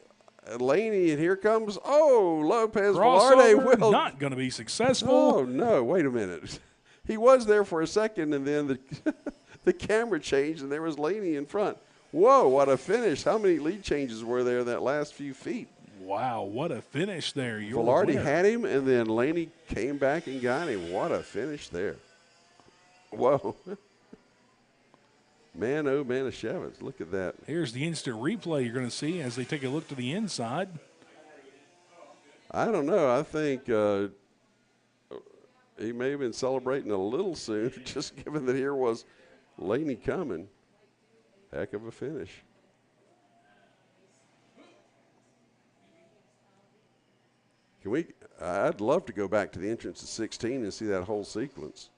Laney, and here comes, Lopez Velarde. Will not going to be successful. Oh, no, wait a minute. He was there for a second, and then the camera changed, and there was Laney in front. Whoa, what a finish. How many lead changes were there that last few feet? Wow, what a finish there. Velarde had him, and then Laney came back and got him. What a finish there. Whoa. Man, oh, man, of Shevitz. Look at that. Here's the instant replay you're going to see as they take a look to the inside. I don't know. I think he may have been celebrating a little soon, just given that here was Laney coming. Heck of a finish. I'd love to go back to the entrance of 16 and see that whole sequence.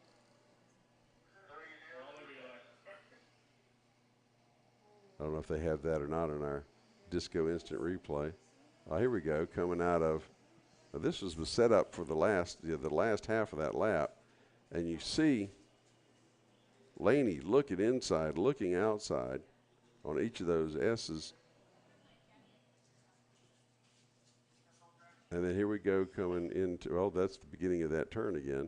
I don't know if they have that or not in our Disco Instant Replay. Oh, here we go, coming out of, this was the setup for the last half of that lap. And you see Laney looking inside, looking outside on each of those S's. And then here we go coming into, that's the beginning of that turn again.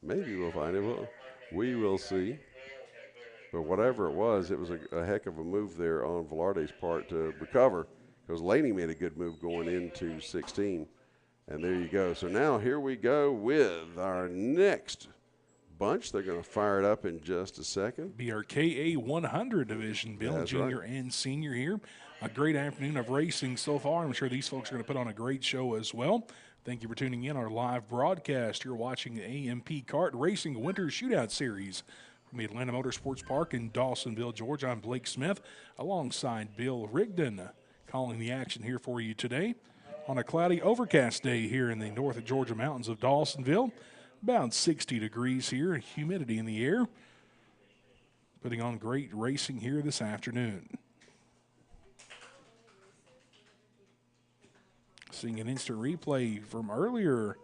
Maybe we'll find it. We will see. But whatever it was a heck of a move there on Velarde's part to recover, because Laney made a good move going into 16. And there you go. So now here we go with our next bunch. They're going to fire it up in just a second. Be our KA 100 division, Bill, That's junior right. and senior here. A great afternoon of racing so far. I'm sure these folks are going to put on a great show as well. Thank you for tuning in our live broadcast. You're watching the AMP Kart Racing Winter Shootout Series from the Atlanta Motorsports Park in Dawsonville, Georgia. I'm Blake Smith alongside Bill Rigdon calling the action here for you today on a cloudy, overcast day here in the north of Georgia mountains of Dawsonville. About 60 degrees here, humidity in the air. Putting on great racing here this afternoon. Seeing an instant replay from earlier,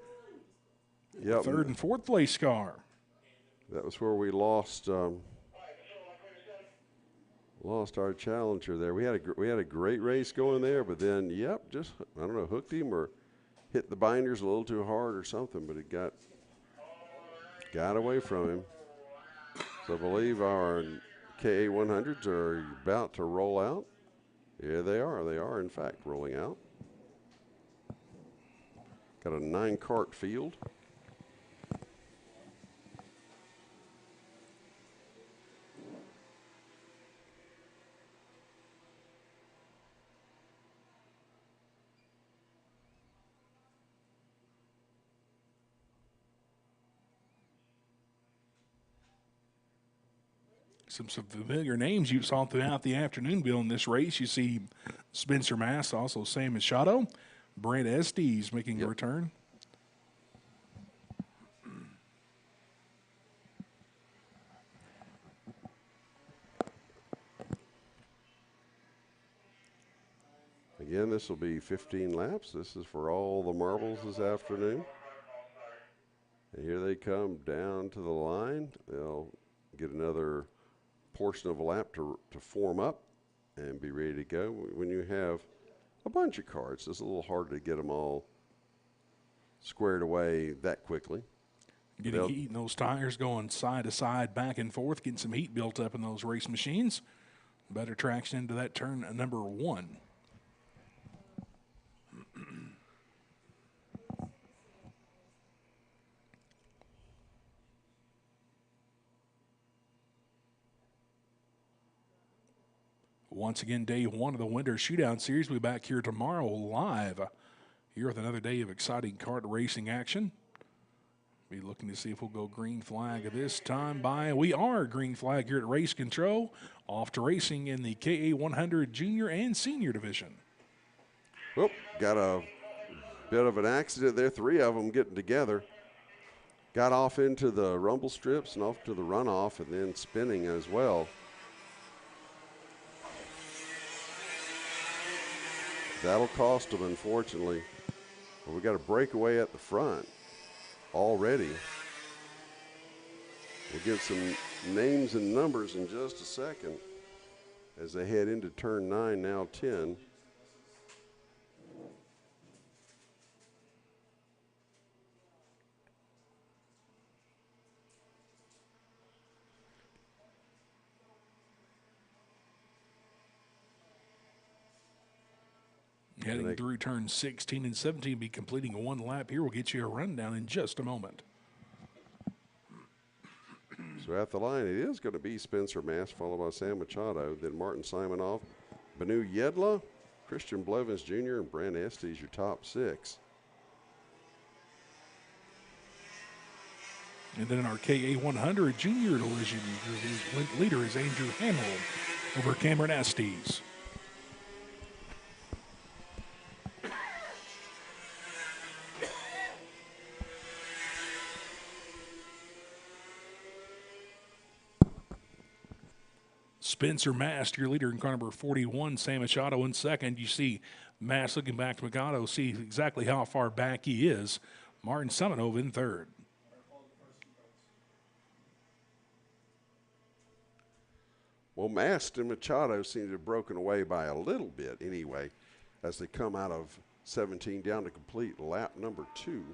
Yep. third and fourth place car. That was where we lost our challenger there. We had a great race going there, but then just I don't know, hooked him or hit the binders a little too hard or something, but it got away from him. So I believe our KA 100s are about to roll out. Yeah, they are. They are in fact rolling out. Got a 9-cart field. Some familiar names you saw throughout the afternoon, Bill, in this race. You see Spencer Mass, also Sam Machado. Brent Estes making a return. Again, this will be 15 laps. This is for all the marbles this afternoon. And here they come down to the line. They'll get another portion of a lap to form up and be ready to go. When you have a bunch of carts, it's a little hard to get them all squared away that quickly. Getting heat in those tires, going side to side, back and forth, getting some heat built up in those race machines. Better traction into that turn number 1. Once again, day 1 of the Winter Shootout Series. We'll be back here tomorrow live here with another day of exciting kart racing action. Be looking to see if we'll go green flag this time by. We are green flag here at Race Control. Off to racing in the KA 100 Junior and Senior Division. Well, got a bit of an accident there. 3 of them getting together. Got off into the rumble strips and off to the runoff and then spinning as well. That'll cost them, unfortunately. But we got a breakaway at the front already. We'll get some names and numbers in just a second as they head into turn 9, now 10. Heading through turn 16 and 17, be completing 1 lap here. We'll get you a rundown in just a moment. So at the line, it is going to be Spencer Mass, followed by Sam Machado, then Martin Simonoff, Benu Yedla, Christian Blevins Jr., and Brent Estes, your top 6. And then in our KA 100 Junior division, your leader is Andrew Hamill over Cameron Estes. Spencer Mast, your leader in car number 41. Sam Machado in second. You see Mast looking back to Machado, see exactly how far back he is. Martin Semenov in third. Well, Mast and Machado seem to have broken away by a little bit anyway as they come out of 17 down to complete lap number 2.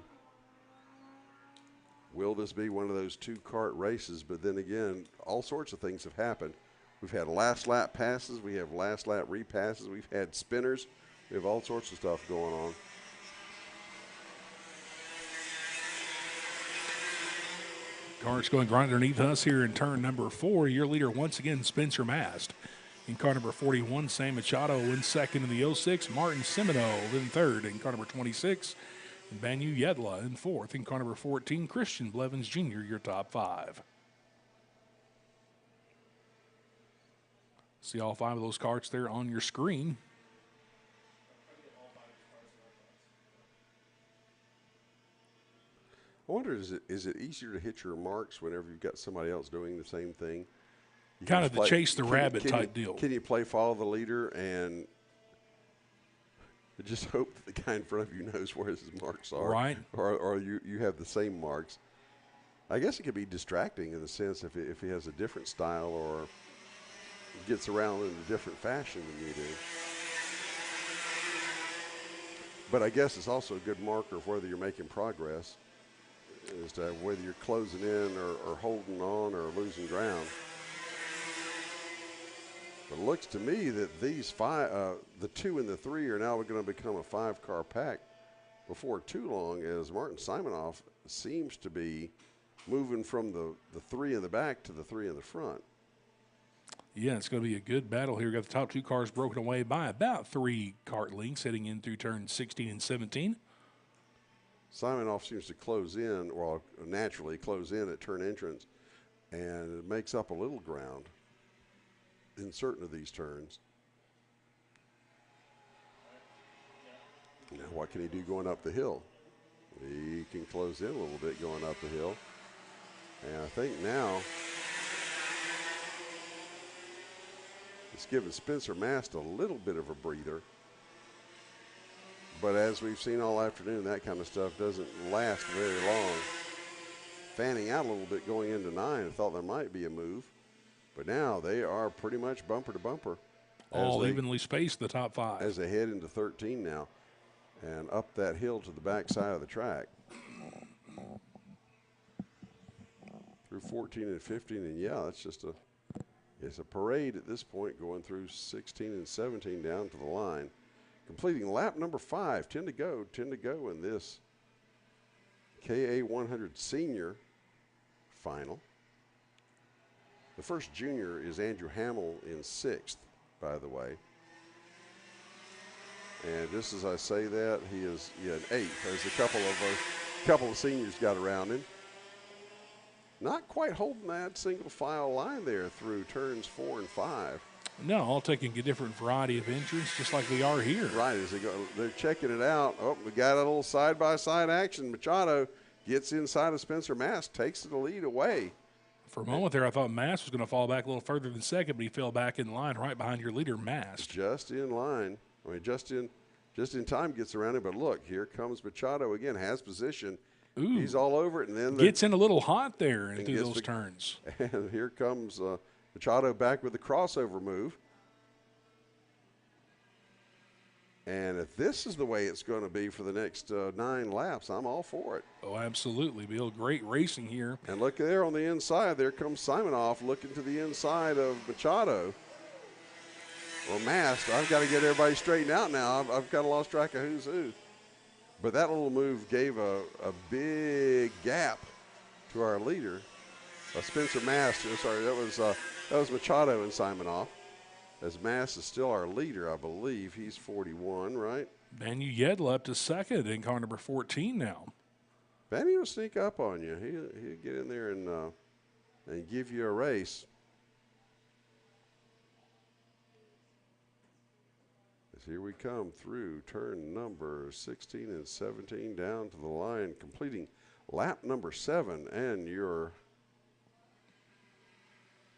Will this be one of those 2 kart races? But then again, all sorts of things have happened. We've had last lap passes. We have last lap repasses. We've had spinners. We have all sorts of stuff going on. Cart's going right underneath us here in turn number 4. Your leader once again, Spencer Mast. In car number 41, Sam Machado in second in the 06. Martin Semino in third in car number 26. And Banu Yedla in fourth. In car number 14, Christian Blevins Jr., your top 5. See all 5 of those carts there on your screen. I wonder, is it easier to hit your marks whenever you've got somebody else doing the same thing? You Kind can of the play, chase the rabbit can type you, deal. Can you play follow the leader and just hope that the guy in front of you knows where his marks are? Right. Or you have the same marks. I guess it could be distracting in the sense if he has a different style or gets around in a different fashion than you do. But I guess it's also a good marker of whether you're making progress, as to whether you're closing in or holding on or losing ground. But it looks to me that these 5, the 2 and the 3 are now going to become a 5-car pack before too long, as Martin Simonoff seems to be moving from the 3 in the back to the 3 in the front. Yeah, it's going to be a good battle here. We've got the top 2 cars broken away by about 3 kart lengths heading in through turns 16 and 17. Simonoff seems to close in, or naturally close in at turn entrance, and it makes up a little ground in certain of these turns. Now, what can he do going up the hill? He can close in a little bit going up the hill. And I think now it's giving Spencer Mast a little bit of a breather. But as we've seen all afternoon, that kind of stuff doesn't last very long. Fanning out a little bit going into 9. I thought there might be a move. But now they are pretty much bumper to bumper. All evenly spaced, the top 5. As they head into 13 now and up that hill to the back side of the track. Through 14 and 15, and yeah, it's just it's a parade at this point going through 16 and 17 down to the line. Completing lap number 5, 10 to go in this KA 100 Senior final. The first junior is Andrew Hamill in 6th, by the way. And just as I say that, he is in 8th, as a couple of seniors got around him. Not quite holding that single file line there through turns 4 and 5. No, all taking a different variety of entrance, just like we are here. Right, as they go, they're checking it out. Oh, we got a little side-by-side action. Machado gets inside of Spencer Mast, takes the lead away. For a moment there, I thought Mast was going to fall back a little further than second, but he fell back in line right behind your leader, Mast. Just in line. I mean, just in time gets around him. But look, here comes Machado again, has position. Ooh. He's all over it, and then Gets in a little hot there and through gets those turns. And here comes Machado back with the crossover move. And if this is the way it's going to be for the next 9 laps, I'm all for it. Oh, absolutely, Bill. Great racing here. And look there on the inside. There comes Simonoff looking to the inside of Machado. Or Mast. I've got to get everybody straightened out now. I've kind of lost track of who's who. But that little move gave a big gap to our leader, Spencer Mast. Sorry, that was Machado and Simonoff. As Mast is still our leader, I believe. He's 41, right? Banu Yedla up to second in car number 14 now. Benny will sneak up on you. He'll get in there and give you a race. As here we come through turn number 16 and 17 down to the line, completing lap number 7, and your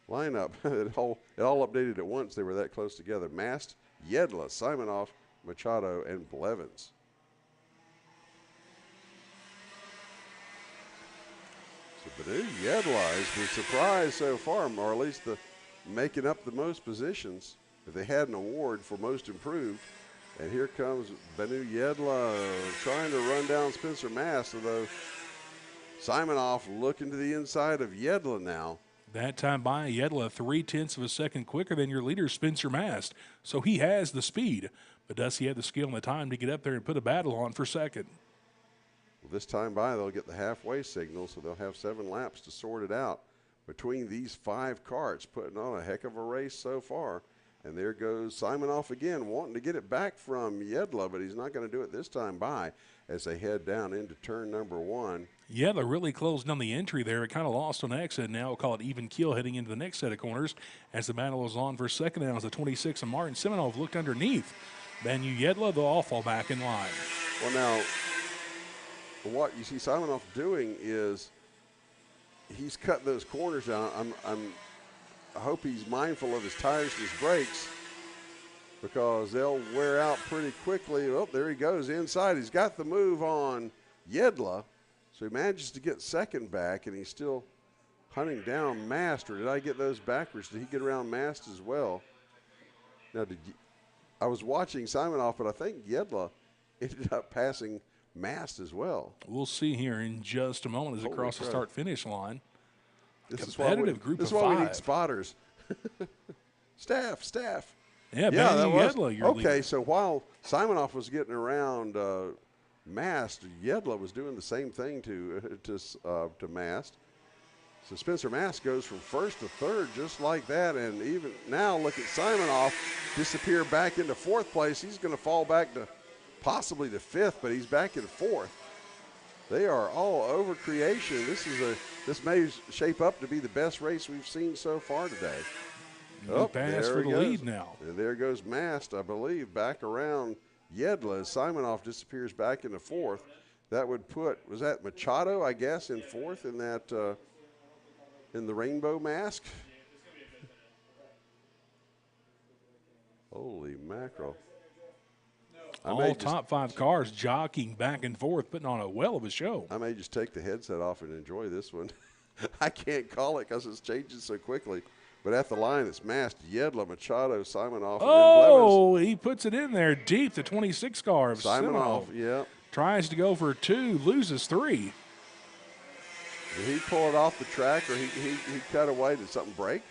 lineup, it all updated at once. They were that close together. Mast, Yedla, Simonoff, Machado, and Blevins. So Banu Yedla is the surprise so far, or at least making up the most positions. If they had an award for most improved. And here comes Banu Yedla trying to run down Spencer Mast, although Simonoff looking to the inside of Yedla now. That time by Yedla, 0.3 of a second quicker than your leader, Spencer Mast. So he has the speed, but does he have the skill and the time to get up there and put a battle on for second? Well, this time by, they'll get the halfway signal, so they'll have 7 laps to sort it out between these 5 carts, putting on a heck of a race so far. And there goes Simonoff again, wanting to get it back from Yedla, but he's not going to do it this time by as they head down into turn number 1. Yeah, they're really closing on the entry there. It kind of lost on exit. Now we'll call it even keel heading into the next set of corners as the battle is on for second. Now as the 26 and Martin Simonov looked underneath. Banu Yedla, they'll all fall back in line. Well, now, what you see Simonoff doing is he's cut those corners down. I hope he's mindful of his tires and his brakes because they'll wear out pretty quickly. Oh, there he goes inside. He's got the move on Yedla. So he manages to get second back, and he's still hunting down Mast. Or did I get those backwards? Did he get around Mast as well? Now, I was watching Simonoff, but I think Yedla ended up passing Mast as well. We'll see here in just a moment as it crosses the start-finish line. This is Competitive group of 5. This is why we need spotters. Staff. Yeah, that Banu was. Yedla, your Okay, leader. so while Simonoff was getting around Mast, Yedla was doing the same thing to Mast. So Spencer Mast goes from first to third just like that, and even now look at Simonoff disappear back into 4th place. He's going to fall back to possibly to 5th, but he's back in 4th. They are all over creation. This may shape up to be the best race we've seen so far today. Pass for the lead now. And there goes Mast, I believe, back around Yedla as Simonoff disappears back into 4th. That would put, was that Machado, I guess, in 4th in that in the rainbow mask? Holy mackerel. All top 5 cars jockeying back and forth, putting on a well of a show. I may just take the headset off and enjoy this one. I can't call it because it's changing so quickly. But at the line, it's Mast, Yedla, Machado, Simonoff, and Oh, he puts it in there deep. The 26 car of Simonoff, Simonov yeah. tries to go for 2, loses 3. Did he pull it off the track or he cut away? Did something break?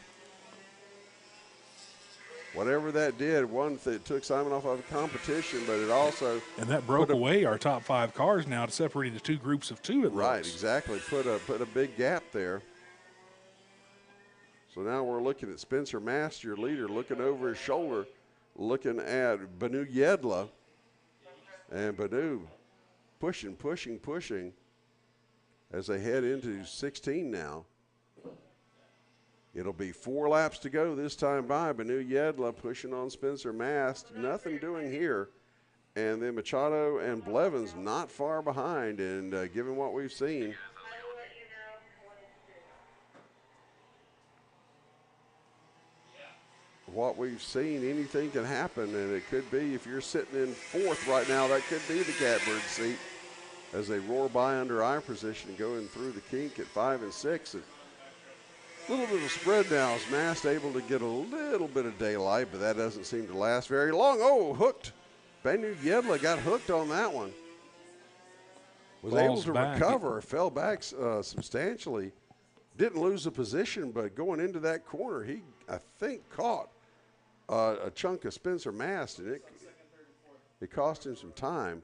Whatever that did, it took Simonoff out of competition, but it also And that broke away our top 5 cars now to separate into 2 groups of 2 at right, looks. exactly. Put a big gap there. So now we're looking at Spencer Mast, your leader, looking over his shoulder, looking at Banu Yedla. And Banu pushing as they head into 16 now. It'll be 4 laps to go this time by. Banu Yedla pushing on Spencer Mast. Nothing doing here. And then Machado and Blevins not far behind. And given what we've seen, anything can happen. And it could be, if you're sitting in 4th right now, that could be the catbird seat as they roar by under eye position, going through the kink at 5 and 6. And a little bit of spread now as Mast able to get a little bit of daylight, but that doesn't seem to last very long. Oh, hooked. Banu Yedla got hooked on that one. Was able to recover, fell back substantially. Didn't lose the position, but going into that corner, he, I think, caught a chunk of Spencer Mast, and it cost him some time.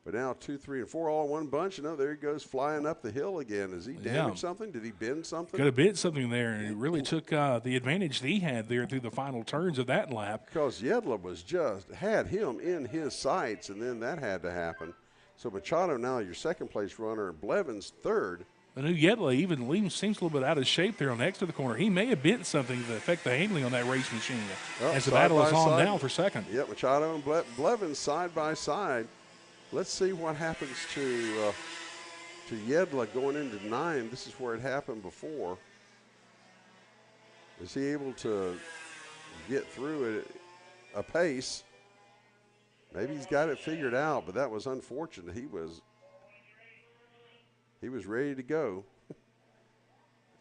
But now 2, 3, and 4 all in one bunch. And there he goes flying up the hill again. Has he damaged something? Did he bend something? Could have bent something there, and it really took the advantage that he had there through the final turns of that lap. Because Yedla was had him in his sights, and then that had to happen. So Machado now your second place runner, and Blevins third. Banu Yedla even seems a little bit out of shape there on the exit of the corner. He may have bent something to affect the handling on that race machine as the battle is on now for second. Yep, Machado and Blevins side by side. Let's see what happens to Yedla going into 9. This is where it happened before. Is he able to get through it a pace? Maybe he's got it figured out, but that was unfortunate. He was ready to go.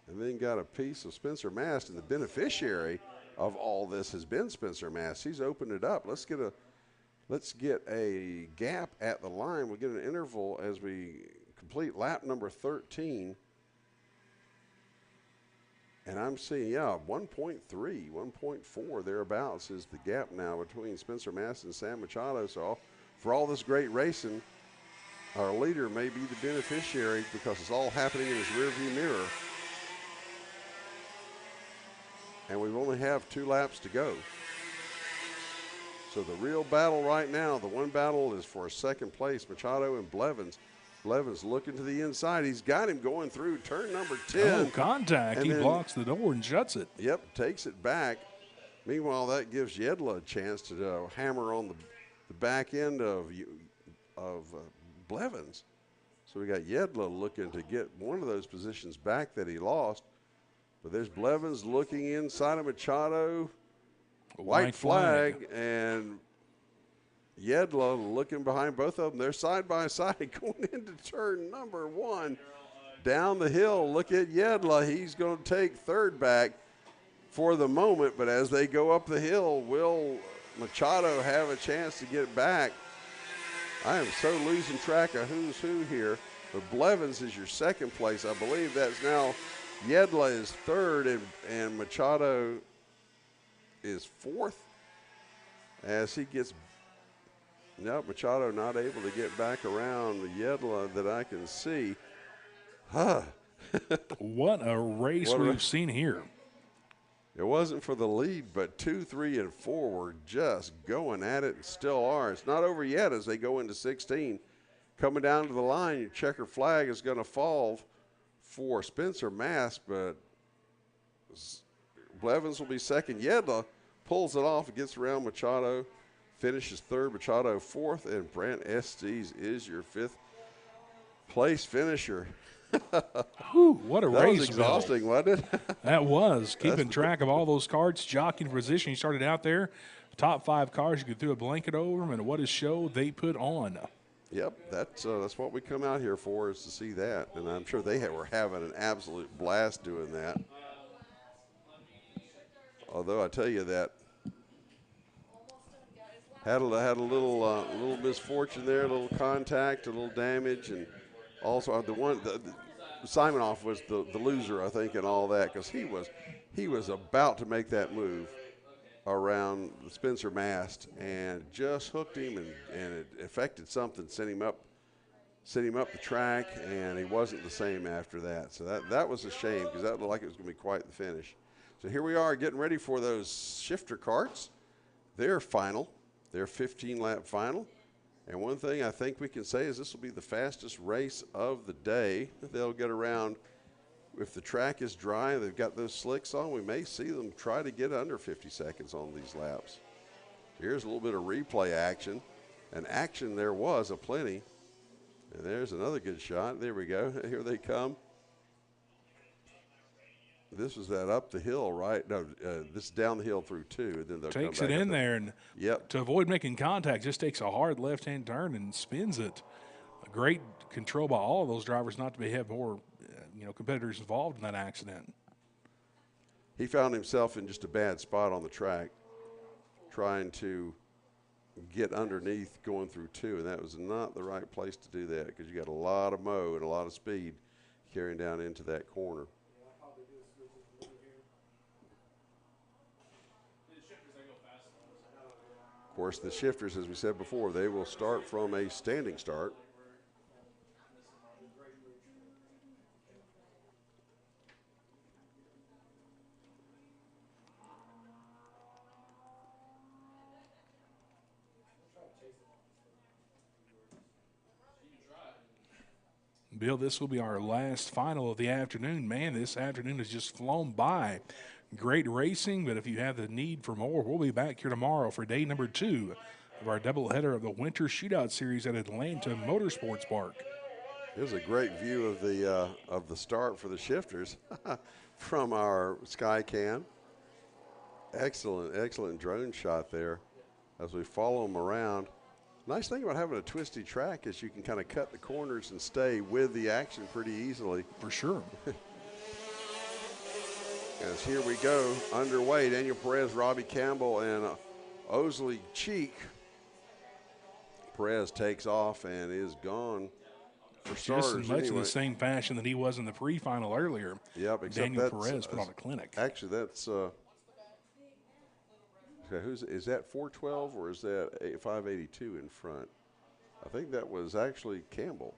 And then got a piece of Spencer Mast, and the beneficiary of all this has been Spencer Mast. He's opened it up. Let's get a gap at the line. We'll get an interval as we complete lap number 13. And I'm seeing, 1.3, 1.4 thereabouts is the gap now between Spencer Mass and Sam Machado. So for all this great racing, our leader may be the beneficiary because it's all happening in his rearview mirror. And we only have 2 laps to go. So the real battle right now, the one battle is for second place, Machado and Blevins. Blevins looking to the inside. He's got him going through turn number 10. Oh, contact. He blocks the door and shuts it. Yep, takes it back. Meanwhile, that gives Yedla a chance to hammer on the back end of Blevins. So we got Yedla looking to get one of those positions back that he lost. But there's Blevins looking inside of Machado. White flag, and Yedla looking behind both of them. They're side by side going into turn number 1. Down the hill, look at Yedla. He's going to take third back for the moment, but as they go up the hill, will Machado have a chance to get back? I am so losing track of who's who here. But Blevins is your second place. I believe that's now Yedla is third, and Machado is fourth as he gets Machado not able to get back around the Yedla that I can see. What a race we've seen here. It wasn't for the lead, but 2, 3, and 4 were just going at it and still are. It's not over yet as they go into 16. Coming down to the line, your checker flag is going to fall for Spencer Mass, but Blevins will be second. Yedla pulls it off, gets around Machado, finishes third, Machado fourth, and Brant Estes is your 5th place finisher. Whew, what a race. That was exhausting, wasn't it? That was. Keeping track of all those carts, jockeying for position. You started out there, top 5 cars, you could throw a blanket over them, and what a show they put on. Yep, that's what we come out here for, is to see that. And I'm sure they were having an absolute blast doing that. Although I tell you that had a little misfortune there, a little contact, a little damage, and also the Simonoff was the loser, I think, and all that, because he was about to make that move around the Spencer mast and just hooked him, and it affected something, sent him up the track, and he wasn't the same after that. So that was a shame, because that looked like it was going to be quite the finish. So here we are getting ready for those shifter carts. Their final, their 15-lap final. And one thing I think we can say is this will be the fastest race of the day. They'll get around, if the track is dry and they've got those slicks on, we may see them try to get under 50 seconds on these laps. Here's a little bit of replay action. And action there was aplenty. And there's another good shot. There we go. Here they come. This was that up the hill, right? No, this is down the hill through 2. And then they'll Takes come it back in there, and to avoid making contact, just takes a hard left-hand turn and spins it. A great control by all of those drivers not to have more competitors involved in that accident. He found himself in just a bad spot on the track, trying to get underneath going through 2, and that was not the right place to do that, because you got a lot of mow and a lot of speed carrying down into that corner. Of course, the shifters, as we said before, they will start from a standing start. Bill, this will be our last final of the afternoon. Man, this afternoon has just flown by. Great racing, but if you have the need for more, we'll be back here tomorrow for day number 2 of our doubleheader of the Winter Shootout Series at Atlanta Motorsports Park. Here's a great view of the start for the shifters from our sky cam. Excellent drone shot there as we follow them around. Nice thing about having a twisty track is you can kind of cut the corners and stay with the action pretty easily. For sure. As here we go, underway, Daniel Perez, Robbie Campbell, and Osley Cheek. Perez takes off and is gone for Just starters in much of anyway. the same fashion that he was in the pre-final earlier. Yep, except Daniel that's, Perez put on a clinic. Actually, that's okay, is that 412 or is that 582 in front? I think that was actually Campbell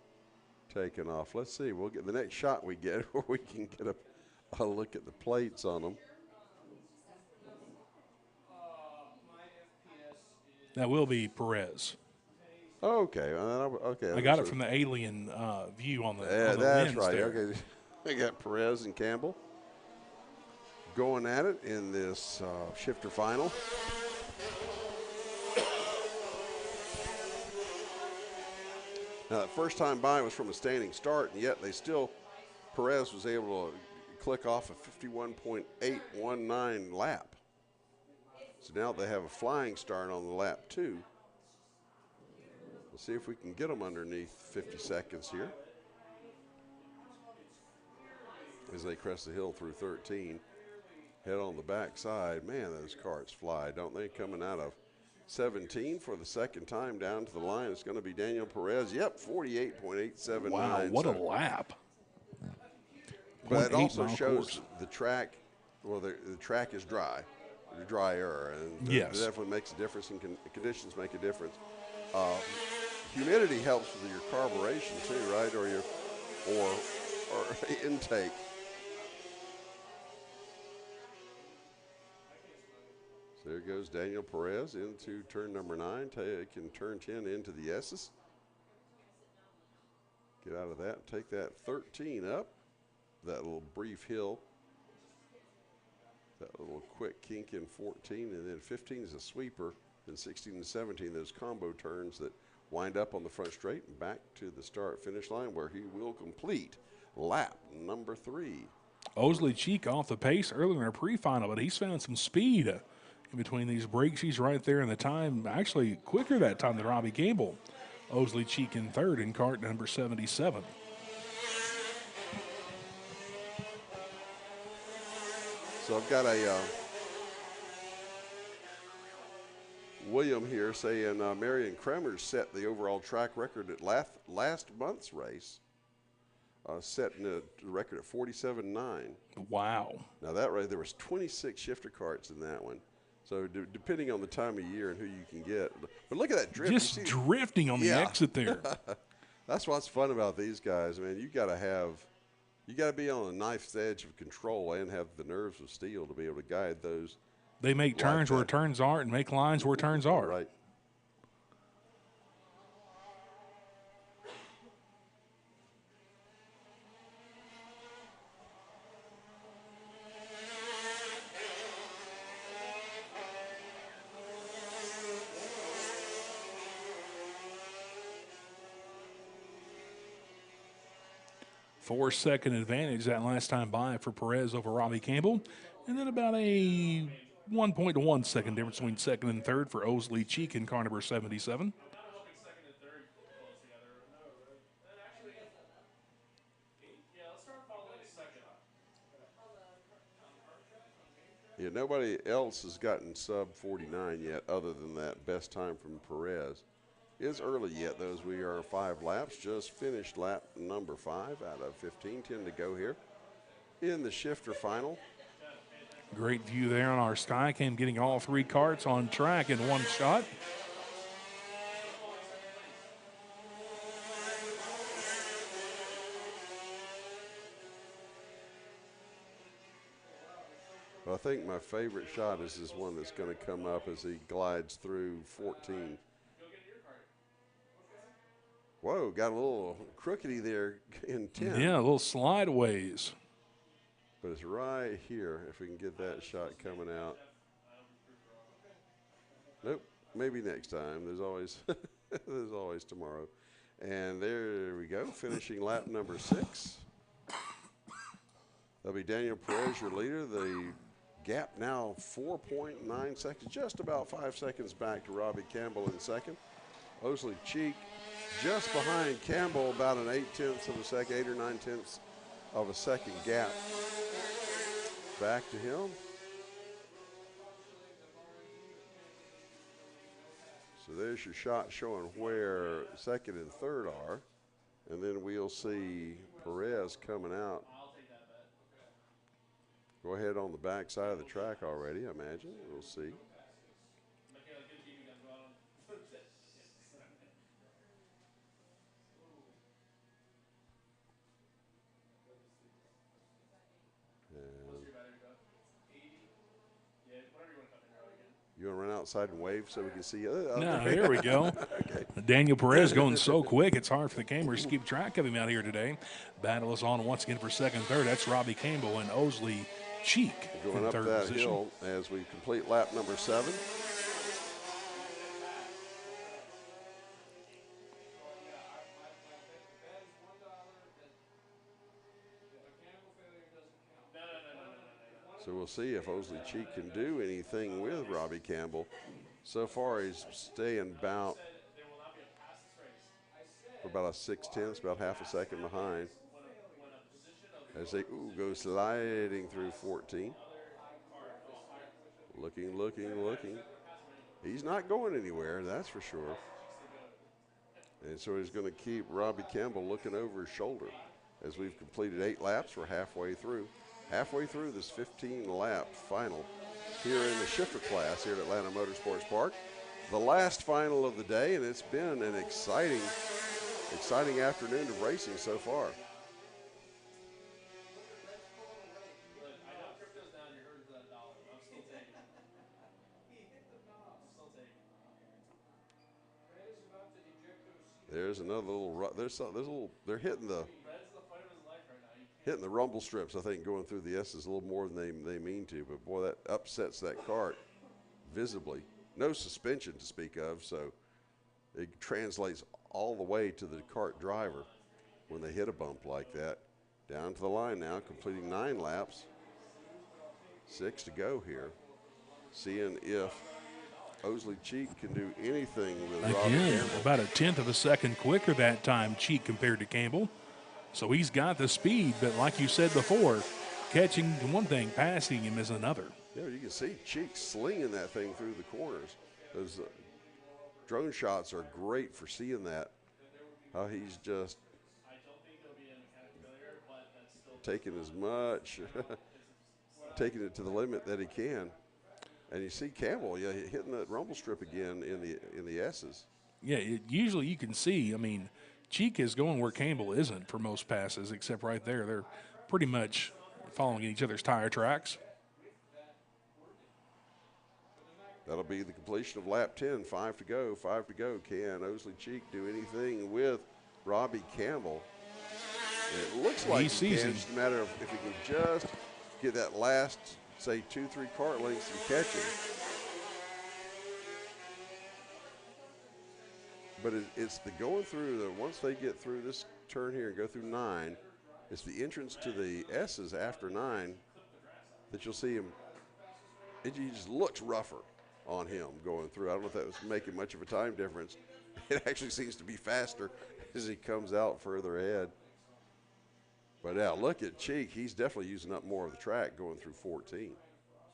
taking off. Let's see. We'll get the next shot we get where we can get a look at the plates on them. That will be Perez. Okay, okay. I got it from the alien view on the, Yeah, on the that's lens right. there. Okay, we got Perez and Campbell going at it in this shifter final. Now, the first time by was from a standing start, and yet Perez was able to click off a 51.819 lap. So now they have a flying start on the lap 2. We'll see if we can get them underneath 50 seconds here as they crest the hill through 13. Head on the backside. Man, those carts fly, don't they? Coming out of 17 for the second time down to the line. It's going to be Daniel Perez. Yep, 48.879. Wow, what a lap. But it 0.8 also mile shows course. the track, well, the track is drier, and Yes. it definitely makes a difference, and conditions make a difference. Humidity helps with your carburation too, right, or intake. So there goes Daniel Perez into turn number 9, taking turn 10 into the S's. Get out of that, take that 13 up, that little brief hill. That little quick kink in 14, and then 15 is a sweeper, and 16 and 17, those combo turns that wind up on the front straight and back to the start-finish line where he will complete lap number 3. Osley Cheek off the pace earlier in our pre-final, but he's found some speed in between these brakes. He's right there in the time, actually quicker that time than Robbie Campbell. Osley Cheek in third in cart number 77. So I've got a William here saying Marion Kremer set the overall track record at last month's race, setting the record at 47.9. Wow. Now that race, there was 26 shifter carts in that one. So depending on the time of year and who you can get. But look at that drift. Just drifting on the Yeah. exit there. That's what's fun about these guys, man. You got to be on a knife's edge of control and have the nerves of steel to be able to guide those. They make turns where that. turns aren't and make lines where turns are. Right. Four-second advantage that last time by for Perez over Robbie Campbell. And then about a 1.1 second difference between second and third for Osley Cheek in car number 77. Yeah, nobody else has gotten sub 49 yet other than that best time from Perez. It's early yet, though, as we are 5 laps. Just finished lap number 5 out of 15. 10 to go here in the shifter final. Great view there on our Skycam, getting all 3 carts on track in one shot. But I think my favorite shot is this one that's going to come up as he glides through 14. Whoa, got a little crookedy there in 10. Yeah, a little slideways. But it's right here, if we can get that shot coming out. Nope, maybe next time. There's always there's always tomorrow. And there we go, finishing lap number 6. That'll be Daniel Perez, your leader. The gap now 4.9 seconds, just about 5 seconds back to Robbie Campbell in second. Osley Cheek just behind Campbell, about an 8/10 of a second, 8 or 9/10 of a second gap back to him. So there's your shot showing where second and third are. And then we'll see Perez coming out. Go ahead on the back side of the track already, I imagine. We'll see. You want to run outside and wave so we can see? No, there we go. Okay. Daniel Perez going so quick, it's hard for the cameras to keep track of him out here today. Battle is on once again for second, third. That's Robbie Campbell and Osley Cheek Going in up third that position. hill as we complete lap number 7. So we'll see if Osley Cheek can do anything with Robbie Campbell. So far, he's staying about for about a 6/10, about half a second behind. As they go sliding through 14. Looking, looking, looking. He's not going anywhere, that's for sure. And so he's going to keep Robbie Campbell looking over his shoulder. As we've completed 8 laps, we're halfway through. Halfway through this 15-lap final here in the shifter class here at Atlanta Motorsports Park. The last final of the day, and it's been an exciting afternoon of racing so far. There's another little. There's a little. They're hitting the rumble strips. I think going through the S's a little more than they mean to. But boy, that upsets that kart visibly. No suspension to speak of, so it translates all the way to the kart driver when they hit a bump like that. Down to the line now, completing 9 laps. 6 to go here. Seeing if Osley Cheek can do anything with Robbie Again, Campbell. about a 1/10 of a second quicker that time, Cheek compared to Campbell. So he's got the speed, but like you said before, catching one thing, passing him is another. Yeah, you can see Cheek slinging that thing through the corners. Those drone shots are great for seeing that. How he's just taking as much, taking it to the limit that he can. And you see Campbell, hitting that rumble strip again in the S's. Yeah, usually you can see, I mean, Cheek is going where Campbell isn't for most passes, except right there. They're pretty much following each other's tire tracks. That'll be the completion of lap 10. 5 to go. 5 to go. Can Osley Cheek do anything with Robbie Campbell? And it looks like He sees can. him. It's just a matter of if he can just get that last, say, 2-3 kart lengths and catch him. But it's the going through, once they get through this turn here and go through 9, it's the entrance to the S's after 9 that you'll see him. He just looks rougher on him going through. I don't know if that was making much of a time difference. It actually seems to be faster as he comes out further ahead. But now look at Cheek. He's definitely using up more of the track going through 14.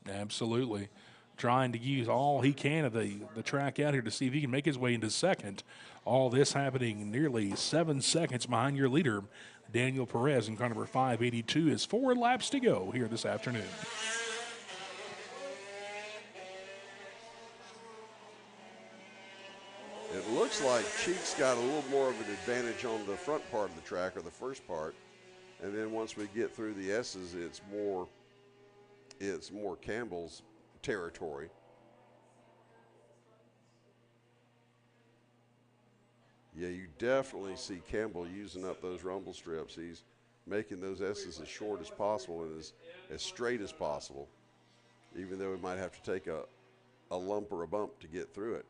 Absolutely. Trying to use all he can of the track out here to see if he can make his way into second. All this happening nearly 7 seconds behind your leader, Daniel Perez, in car number 582 is 4 laps to go here this afternoon. It looks like Cheek's got a little more of an advantage on the front part of the track, or the first part. And then once we get through the S's, it's more Campbell's territory. Yeah, you definitely see Campbell using up those rumble strips. He's making those S's as short as possible and as straight as possible, even though he might have to take a lump or a bump to get through it.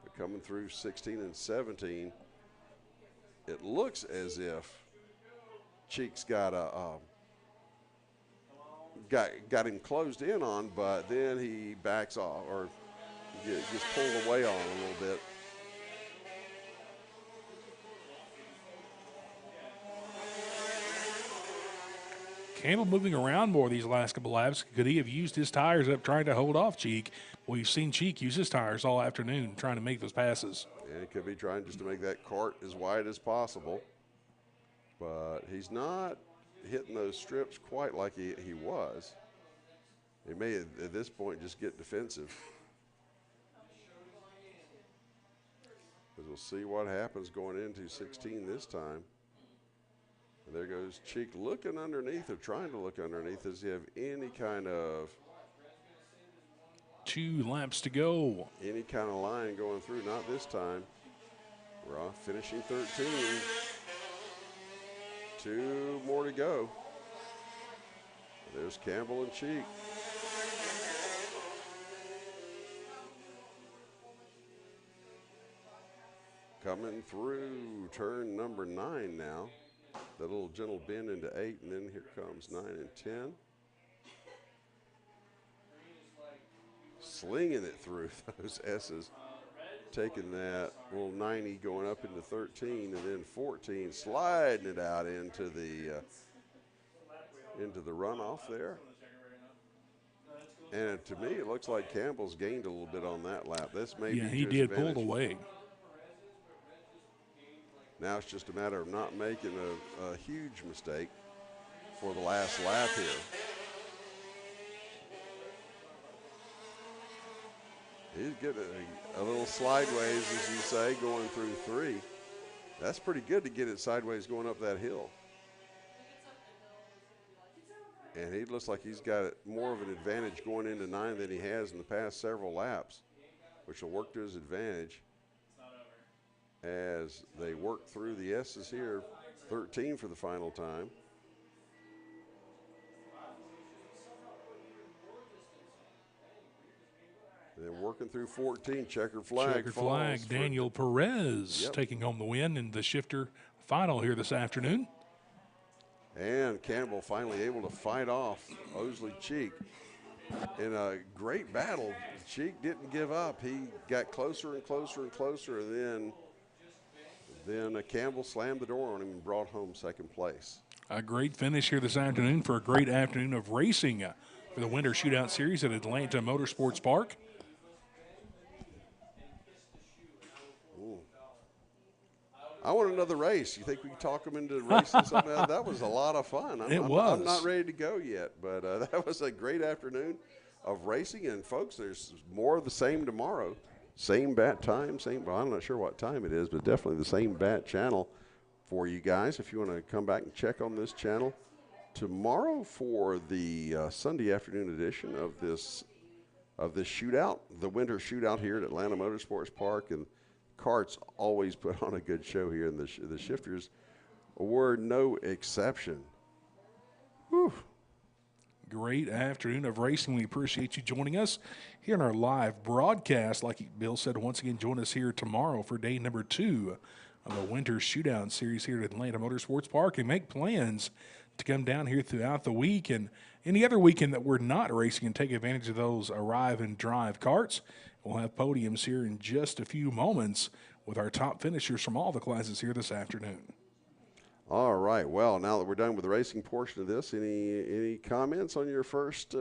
But coming through 16 and 17, it looks as if Cheek's got got him closed in on, but then he backs off or gets pulled away on a little bit. Campbell moving around more these last couple laps. Could he have used his tires up trying to hold off Cheek? We've seen Cheek use his tires all afternoon trying to make those passes. And it could be trying just to make that kart as wide as possible. but he's not hitting those strips quite like he was. He may at this point just get defensive. Because we'll see what happens going into 16 this time. And there goes Cheek looking underneath or trying to look underneath. Does he have any kind of 2 laps to go. any kind of line going through? Not this time. We're off finishing 13. 2 more to go. There's Campbell and Cheek. Coming through turn number 9 now. The little gentle bend into 8, and then here comes 9 and 10. Slinging it through those S's. Taking that little 90 going up into 13, and then 14, sliding it out into the runoff there. And to me, it looks like Campbell's gained a little bit on that lap. This may be Yeah, to he his did advantage. pulled away. Now it's just a matter of not making a huge mistake for the last lap here. He's getting a little sideways, as you say, going through 3. That's pretty good to get it sideways going up that hill. And he looks like he's got more of an advantage going into 9 than he has in the past several laps, which will work to his advantage as they work through the S's here. 13 for the final time. And then working through 14, checkered flag. Checkered flag, Daniel Perez taking home the win in the shifter final here this afternoon. And Campbell finally able to fight off Osley Cheek in a great battle. Cheek didn't give up. He got closer and closer and closer, and then Campbell slammed the door on him and brought home second place. A great finish here this afternoon for a great afternoon of racing for the Winter Shootout Series at Atlanta Motorsports Park. Ooh. I want another race. You think we can talk them into racing something else? That was a lot of fun. I'm not ready to go yet, but that was a great afternoon of racing. And, folks, there's more of the same tomorrow. Same bat time, well, I'm not sure what time it is, but definitely the same bat channel for you guys. If you want to come back and check on this channel tomorrow for the Sunday afternoon edition of this shootout, the winter shootout here at Atlanta Motorsports Park. And Kart's always put on a good show here, and the shifters were no exception. Whew. Great afternoon of racing. We appreciate you joining us here in our live broadcast. Like Bill said, once again, join us here tomorrow for day number 2 of the Winter Shootout Series here at Atlanta Motorsports Park, and make plans to come down here throughout the week and any other weekend that we're not racing and take advantage of those arrive and drive karts. We'll have podiums here in just a few moments with our top finishers from all the classes here this afternoon. All right. Well, now that we're done with the racing portion of this, any comments on your first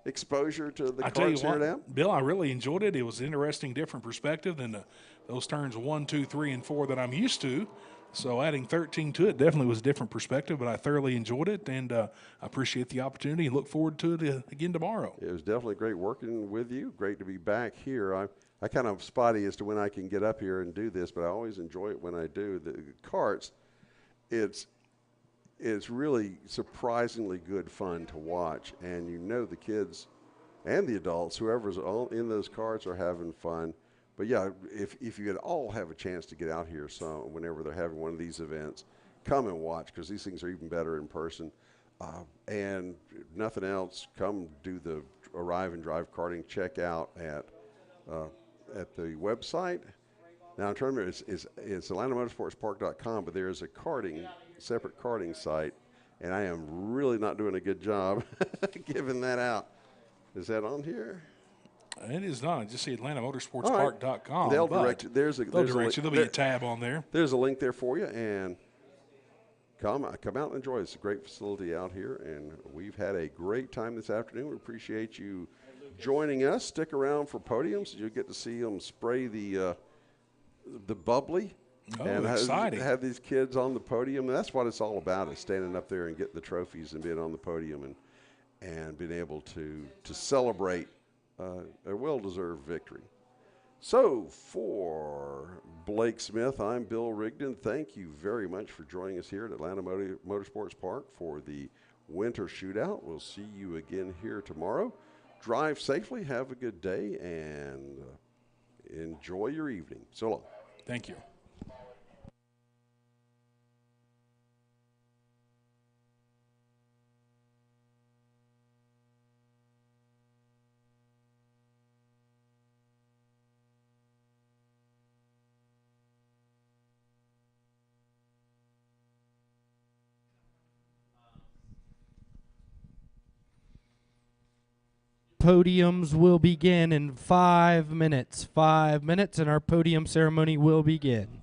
exposure to the karts here now? Bill, I really enjoyed it. It was an interesting, different perspective than those turns 1, 2, 3, and 4 that I'm used to. So adding 13 to it definitely was a different perspective, but I thoroughly enjoyed it, and I appreciate the opportunity and look forward to it again tomorrow. It was definitely great working with you. Great to be back here. I kind of spotty as to when I can get up here and do this, but I always enjoy it when I do. The karts, it's really surprisingly good fun to watch, and the kids and the adults, whoever's all in those karts, are having fun. But yeah, if you could all have a chance to get out here whenever they're having one of these events, come and watch, because these things are even better in person. And if nothing else, come do the Arrive and Drive karting. Check out at the website. Now, I'm trying to remember, it's AtlantaMotorsportsPark.com, but there is a separate karting site, and I am really not doing a good job giving that out. Is that on here? It is not. Just see AtlantaMotorsportsPark.com. They'll direct you. There'll be a tab on there. There's a link there for you, and come out and enjoy. It's a great facility out here, and we've had a great time this afternoon. We appreciate you joining us. Stick around for podiums. You'll get to see them spray the bubbly Oh, and exciting. have these kids on the podium. And that's what it's all about, is standing up there and getting the trophies and being on the podium and being able to celebrate a well-deserved victory. So for Blake Smith, I'm Bill Rigdon. Thank you very much for joining us here at Atlanta Motorsports Park for the Winter Shootout. We'll see you again here tomorrow. Drive safely, have a good day, and enjoy your evening. So long. Thank you. Podiums will begin in 5 minutes. 5 minutes, and our podium ceremony will begin.